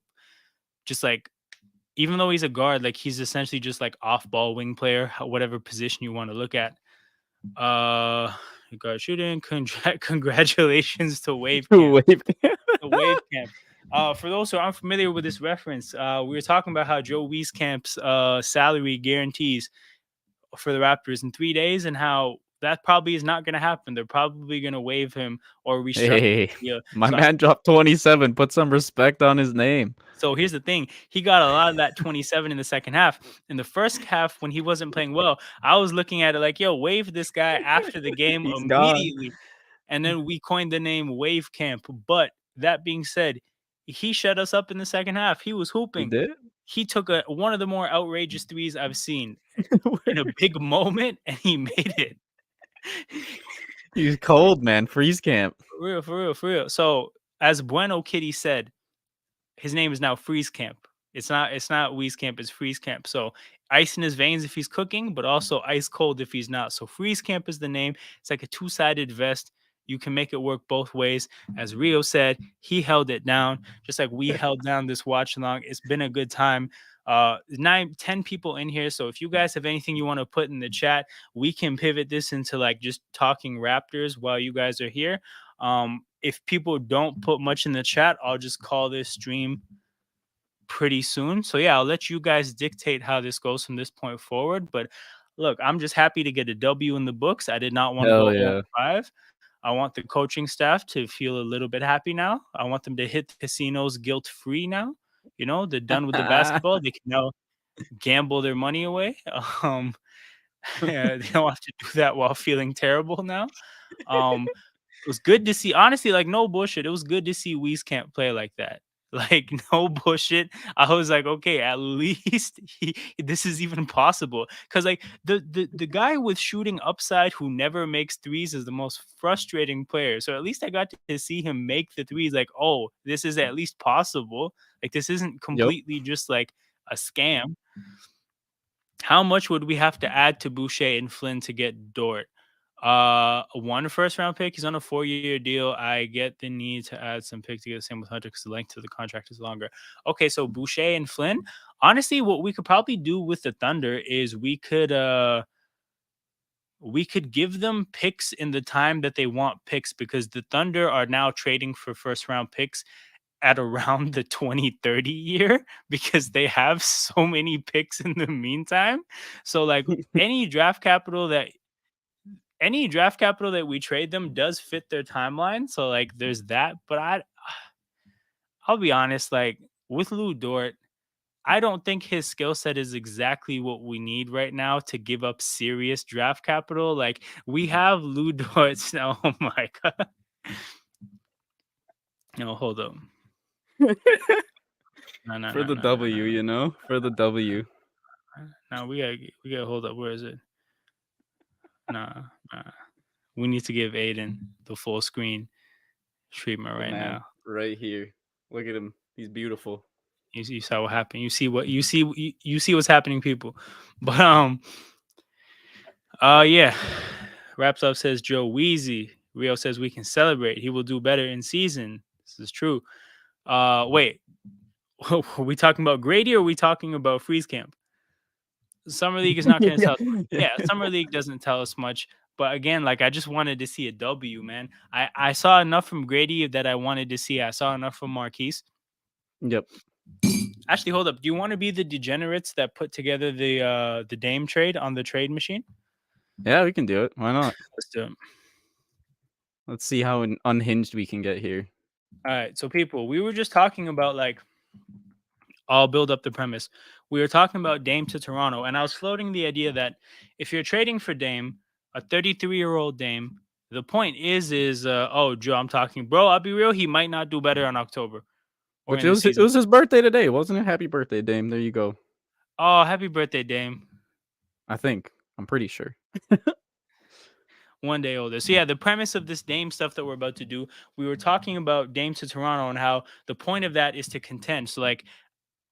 just like, even though he's a guard, like he's essentially just like off ball wing player, whatever position you want to look at. Uh, guard shooting. Congratulations to Wave Camp. Wave. The Wave Camp. For those who aren't familiar with this reference, we were talking about how Joe Wieskamp's salary guarantees for the Raptors in 3 days, and how that probably is not going to happen. They're probably going to waive him or restructure Hey, the deal. my man dropped 27. Put some respect on his name. So here's the thing. He got a lot of that 27 in the second half. In the first half, when he wasn't playing well, I was looking at it like, yo, waive this guy after the game He's gone. immediately. And then we coined the name Wave Camp. But that being said, he shut us up in the second half. He was He hooping. did. He took one of the more outrageous threes I've seen in a big moment, and he made it. He's cold, man. Freeze camp. For real, for real, for real. So, as Bueno Kitty said, his name is now Freeze Camp. It's not Wheeze Camp, it's Freeze Camp. So ice in his veins if he's cooking, but also ice cold if he's not. So Freeze Camp is the name. It's like a two-sided vest. You can make it work both ways. As Rio said, he held it down, just like we held down this watch along. It's been a good time. 10 people in here. So if you guys have anything you want to put in the chat, we can pivot this into like just talking Raptors while you guys are here. If people don't put much in the chat, I'll just call this stream pretty soon. So yeah, I'll let you guys dictate how this goes from this point forward. But look, I'm just happy to get a W in the books. I did not want to Hell go yeah. 0-5. I want the coaching staff to feel a little bit happy now. I want them to hit the casinos guilt free now. You know, they're done with the basketball. They can now gamble their money away. They don't have to do that while feeling terrible now. It was good to see, honestly, like, no bullshit. It was good to see Wieskamp play like that. Like, no bullshit. I was like, okay, at least this is even possible. Because like the guy with shooting upside who never makes threes is the most frustrating player. So at least I got to see him make the threes. Like, oh, this is at least possible. Like, this isn't Yep. completely just like a scam. How much would we have to add to Boucher and Flynn to get Dort? One first round pick. He's on a 4-year deal. I get the need to add some picks to get the same with Hunter because the length of the contract is longer. Okay, so Boucher and Flynn. Honestly, what we could probably do with the Thunder is we could give them picks in the time that they want picks because the Thunder are now trading for first round picks at around the 2030 year because they have so many picks in the meantime. So like any draft capital that we trade them does fit their timeline. So like there's that. But I'll be honest, like with Lou Dort, I don't think his skill set is exactly what we need right now to give up serious draft capital. Like we have Lou Dort now. Oh my god. No, hold up. No, no, For no, the no, no, no, W, no. you know, for the W. No, we gotta hold up. Where is it? Nah, nah. We need to give Aiden the full screen treatment Oh right man, now. right here. Look at him. He's beautiful. You saw what happened. You see what's happening, people. But yeah. Wraps up says Joe Weezy. Rio says we can celebrate. He will do better in season. This is true. Wait. Are we talking about Grady or are we talking about Freeze Camp? Summer League is not going to Yeah. tell us much. Yeah, Summer League doesn't tell us much. But again, like I just wanted to see a W, man. I saw enough from Grady that I wanted to see. I saw enough from Markquis. Yep. Actually, hold up. Do you want to be the degenerates that put together the Dame trade on the trade machine? Yeah, we can do it. Why not? Let's do it. Let's see how unhinged we can get here. All right. So people, we were just talking about like I'll build up the premise. We were talking about Dame to Toronto, and I was floating the idea that if you're trading for Dame, a 33-year-old Dame, the point is oh Joe, I'm talking, bro. I'll be real. He might not do better in October or Which in the it season. was his birthday today, wasn't it? Happy birthday, Dame. There you go. Oh, happy birthday, Dame. I think. I'm pretty sure. One day older. So yeah, the premise of this Dame stuff that we're about to do, we were talking about Dame to Toronto and how the point of that is to contend. So like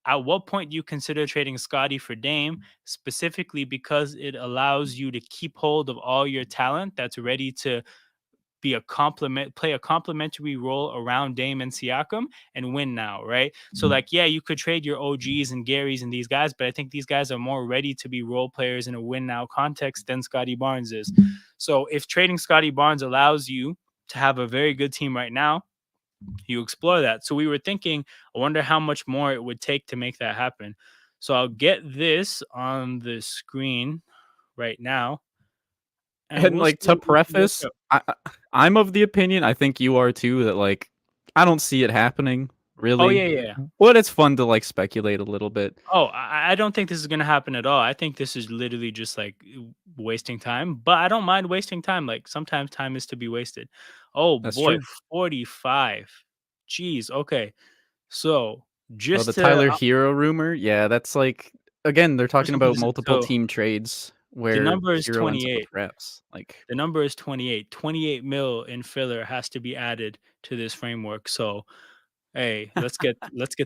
at what point do you consider trading Scotty for Dame, specifically because it allows you to keep hold of all your talent that's ready to be a play a complementary role around Dame and Siakam and win now, right? So like, yeah, you could trade your OGs and Garys and these guys, but I think these guys are more ready to be role players in a win now context than Scotty Barnes is. So if trading Scotty Barnes allows you to have a very good team right now, you explore that. So we were thinking, I wonder how much more it would take to make that happen. So I'll get this on the screen right now, and And we'll see like to what we can work preface, out. I'm of the opinion, I think you are too, that like I don't see it happening Oh really, yeah, yeah. but it's fun to like speculate a little bit. Oh, I don't think this is gonna happen at all. I think this is literally just like wasting time. But I don't mind wasting time. Like sometimes time is to be wasted. Oh That's boy, true. 45. Jeez. Okay. So Oh, the just to Tyler Hero rumor, yeah, that's like again, they're talking about listen, multiple so team trades the where number is Hero ends up with 28. reps. Like, The number is 28. 28 mil in filler has to be added to this framework. So hey, let's get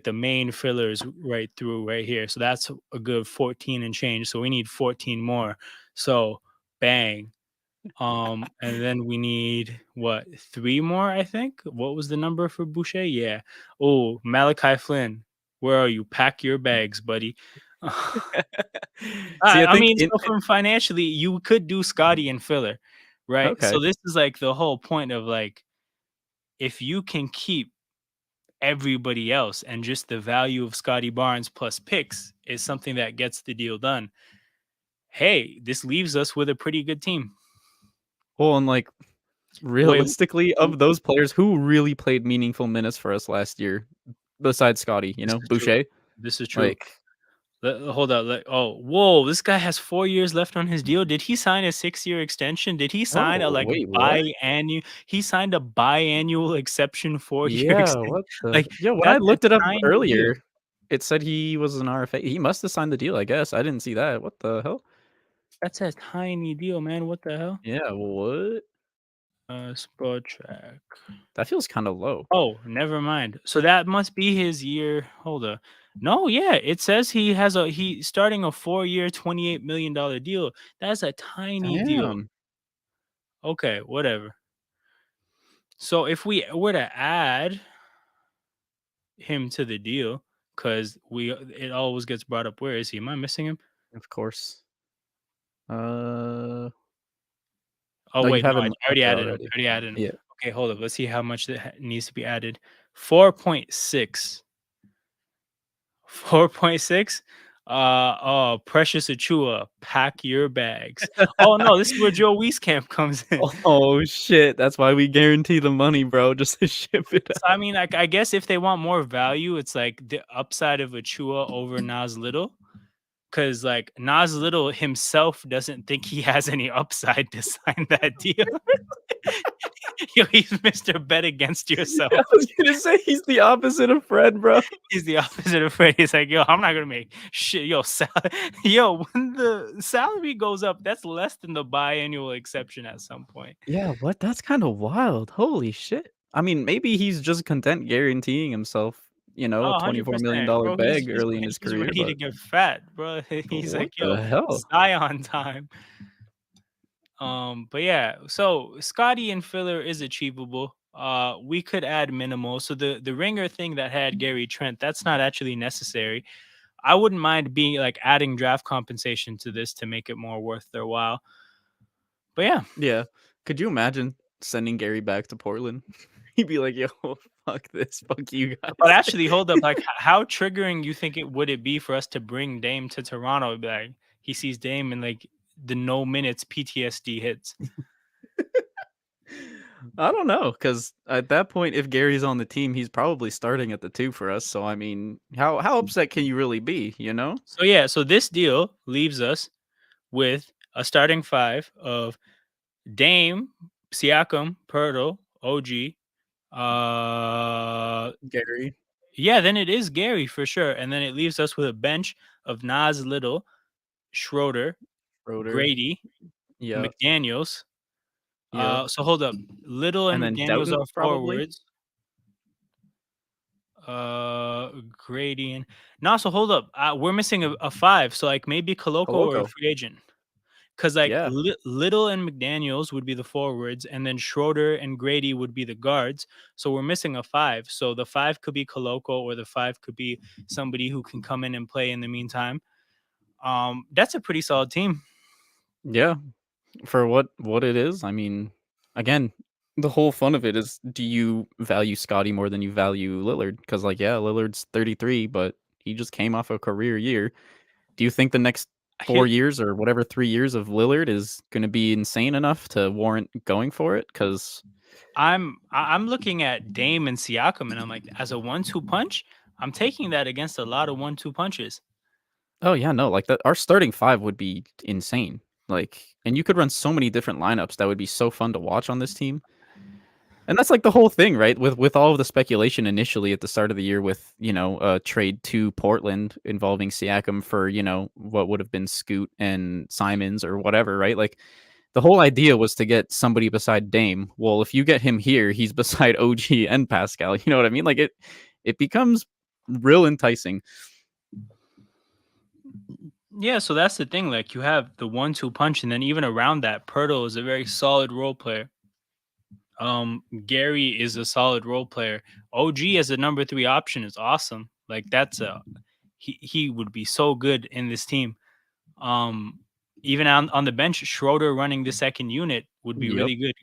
the main fillers right through right here. So that's a good 14 and change. So we need 14 more. So bang. And then we need what, three more, I think. What was the number for Boucher? Yeah. Oh, Malachi Flynn, where are you? Pack your bags, buddy. see, I I think mean, so from financially, you could do Scotty and filler, right? So okay. this is like the whole point of like, if you can keep everybody else and just the value of Scotty Barnes plus picks is something that gets the deal done. Hey, this leaves us with a pretty good team. Well, and like Wait, realistically, of those players who really played meaningful minutes for us last year, besides Scotty, this is true. Boucher, This is true. like, Hold up. Oh, whoa! This guy has 4 years left on his deal. Did he sign a 6-year extension? Did he sign a oh like wait, what? biannual? He signed a biannual exception 4-year Yeah, extension. what the? Like Yeah, when I that's a looked it up tiny deal. earlier, it said he was an RFA. He must have signed the deal, I guess. I didn't see that. What the hell? That's a tiny deal, man. What the hell? Yeah, what? Spot track. That feels kind of low. Oh, never mind. So that must be his year. Hold up. No, yeah, it says he starting a 4-year, $28 million deal. That's a tiny deal. Damn. Okay, whatever. So if we were to add him to the deal, because we it always gets brought up. Where is he? Am I missing him? Of course. Uh, Oh no, you wait, no, have I him up already there added him. already. I already added him. Yeah. Okay, hold up. Let's see how much that needs to be added. 4.6. 4.6. Oh, Precious Achua, pack your bags. Oh no, this is where Joe Wieskamp comes in. Oh shit! That's why we guarantee the money, bro, just to ship it So I out. mean, like, I guess if they want more value, it's like the upside of Achua over Nas Little. Cause like Nas Little himself doesn't think he has any upside to sign that deal. Yo, he's Mr. Bet against I yourself. was gonna say he's the opposite of Fred, bro. He's the opposite of Fred. He's like, yo, I'm not gonna make shit. Yo, yo, when the salary goes up, that's less than the biannual exception at some point. Yeah, what? That's kind of wild. Holy shit. I mean, maybe he's just content guaranteeing himself, a Oh, $24 million 100%, bro. He's bag early in his he's career, ready to but get fat, bro. He's what like, the yo, hell? Zion time. But yeah, so Scotty and filler is achievable. We could add minimal. So the ringer thing that had Gary Trent, that's not actually necessary. I wouldn't mind being like adding draft compensation to this to make it more worth their while. But yeah, Yeah. Could you imagine sending Gary back to Portland? He'd be like, "Yo, fuck this. Fuck you but guys." actually, hold up. Like, how triggering you think it would it be for us to bring Dame to Toronto? Be like, he sees Dame and like the no minutes PTSD hits. I don't know, because at that point, if Gary's on the team, he's probably starting at the 2 for us, so, I mean, how upset can you really be, you know? So yeah, so this deal leaves us with a starting five of Dame, Siakam, Pirtle, OG. Gary, Yeah, then it is Gary for sure, and then it leaves us with a bench of Nas Little, Schroeder, Roder, Grady, yeah, McDaniels. yeah, So hold up, Little and and then McDaniels Doughton, are probably? forwards. Grady and no, so hold up, we're missing a five. So like maybe Koloko or a Koloko, free agent. Because like yeah, Little and McDaniels would be the forwards, and then Schroeder and Grady would be the guards. So we're missing a five. So the five could be Koloko, or the five could be somebody who can come in and play in the meantime. That's a pretty solid team. yeah. For what it is, I mean, again, the whole fun of it is, do you value Scotty more than you value Lillard? Because, like, yeah, Lillard's 33, but he just came off a career year. Do you think the next 4 Here, years or whatever 3 years of Lillard is gonna be insane enough to warrant going for it? Because I'm looking at Dame and Siakam, and I'm like, as a 1-2 punch, I'm taking that against a lot of 1-2 punches. oh, yeah, no, like, our starting 5 would be insane. Like, and you could run so many different lineups that would be so fun to watch on this team. And that's like the whole thing, right? With all of the speculation initially at the start of the year with, trade to Portland involving Siakam for, what would have been Scoot and Simons or whatever, right? Like the whole idea was to get somebody beside Dame. Well, if you get him here, he's beside OG and Pascal. You know what I mean? Like it becomes real enticing. Yeah, so that's the thing. Like you have the 1-2 punch, and then even around that, Pirtle is a very solid role player. Gary is a solid role player. OG as a number three option is awesome. Like that's a he would be so good in this team. Um, Even on the bench, Schroeder running the second unit would be Yep. really good.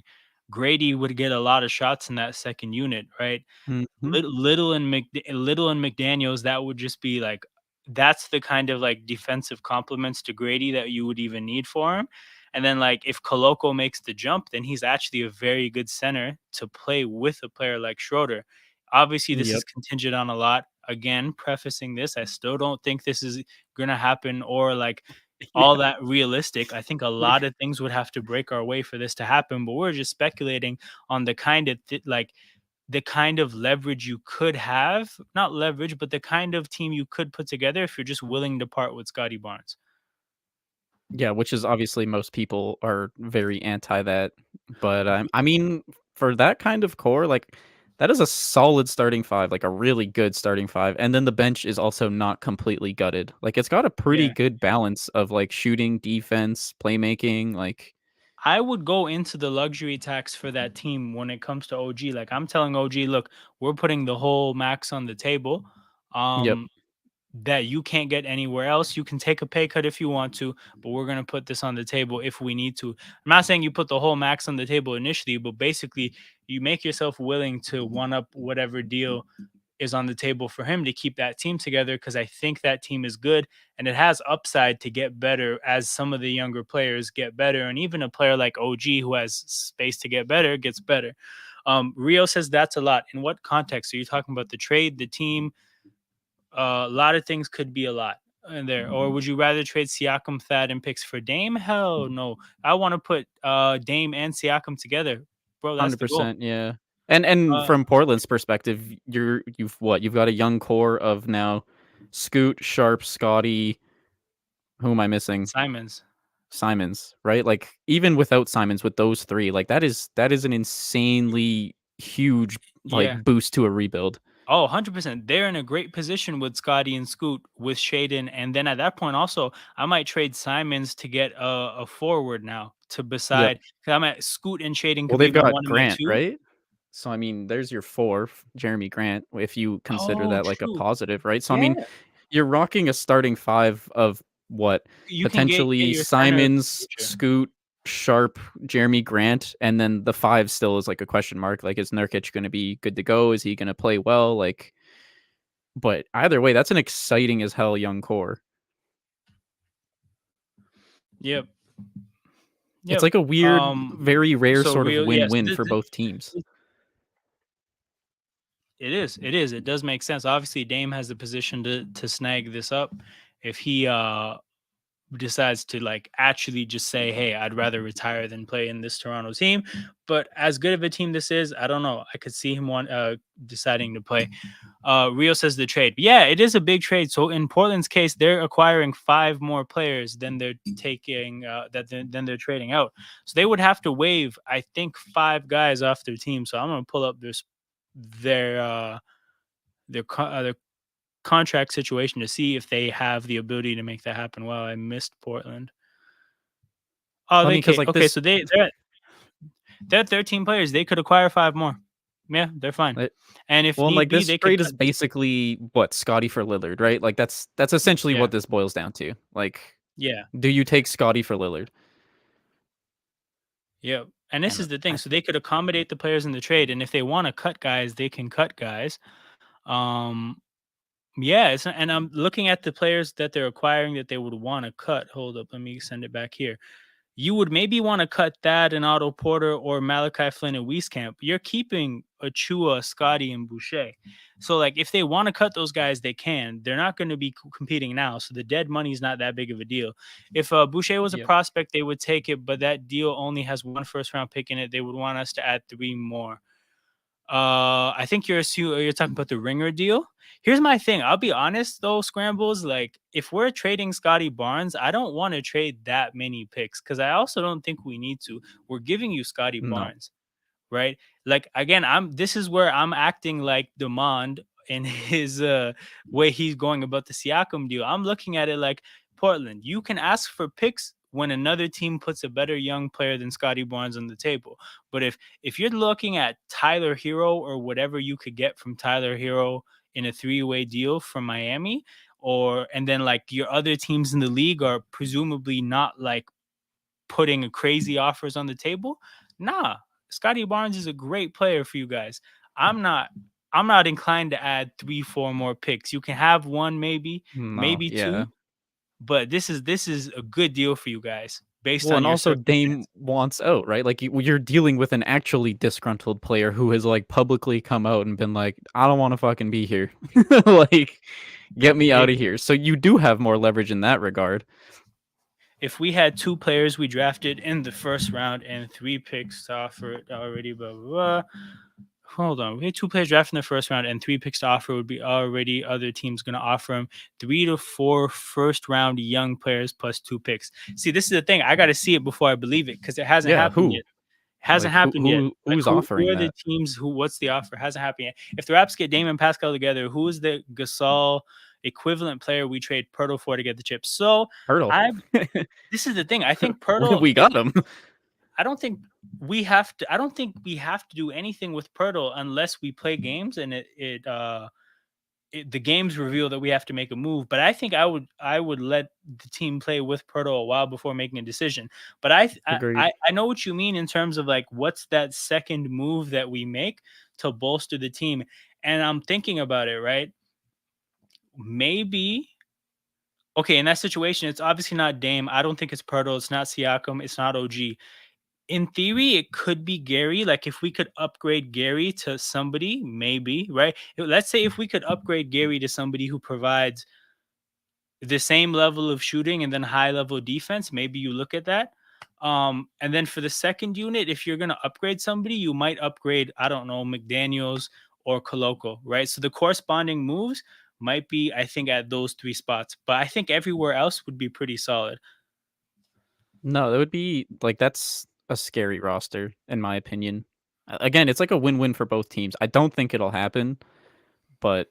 Grady would get a lot of shots in that second unit, right? Hmm. Little and McDaniels, that would just be like that's the kind of like defensive compliments to Grady that you would even need for him. And then like if Koloko makes the jump, then he's actually a very good center to play with a player like Schroeder. Obviously, this is Yep. contingent on a lot. Again, prefacing this, I still don't think this is gonna happen or like all Yeah. that realistic. I think a lot of things would have to break our way for this to happen, but we're just speculating on the kind of like the kind of leverage you could have, not leverage, but the kind of team you could put together if you're just willing to part with Scotty Barnes. Yeah, which is obviously most people are very anti that, but, I mean, for that kind of core, like, that is a solid starting 5, like, a really good starting 5, and then the bench is also not completely gutted. Like, it's got a pretty Yeah. good balance of, like, shooting, defense, playmaking, like I would go into the luxury tax for that team when it comes to OG. Like I'm telling OG, look, we're putting the whole max on the table. Yep. Um, that you can't get anywhere else. You can take a pay cut if you want to, but we're going to put this on the table if we need to. I'm not saying you put the whole max on the table initially, but basically you make yourself willing to one up whatever deal is on the table for him to keep that team together, because I think that team is good and it has upside to get better as some of the younger players get better. And even a player like OG who has space to get better gets better. Rio says that's a lot. In what context? Are you talking about the trade, the team? A lot of things could be a lot in there. Or would you rather trade Siakam, Thad, and picks for Dame? Hell no. I want to put Dame and Siakam together. Bro, that's the goal. 100%, yeah. And Uh from Portland's perspective, you've got a young core of now Scoot, Sharp, Scotty, who am I missing? Simons. Simons, right? Like even without Simons, with those three, like that is an insanely huge like Yeah. boost to a rebuild. Oh, 100%. They're in a great position with Scotty and Scoot with Shaden. And then at that point, also, I might trade Simons to get a forward now to Yep. beside. Because I'm at Scoot and Shaden Well, could be they've my got one and my Grant, two. right? So I mean, there's your four, Jeremy Grant, if you consider Oh, that like a true. positive, right? So I Yeah. mean, you're rocking a starting five of what You can get potentially your center of the Simons, future. Scoot, Sharp, Jeremy Grant, and then the five still is like a question mark. Like, is Nurkic going to be good to go? Is he going to play well? Like, but either way, that's an exciting as hell young core. Yep. It's Yep. like a weird, very rare So sort of real, yes. win-win for both teams. It is. It is. It does make sense. Obviously, Dame has the position to snag this up if he decides to like actually just say, "Hey, I'd rather retire than play in this Toronto team." But as good of a team this is, I don't know. I could see him deciding to play. Rio says the trade. Yeah, it is a big trade. So in Portland's case, they're acquiring 5 more players than they're taking than they're trading out. So they would have to waive, I think, 5 guys off their team. So I'm gonna pull up their uh, their contract situation to see if they have the ability to make that happen. Wow, I missed Portland. Oh, I they mean, because can. like Okay, this, so they're 13 players. They could acquire 5 more. Yeah, they're fine. And if well, and need like be, this they could trade is cut. basically what Scotty for Lillard, right? Like that's essentially Yeah, what this boils down to. Like, yeah, do you take Scotty for Lillard? yeah. And this And is the thing. So they could accommodate the players in the trade, and if they want to cut guys, they can cut guys. Um, yeah, and I'm looking at the players that they're acquiring that they would want to cut. Hold up, let me send it back here. You would maybe want to cut that and Otto Porter or Malachi Flynn and Wieskamp. You're keeping Achua, Scotty, and Boucher. So, like, if they want to cut those guys, they can. They're not going to be competing now. So, the dead money is not that big of a deal. If Boucher was a yep. prospect, they would take it, but that deal only has 1 first round pick in it. They would want us to add 3 more. I think you're talking about the Ringer deal. Here's my thing. I'll be honest though, Scrambles. Like, if we're trading Scotty Barnes, I don't want to trade that many picks because I also don't think we need to. We're giving you Scotty No. Barnes, right? Like again, this is where I'm acting like Demand in his way he's going about the Siakam deal. I'm looking at it like Portland. You can ask for picks when another team puts a better young player than Scotty Barnes on the table. But if you're looking at Tyler Hero or whatever you could get from Tyler Hero in a 3-way deal from Miami, and then like your other teams in the league are presumably not like putting crazy offers on the table, nah, Scotty Barnes is a great player for you guys. I'm not I'm not inclined to add 3, 4 more picks. You can have 1 maybe, No, maybe yeah. 2, but this is a good deal for you guys based Well, on and your also Dame circumstances. wants out, right? Like you're dealing with an actually disgruntled player who has like publicly come out and been like, "I don't want to fucking be here. Like, get me out If of here." So you do have more leverage in that regard. if we had 2 players we drafted in the first round and 3 picks to offer it already, blah blah blah. Hold on. We had 2 players drafted in the first round and 3 picks to offer would be already other teams going to offer him 3 to 4 first round young players plus 2 picks. See, this is the thing. I got to see it before I believe it because it hasn't Yeah, happened who? yet. Hasn't Like who happened yet. who Like who's who offering are the that? teams what's the offer? Hasn't happened yet. If the Raps get Damon Pascal together, who is the Gasol equivalent player we trade Pirtle for to get the chips? So Hurdle. I this is the thing. I think Pirtle We got him. I don't think we have to. I don't think we have to do anything with Pirtle unless we play games and the games reveal that we have to make a move. But I think I would let the team play with Pirtle a while before making a decision. But Agreed. I know what you mean in terms of like what's that second move that we make to bolster the team. And I'm thinking about it, right? Maybe okay, in that situation, it's obviously not Dame. I don't think it's Pirtle. It's not Siakam. It's not OG. In theory, it could be Gary. Like if we could upgrade Gary to somebody, maybe, right? Let's say if we could upgrade Gary to somebody who provides the same level of shooting and then high level defense, maybe you look at that. And then for the second unit, if you're gonna upgrade somebody, you might upgrade, I don't know, McDaniels or Koloko, right? So the corresponding moves might be, I think, at those three spots. But I think everywhere else would be pretty solid. No, that would be like that's a scary roster in my opinion. Again, it's like a win-win for both teams. I don't think it'll happen, but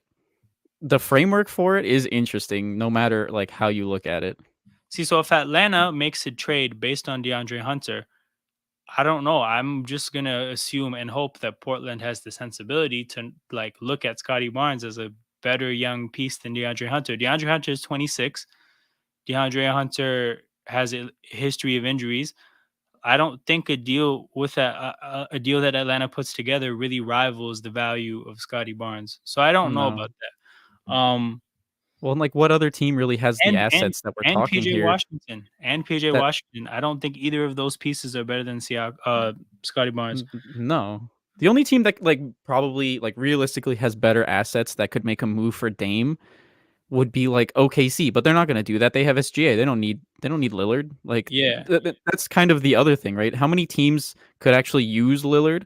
the framework for it is interesting no matter like how you look at it. See, so if Atlanta makes a trade based on DeAndre Hunter, I don't know. I'm just gonna assume and hope that Portland has the sensibility to like look at Scotty Barnes as a better young piece than DeAndre Hunter. DeAndre Hunter is 26. DeAndre Hunter has a history of injuries. I don't think a deal with a deal that Atlanta puts together really rivals the value of Scotty Barnes. So I don't know No. about that. Well, and like what other team really has the And and assets that we're and talking PJ here Washington and PJ that Washington. I don't think either of those pieces are better than Scotty Barnes. no. The only team that like probably like realistically has better assets that could make a move for Dame would be like OKC, but they're not going to do that. They have SGA. They don't need Lillard. Like Yeah. that's kind of the other thing, right? How many teams could actually use Lillard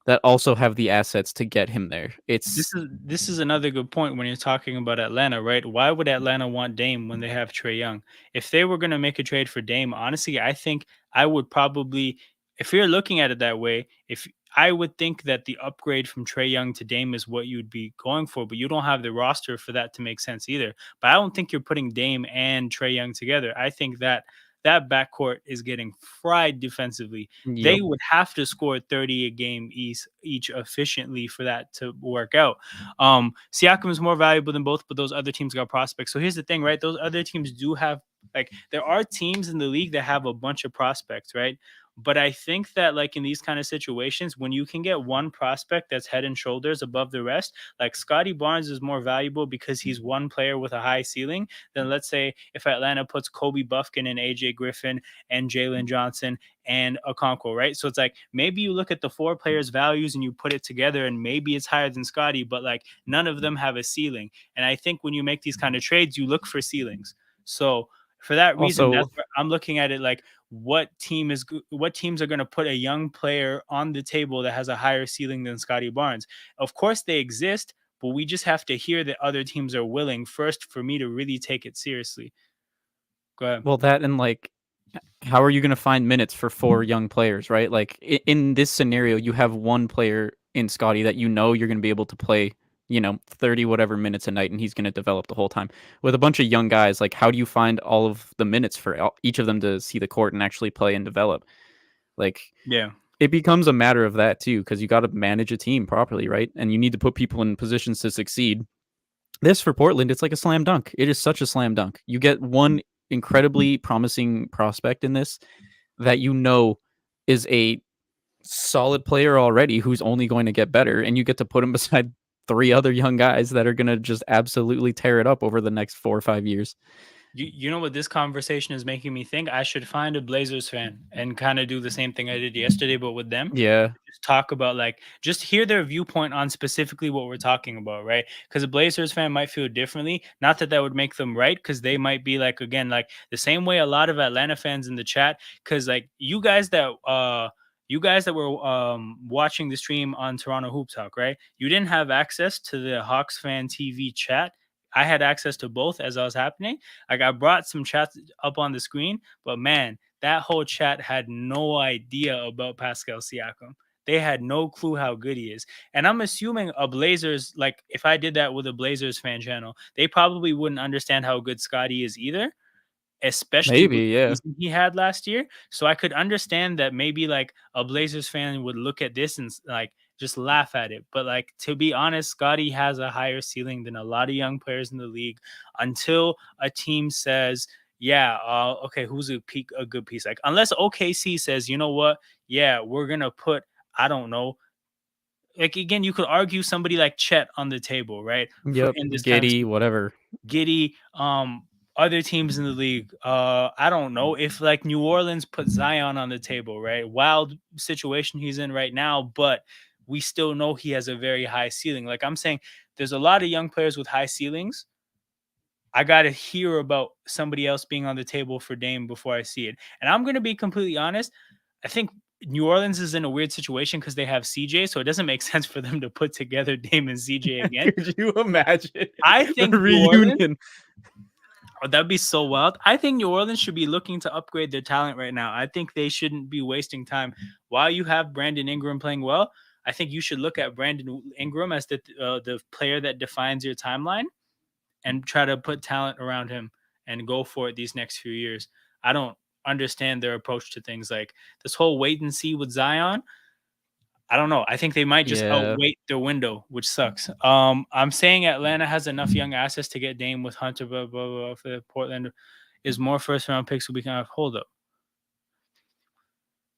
that also have the assets to get him there? This It's is this is another good point when you're talking about Atlanta, right? Why would Atlanta want Dame when they have Trey Young? If they were going to make a trade for Dame, honestly, I think I would probably, if you're looking at it that way, if I would think that the upgrade from Trey Young to Dame is what you'd be going for, but you don't have the roster for that to make sense either. But I don't think you're putting Dame and Trey Young together. I think that that backcourt is getting fried defensively. They yep. would have to score 30 a game each efficiently for that to work out. Siakam is more valuable than both, but those other teams got prospects. So here's the thing, right? Those other teams do have like there are teams in the league that have a bunch of prospects, right? But I think that like in these kind of situations, when you can get one prospect that's head and shoulders above the rest, like Scotty Barnes is more valuable because he's one player with a high ceiling than let's say if Atlanta puts Kobe Buffkin and AJ Griffin and Jalen Johnson and Okonkwo, right? So it's like maybe you look at the four players' values and you put it together, and maybe it's higher than Scotty, but like none of them have a ceiling. And I think when you make these kind of trades, you look for ceilings. So for that reason, that's Also, where I'm looking at it like what teams are going to put a young player on the table that has a higher ceiling than Scotty Barnes. Of course, they exist, but we just have to hear that other teams are willing first for me to really take it seriously. Go ahead. well, that and like how are you going to find minutes for four young players, right? Like in this scenario, you have one player in Scotty that you know you're going to be able to play, 30 whatever minutes a night, and he's going to develop the whole time. With a bunch of young guys, like how do you find all of the minutes for each of them to see the court and actually play and develop? Like Yeah. it becomes a matter of that too, because you got to manage a team properly, right? And you need to put people in positions to succeed. This for Portland, it's like a slam dunk. It is such a slam dunk. You get one incredibly promising prospect in this that you know is a solid player already who's only going to get better, and you get to put him beside three other young guys that are going to just absolutely tear it up over the next 4 or 5 years. You know what this conversation is making me think? I should find a Blazers fan and kind of do the same thing I did yesterday, but with them. Yeah. Just talk about like just hear their viewpoint on specifically what we're talking about, right? Because a Blazers fan might feel differently. Not that that would make them right, because they might be like again like the same way a lot of Atlanta fans in the chat. Because like you guys that were watching the stream on Toronto Hoop Talk, right? You didn't have access to the Hawks fan TV chat. I had access to both as I was happening. Like I brought some chats up on the screen, but man, that whole chat had no idea about Pascal Siakam. They had no clue how good he is. And I'm assuming a Blazers, like if I did that with a Blazers fan channel, they probably wouldn't understand how good Scotty is either. especially with Maybe, the yeah. season he had last year. So I could understand that maybe like a Blazers fan would look at this and like just laugh at it. But like to be honest, Scotty has a higher ceiling than a lot of young players in the league until a team says, yeah, okay, who's a good piece? Like unless OKC says, you know what, yeah, we're gonna put, I don't know, like again, you could argue somebody like Chet on the table, right? For Yep, in this kind of Giddy, whatever. Giddy, other teams in the league. I don't know if like New Orleans put Zion on the table, right? Wild situation he's in right now, but we still know he has a very high ceiling. Like I'm saying, there's a lot of young players with high ceilings. I got to hear about somebody else being on the table for Dame before I see it. And I'm going to be completely honest. I think New Orleans is in a weird situation because they have CJ, so it doesn't make sense for them to put together Dame and CJ again. Could you imagine I the think New Orleans, reunion? oh, that'd be so wild. I think New Orleans should be looking to upgrade their talent right now. I think they shouldn't be wasting time. While you have Brandon Ingram playing well, I think you should look at Brandon Ingram as the player that defines your timeline and try to put talent around him and go for it these next few years. I don't understand their approach to things like this whole wait and see with Zion. I don't know. I think they might just Yeah, outwait their window, which sucks. I'm saying Atlanta has enough young assets to get Dame with Hunter, blah, blah, blah, for Portland is more first round picks so we can have hold up.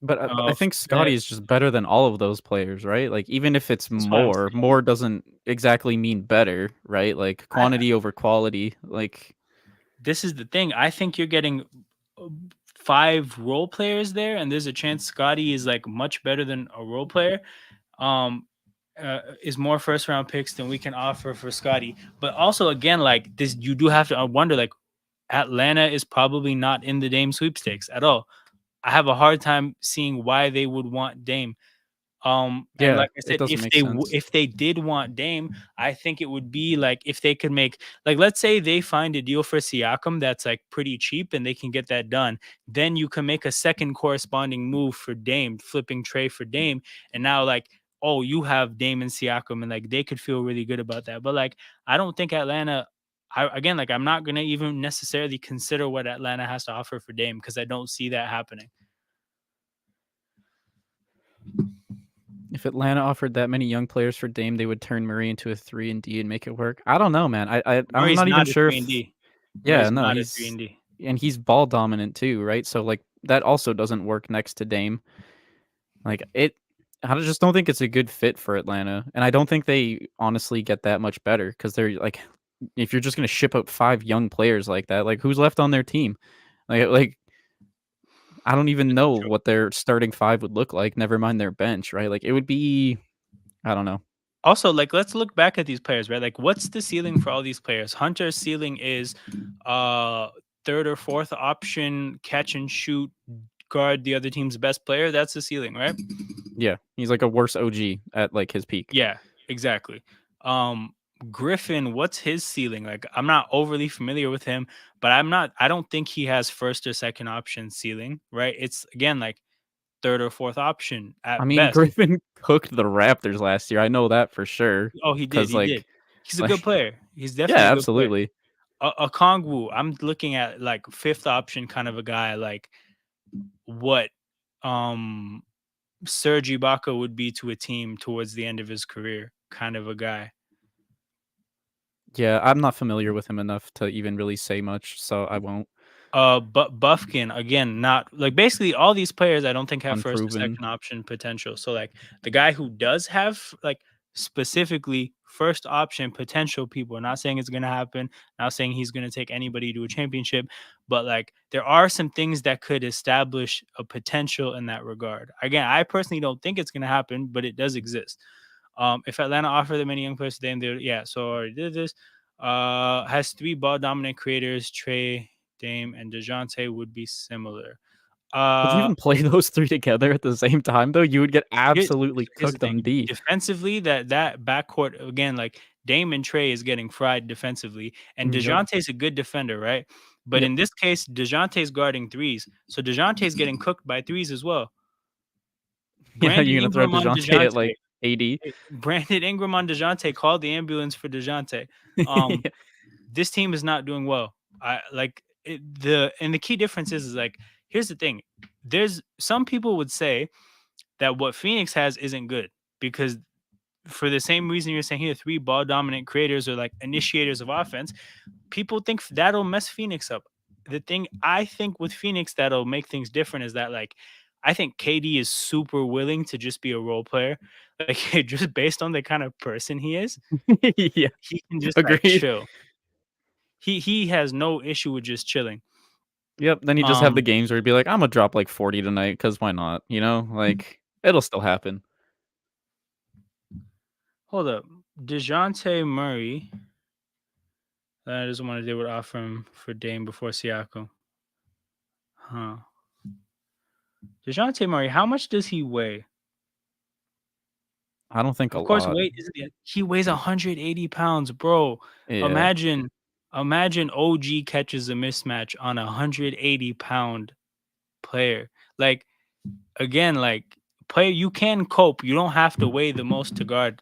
but I think That Scotty is just better than all of those players, right? Like, even if it's that's what I'm saying. more doesn't exactly mean better, right? Like, I, quantity over quality, like this is the thing. I think you're getting uh, 5 role players there, and there's a chance Scotty is like much better than a role player. Um, is more first round picks than we can offer for Scotty. But also, again, like this, you do have to wonder like Atlanta is probably not in the Dame sweepstakes at all. I have a hard time seeing why they would want Dame. And yeah, like I it said, doesn't make sense. if they did want Dame, I think it would be like if they could make, like, let's say they find a deal for Siakam that's like pretty cheap and they can get that done, then you can make a second corresponding move for Dame, flipping Trey for Dame, and now like, oh, you have Dame and Siakam, and like they could feel really good about that. But like I don't think Atlanta. Again, like I'm not gonna even necessarily consider what Atlanta has to offer for Dame because I don't see that happening. If Atlanta offered that many young players for Dame, they would turn Murray into a 3 and D and make it work. I don't know, man. I'm Murray's not even not a sure three and if D. yeah, Murray's no, not a three and D. he's ball dominant too, right? So, like, that also doesn't work next to Dame. Like, I just don't think it's a good fit for Atlanta, and I don't think they honestly get that much better because 'cause they're, like if you're just gonna ship out 5 young players like that, like, who's left on their team? Like, I don't even know what their starting 5 would look like, never mind their bench, right? Like, it would be I don't know. Also, like, let's look back at these players, right? Like, what's the ceiling for all these players? Hunter's ceiling is uh third or fourth option, catch and shoot, guard the other team's best player. That's the ceiling, right? Yeah, he's like a worse OG at, like, his peak. Yeah, exactly. Um Griffin, what's his ceiling? Like, I'm not overly familiar with him, but I don't think he has first or second option ceiling, right? It's again like third or fourth option I at mean, best. Griffin cooked the Raptors last year, I know that for sure. Oh, he did. Cause He did. like He's a good like player. He's definitely yeah, a good player. absolutely. A Kongwu, I'm looking at like fifth option kind of a guy, like what um Serge Ibaka would be to a team towards the end of his career, kind of a guy. Yeah, I'm not familiar with him enough to even really say much, so I won't. But Buffkin again, not like basically all these players I don't think have first or Unproven. second option potential. So like the guy who does have like specifically first option potential, people are not saying it's gonna happen, not saying he's gonna take anybody to a championship, but like there are some things that could establish a potential in that regard. Again, I personally don't think it's gonna happen, but it does exist. If Atlanta offer them any young players today, and they're yeah, so I already did this. Has 3 ball dominant creators, Trey, Dame, and DeJounte would be similar. Would you Uh, even play those 3 together at the same time, though? You would get here, absolutely here's the cooked on thing: D. defensively, that backcourt again, like Dame and Trey is getting fried defensively, and Yep, DeJounte's a good defender, right? But yep. in this case, DeJounte's guarding threes, so DeJounte's getting cooked by threes as well. Yeah, Brandon you're gonna throw Ingram on DeJounte at, DeJounte. like, AD. Brandon Ingram on DeJounte called the ambulance for DeJounte. Um, this team is not doing well. I like the key difference is like, here's the thing. There's some people would say that what Phoenix has isn't good because for the same reason you're saying here, three ball dominant creators or like initiators of offense, people think that'll mess Phoenix up. The thing I think with Phoenix that'll make things different is that like I think KD is super willing to just be a role player. Like just based on the kind of person Yeah, he can just like agreed. chill. He has no issue with just chilling. Yep, then you just have the Um games where you'd be like, "Imma drop, like, 40 tonight, cause why not?" You know? Like, it'll still happen. hold up. DeJounte Murray. That is one they would offer him for Dame before Siakam. Huh. DeJounte Murray, how much does he weigh? I don't think a Of course, lot. weight isn't it. He weighs 180 pounds, bro. Yeah. Imagine, imagine OG catches a mismatch on a 180-pound player. Like again, like player, you can cope. You don't have to weigh the most to guard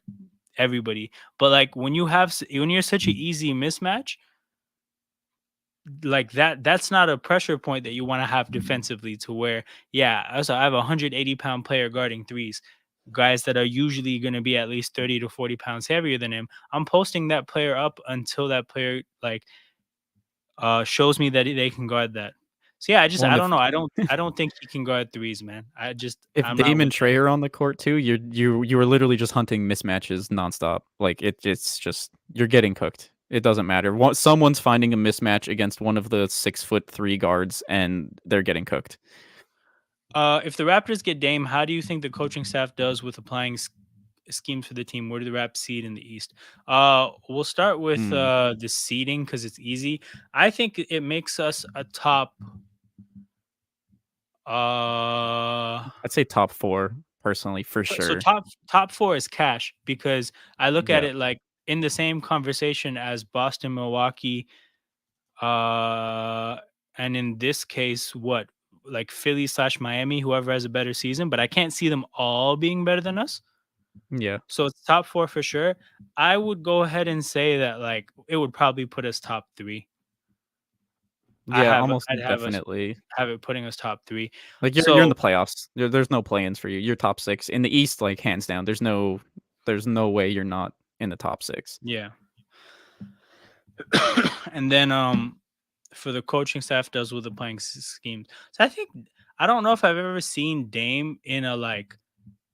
everybody. But like when when you're such an easy mismatch, like that's not a pressure point that you want to have defensively to where so I have a 180-pound player guarding threes, guys that are usually going to be at least 30 to 40 pounds heavier than him. I'm posting that player up until that player like shows me that they can guard that. So yeah, Well, I and don't know, I don't think he can guard threes, man. if I'm not Dame with and that. Trey are on the court too, you are literally just hunting mismatches nonstop. Like, it's just you're getting cooked. It doesn't matter. Someone's finding a mismatch against one of the 6'3" guards, and they're getting cooked. If the Raptors get Dame, how do you think the coaching staff does with applying schemes for the team? Where do the Raps seed in the East? We'll start with Hmm. the seeding because it's easy. I think it makes us a top. Uh, I'd say top 4 personally, for so sure. top four is cash because I look at Yeah. it like in the same conversation as Boston, Milwaukee, uh, and in this case, what like Philly slash Miami, whoever has a better season. But I can't see them all being better than us. Yeah. So it's top four for sure. I would go ahead and say that like it would probably put us top three. Yeah, almost I'd have us definitely. have it putting us top three. Like, you're in So the playoffs. There's no play-ins for you. You're top 6. In the East, like, hands down, there's no way you're not in the top 6. yeah. And then for the coaching staff does with the playing schemes. So I think I don't know if I've ever seen Dame in a like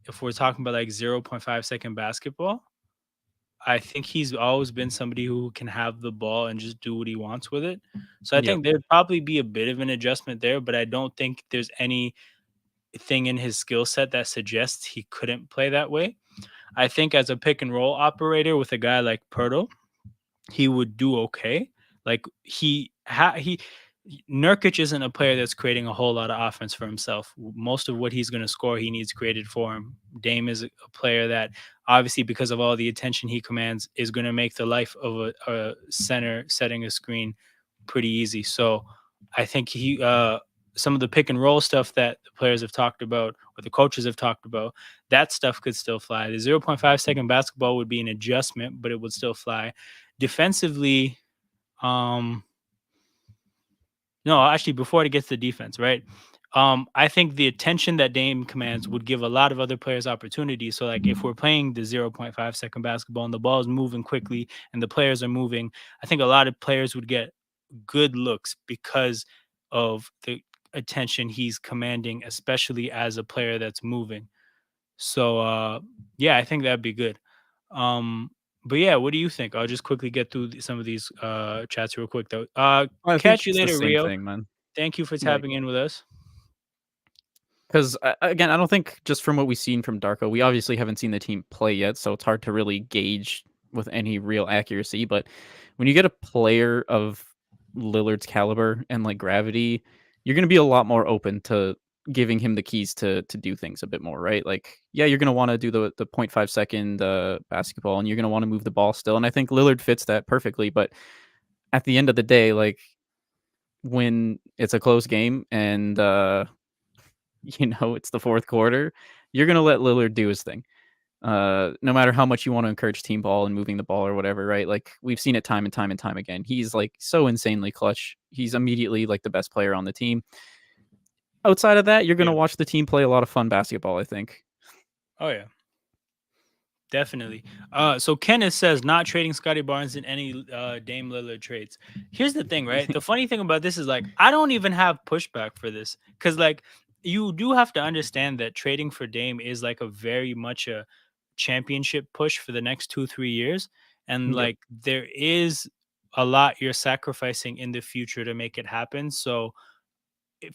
if we're talking about like 0.5 second basketball. I think he's always been somebody who can have the ball and just do what he wants with it. So I Yep. think there'd probably be a bit of an adjustment there, but I don't think there's anything in his skill set that suggests he couldn't play that way. I think as a pick and roll operator with a guy like Pirtle, he would do okay. Like he Nurkic isn't a player that's creating a whole lot of offense for himself. Most of what he's going to score, he needs created for him. Dame is a player that, obviously, because of all the attention he commands, is going to make the life of a center setting a screen pretty easy. So I think some of the pick and roll stuff that the players have talked about or the coaches have talked about, that stuff could still fly. The 0.5 second basketball would be an adjustment, but it would still fly. Defensively, um, no, actually, before it gets to defense, right? I think the attention that Dame commands would give a lot of other players opportunities. So, like, if we're playing the 0.5 second basketball and the ball is moving quickly and the players are moving, I think a lot of players would get good looks because of the attention he's commanding, especially as a player that's moving. So, yeah, I think that'd be good. Um, but yeah, what do you think? I'll just quickly get through some of these chats real quick though. I think Catch you it's the later, same Rio. thing, man. Thank you for Like, tapping in with us. 'cause, again, I don't think just from what we've seen from Darko, we obviously haven't seen the team play yet, so it's hard to really gauge with any real accuracy, but when you get a player of Lillard's caliber and, like, gravity, you're gonna be a lot more open to giving him the keys to do things a bit more, right? Like, yeah, you're gonna wanna do the 0.5 second, basketball, and you're gonna wanna move the ball still, and I think Lillard fits that perfectly, but at the end of the day, like, when it's a close game and, it's the 4th quarter, you're gonna let Lillard do his thing. No matter how much you want to encourage team ball and moving the ball or whatever, right? Like we've seen it time and time and time again. He's like so insanely clutch. He's immediately like the best player on the team. Outside of that, you're gonna Yeah. watch the team play a lot of fun basketball, I think. Oh yeah. Definitely. So Kenneth says not trading Scotty Barnes in any Dame Lillard trades. Here's the thing, right? The funny thing about this is like I don't even have pushback for this because like you do have to understand that trading for Dame is like a very much a championship push for the next 2-3 years, and Yep. like there is a lot you're sacrificing in the future to make it happen. So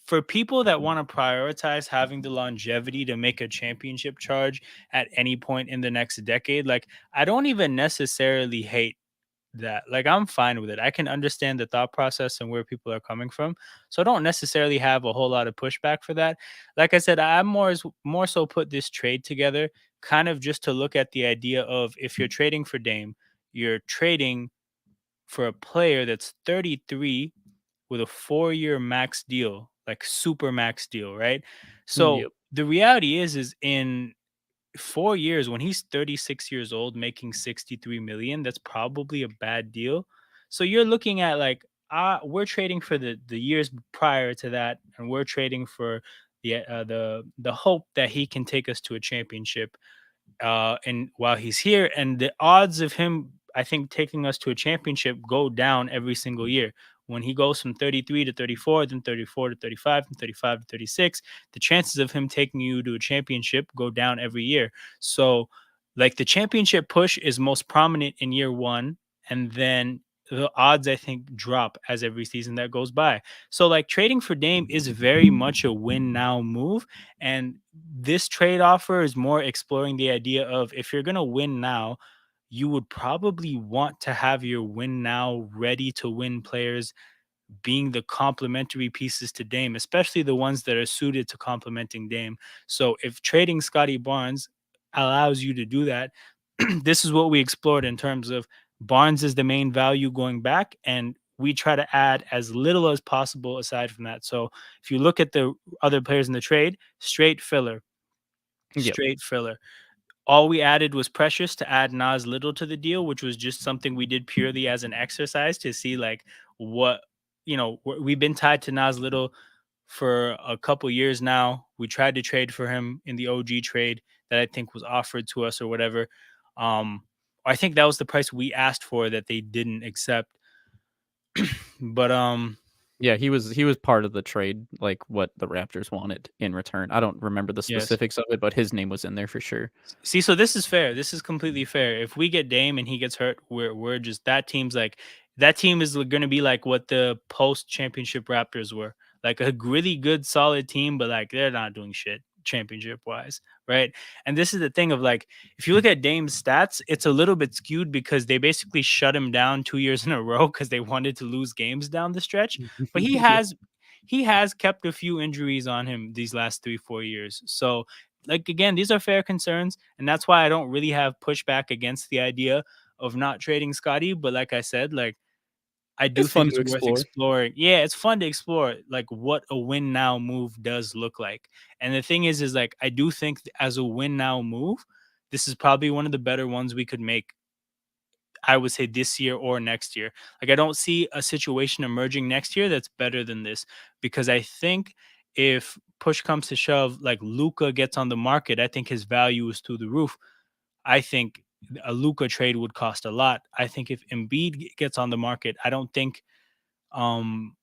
for people that want to prioritize having the longevity to make a championship charge at any point in the next decade, like I don't even necessarily hate that. Like I'm fine with it. I can understand the thought process and where people are coming from. So I don't necessarily have a whole lot of pushback for that. Like I said, I'm more so put this trade together kind of just to look at the idea of if you're trading for Dame, you're trading for a player that's 33 with a 4-year max deal, like super max deal, right? So Yep. the reality is in 4 years, when he's 36 years old, making 63 million, that's probably a bad deal. So you're looking at like, we're trading for the years prior to that, and we're trading for the hope that he can take us to a championship and while he's here, and the odds of him, I think, taking us to a championship go down every single year. When he goes from 33 to 34, then 34 to 35, and 35 to 36, the chances of him taking you to a championship go down every year. So, like the championship push is most prominent in year one, and then the odds I think drop as every season that goes by. So, like trading for Dame is very much a win now move, and this trade offer is more exploring the idea of if you're going to win now, you would probably want to have your win now ready to win players being the complementary pieces to Dame, especially the ones that are suited to complementing Dame. So if trading Scotty Barnes allows you to do that, this is what we explored in terms of Barnes is the main value going back, and we try to add as little as possible aside from that. So if you look at the other players in the trade, straight filler, Yep. straight filler. All we added was Precious to add Nas Little to the deal, which was just something we did purely as an exercise to see like what we've been tied to Nas Little for a couple years now. We tried to trade for him in the OG trade that I think was offered to us or whatever. Um, I think that was the price we asked for that they didn't accept. But Yeah, he was part of the trade, like what the Raptors wanted in return. I don't remember the yes. specifics of it, but his name was in there for sure. See, so this is fair. This is completely fair. If we get Dame and he gets hurt, we're just that team's like that team is going to be like what the post championship Raptors were, like a really good, solid team, but like they're not doing shit championship wise, right? And this is the thing of like if you look at Dame's stats, it's a little bit skewed because they basically shut him down 2 years in a row because they wanted to lose games down the stretch. But he Yep. has he has kept a few injuries on him these last 3-4 years. So like again, these are fair concerns, and that's why I don't really have pushback against the idea of not trading Scotty. But like I said, like I do It's think fun to it's worth explore. exploring. Yeah, it's fun to explore like what a win now move does look like. And the thing is like I do think as a win now move, this is probably one of the better ones we could make. I would say this year or next year. Like I don't see a situation emerging next year that's better than this because I think if push comes to shove, like Luca gets on the market, I think his value is through the roof. I think a Luca trade would cost a lot. I think if Embiid gets on the market, um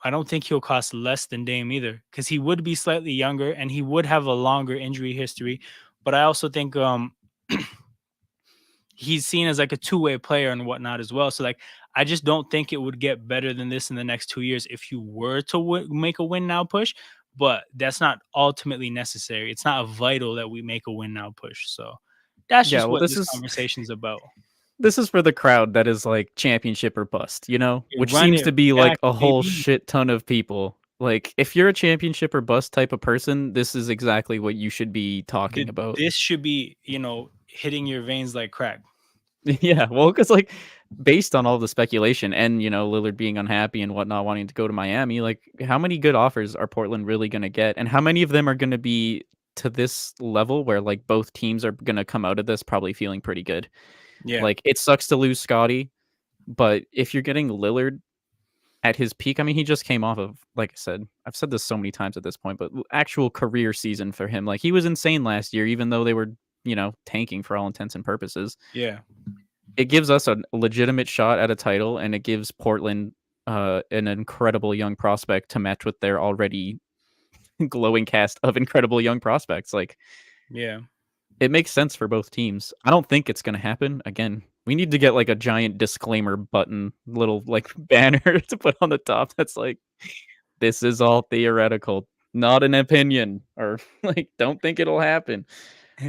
I don't think he'll cost less than Dame either because he would be slightly younger and he would have a longer injury history. But I also think he's seen as like a two-way player and whatnot as well. So like I just don't think it would get better than this in the next 2 years if you were to make a win now push. But that's not ultimately necessary. It's not vital that we make a win now push. So that's Yeah, just well, what this this is conversation's about. this is for the crowd that is like championship or bust, you know, You which run seems it to be like back, a whole baby. shit ton of people. Like, if you're a championship or bust type of person, this is exactly what you should be talking about. This should be, hitting your veins like crack. Yeah, well, because like based on all the speculation and Lillard being unhappy and whatnot, wanting to go to Miami, like how many good offers are Portland really going to get, and how many of them are going to be to this level where like both teams are gonna come out of this probably feeling pretty good. Yeah. Like it sucks to lose Scotty, but if you're getting Lillard at his peak, I mean, he just came off of, like I said, I've said this so many times at this point, but actual career season for him. Like he was insane last year, even though they were, tanking for all intents and purposes. Yeah. It gives us a legitimate shot at a title, and it gives Portland an incredible young prospect to match with their already glowing cast of incredible young prospects. Like Yeah. it makes sense for both teams. I don't think it's going to happen. Again, we need to get like a giant disclaimer button, little like banner to put on the top that's like, this is all theoretical, not an opinion, or like, don't think it'll happen.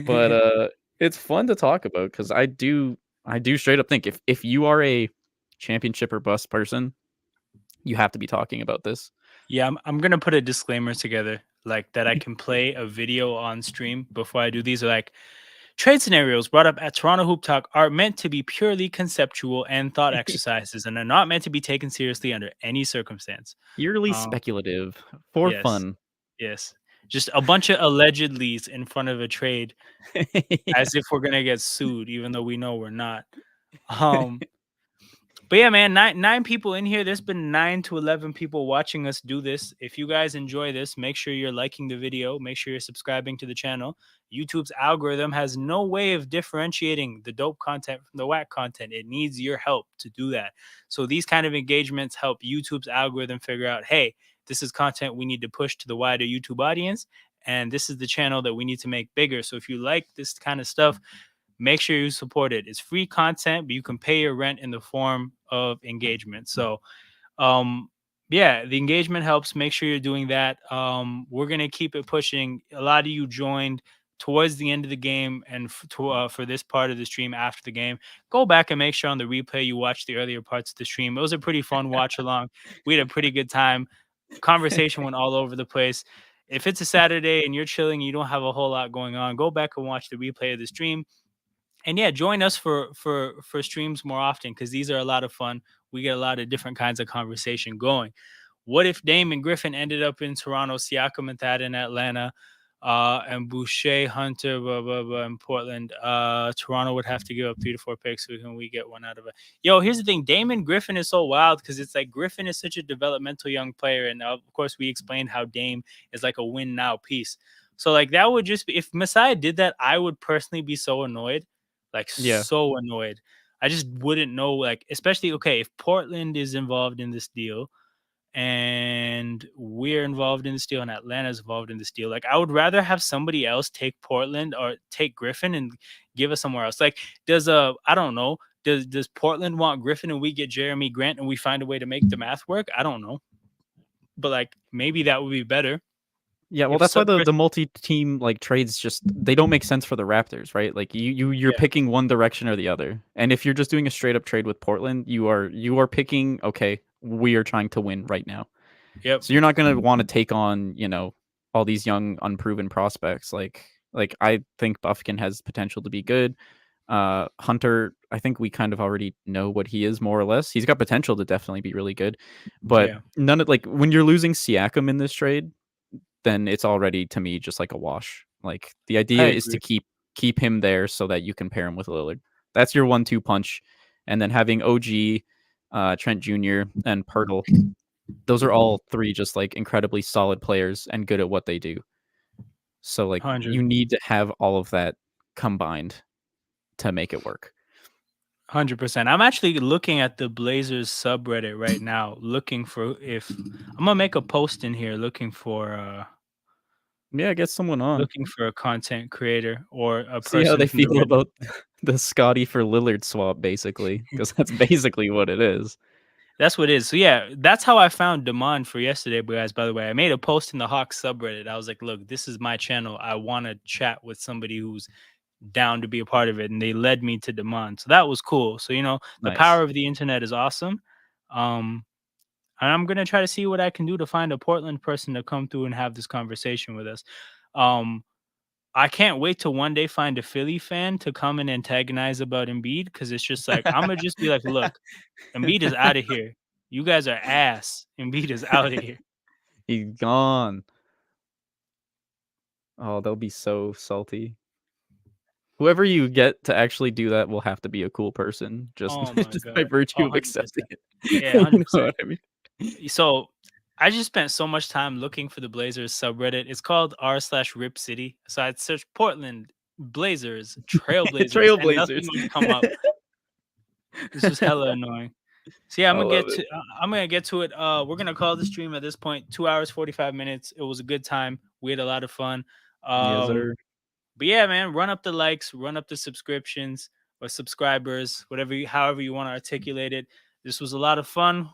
But it's fun to talk about because I do straight up think if you are a championship or bust person, you have to be talking about this. Yeah, I'm gonna put a disclaimer together like that I can play a video on stream before I do these. Like trade scenarios brought up at Toronto Hoop Talk are meant to be purely conceptual and thought exercises and are not meant to be taken seriously under any circumstance. Purely Um, speculative for yes, fun. yes, just a bunch of allegedlys in front of a trade Yeah. as if we're gonna get sued, even though we know we're not. Um, But yeah, man, nine people in here. There's been 9 to 11 people watching us do this. If you guys enjoy this, make sure you're liking the video. Make sure you're subscribing to the channel. YouTube's algorithm has no way of differentiating the dope content from the whack content. It needs your help to do that. So these kind of engagements help YouTube's algorithm figure out, hey, this is content we need to push to the wider YouTube audience, and this is the channel that we need to make bigger. So if you like this kind of stuff, make sure you support it. It's free content, but you can pay your rent in the form of engagement. So, um, yeah, the engagement helps. Make sure you're doing that. We're gonna keep it pushing. A lot of you joined towards the end of the game, and for this part of the stream after the game, go back and make sure on the replay you watch the earlier parts of the stream. It was a pretty fun watch along. We had a pretty good time. Conversation went all over the place. If it's a Saturday and you're chilling, you don't have a whole lot going on, go back and watch the replay of the stream. And yeah, join us for streams more often because these are a lot of fun. We get a lot of different kinds of conversation going. What if Dame and Griffin ended up in Toronto, Siakam and Thad in Atlanta, and Boucher, Hunter, blah, blah, blah, in Portland? Toronto would have to give up 3 to 4 picks. So can we get one out of it? Yo, here's the thing. Damon Griffin is so wild because it's like Griffin is such a developmental young player. And of course, we explained how Dame is like a win now piece. So like that would just be, if Messiah did that, I would personally be so annoyed, like Yeah. so annoyed. I just wouldn't know, like, especially okay, if Portland is involved in this deal and we're involved in this deal and Atlanta's involved in this deal, like I would rather have somebody else take Portland or take Griffin and give us somewhere else. Like, does I don't know, does Portland want Griffin and we get Jeremy Grant and we find a way to make the math work? I don't know. But like maybe that would be better. Yeah, well, If that's why so, the multi-team like trades just they don't make sense for the Raptors, right? Like you're yeah. picking one direction or the other. And if you're just doing a straight up trade with Portland, you are picking, okay, we are trying to win right now. Yep. So you're not going to want to take on, all these young unproven prospects. Like I think Buffkin has potential to be good. Hunter, I think we kind of already know what he is more or less. He's got potential to definitely be really good. But Yeah. none of like when you're losing Siakam in this trade, then it's already to me just like a wash. Like the I idea is to agree. keep him there so that you can pair him with Lillard. That's your 1-2 punch. And then having OG, Trent Jr. and Pirtle, those are all three just like incredibly solid players and good at what they do. So like 100. you need to have all of that combined to make it work. 100%. I'm actually looking at the Blazers subreddit right now, looking for if I'm gonna make a post in here Yeah, get someone on. looking for a content creator or a See how person they from the feel Reddit. about the Scotty for Lillard swap, basically, because that's basically what it is. That's what it is. So yeah, that's how I found Damon for yesterday, guys. By the way, I made a post in the Hawks subreddit. I was like, look, this is my channel. I want to chat with somebody who's down to be a part of it, and they led me to Damon. So that was cool. So the Nice. power of the internet is awesome. Um, And I'm gonna try to see what I can do to find a Portland person to come through and have this conversation with us. Um, I can't wait to one day find a Philly fan to come and antagonize about Embiid because it's just like I'm gonna just be like, look, Embiid is out of here. You guys are ass. Embiid is out of here. He's gone. Oh, they'll be so salty. Whoever you get to actually do that will have to be a cool person, just Oh my just by god. virtue Oh, of accepting 100%. it. Yeah, You know 100%. what I mean? So I just spent so much time looking for the Blazers subreddit. It's called r/Rip City. So I searched Portland Blazers, Trailblazers, and nothing Trailblazers. would come up. This was hella annoying. So yeah, I love it. I'm gonna get to it. We're gonna call the stream at this point 2 hours 45 minutes. It was a good time. We had a lot of fun. Yes, Um, sir. but yeah, man, run up the likes, run up the subscriptions or subscribers, however you want to articulate it. This was a lot of fun.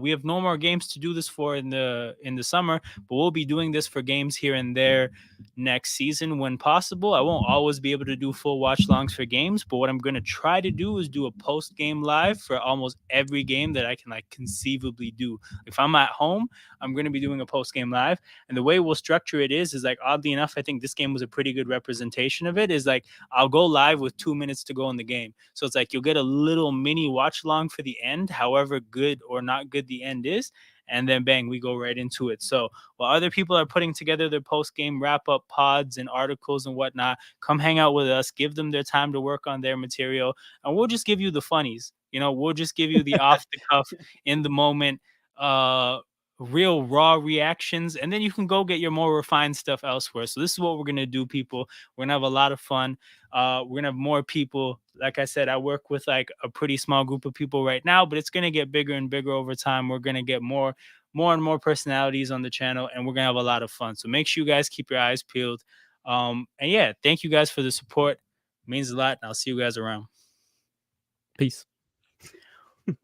We have no more games to do this for in the summer, but we'll be doing this for games here and there next season when possible. I won't always be able to do full watch longs for games, but what I'm gonna try to do is do a post game live for almost every game that I can like conceivably do. If I'm at home, I'm gonna be doing a post game live. And the way we'll structure it is like oddly enough, I think this game was a pretty good representation of it. Is like I'll go live with 2 minutes to go in the game, so it's like you'll get a little mini watch along for the end, however good or not good the end is, and then bang, we go right into it. So while other people are putting together their post game wrap up pods and articles and whatnot, come hang out with us, give them their time to work on their material, and we'll just give you the funnies. You know, we'll just give you the off the cuff, in the moment, uh real raw reactions, and then you can go get your more refined stuff elsewhere. So this is what we're gonna do, people. We're gonna have a lot of fun. We're gonna have more people. Like I said, I work with like a pretty small group of people right now, but it's gonna get bigger and bigger over time. We're gonna get more and more personalities on the channel, and we're gonna have a lot of fun. So make sure you guys keep your eyes peeled. And yeah, thank you guys for the support. It means a lot, and I'll see you guys around. Peace. Peace.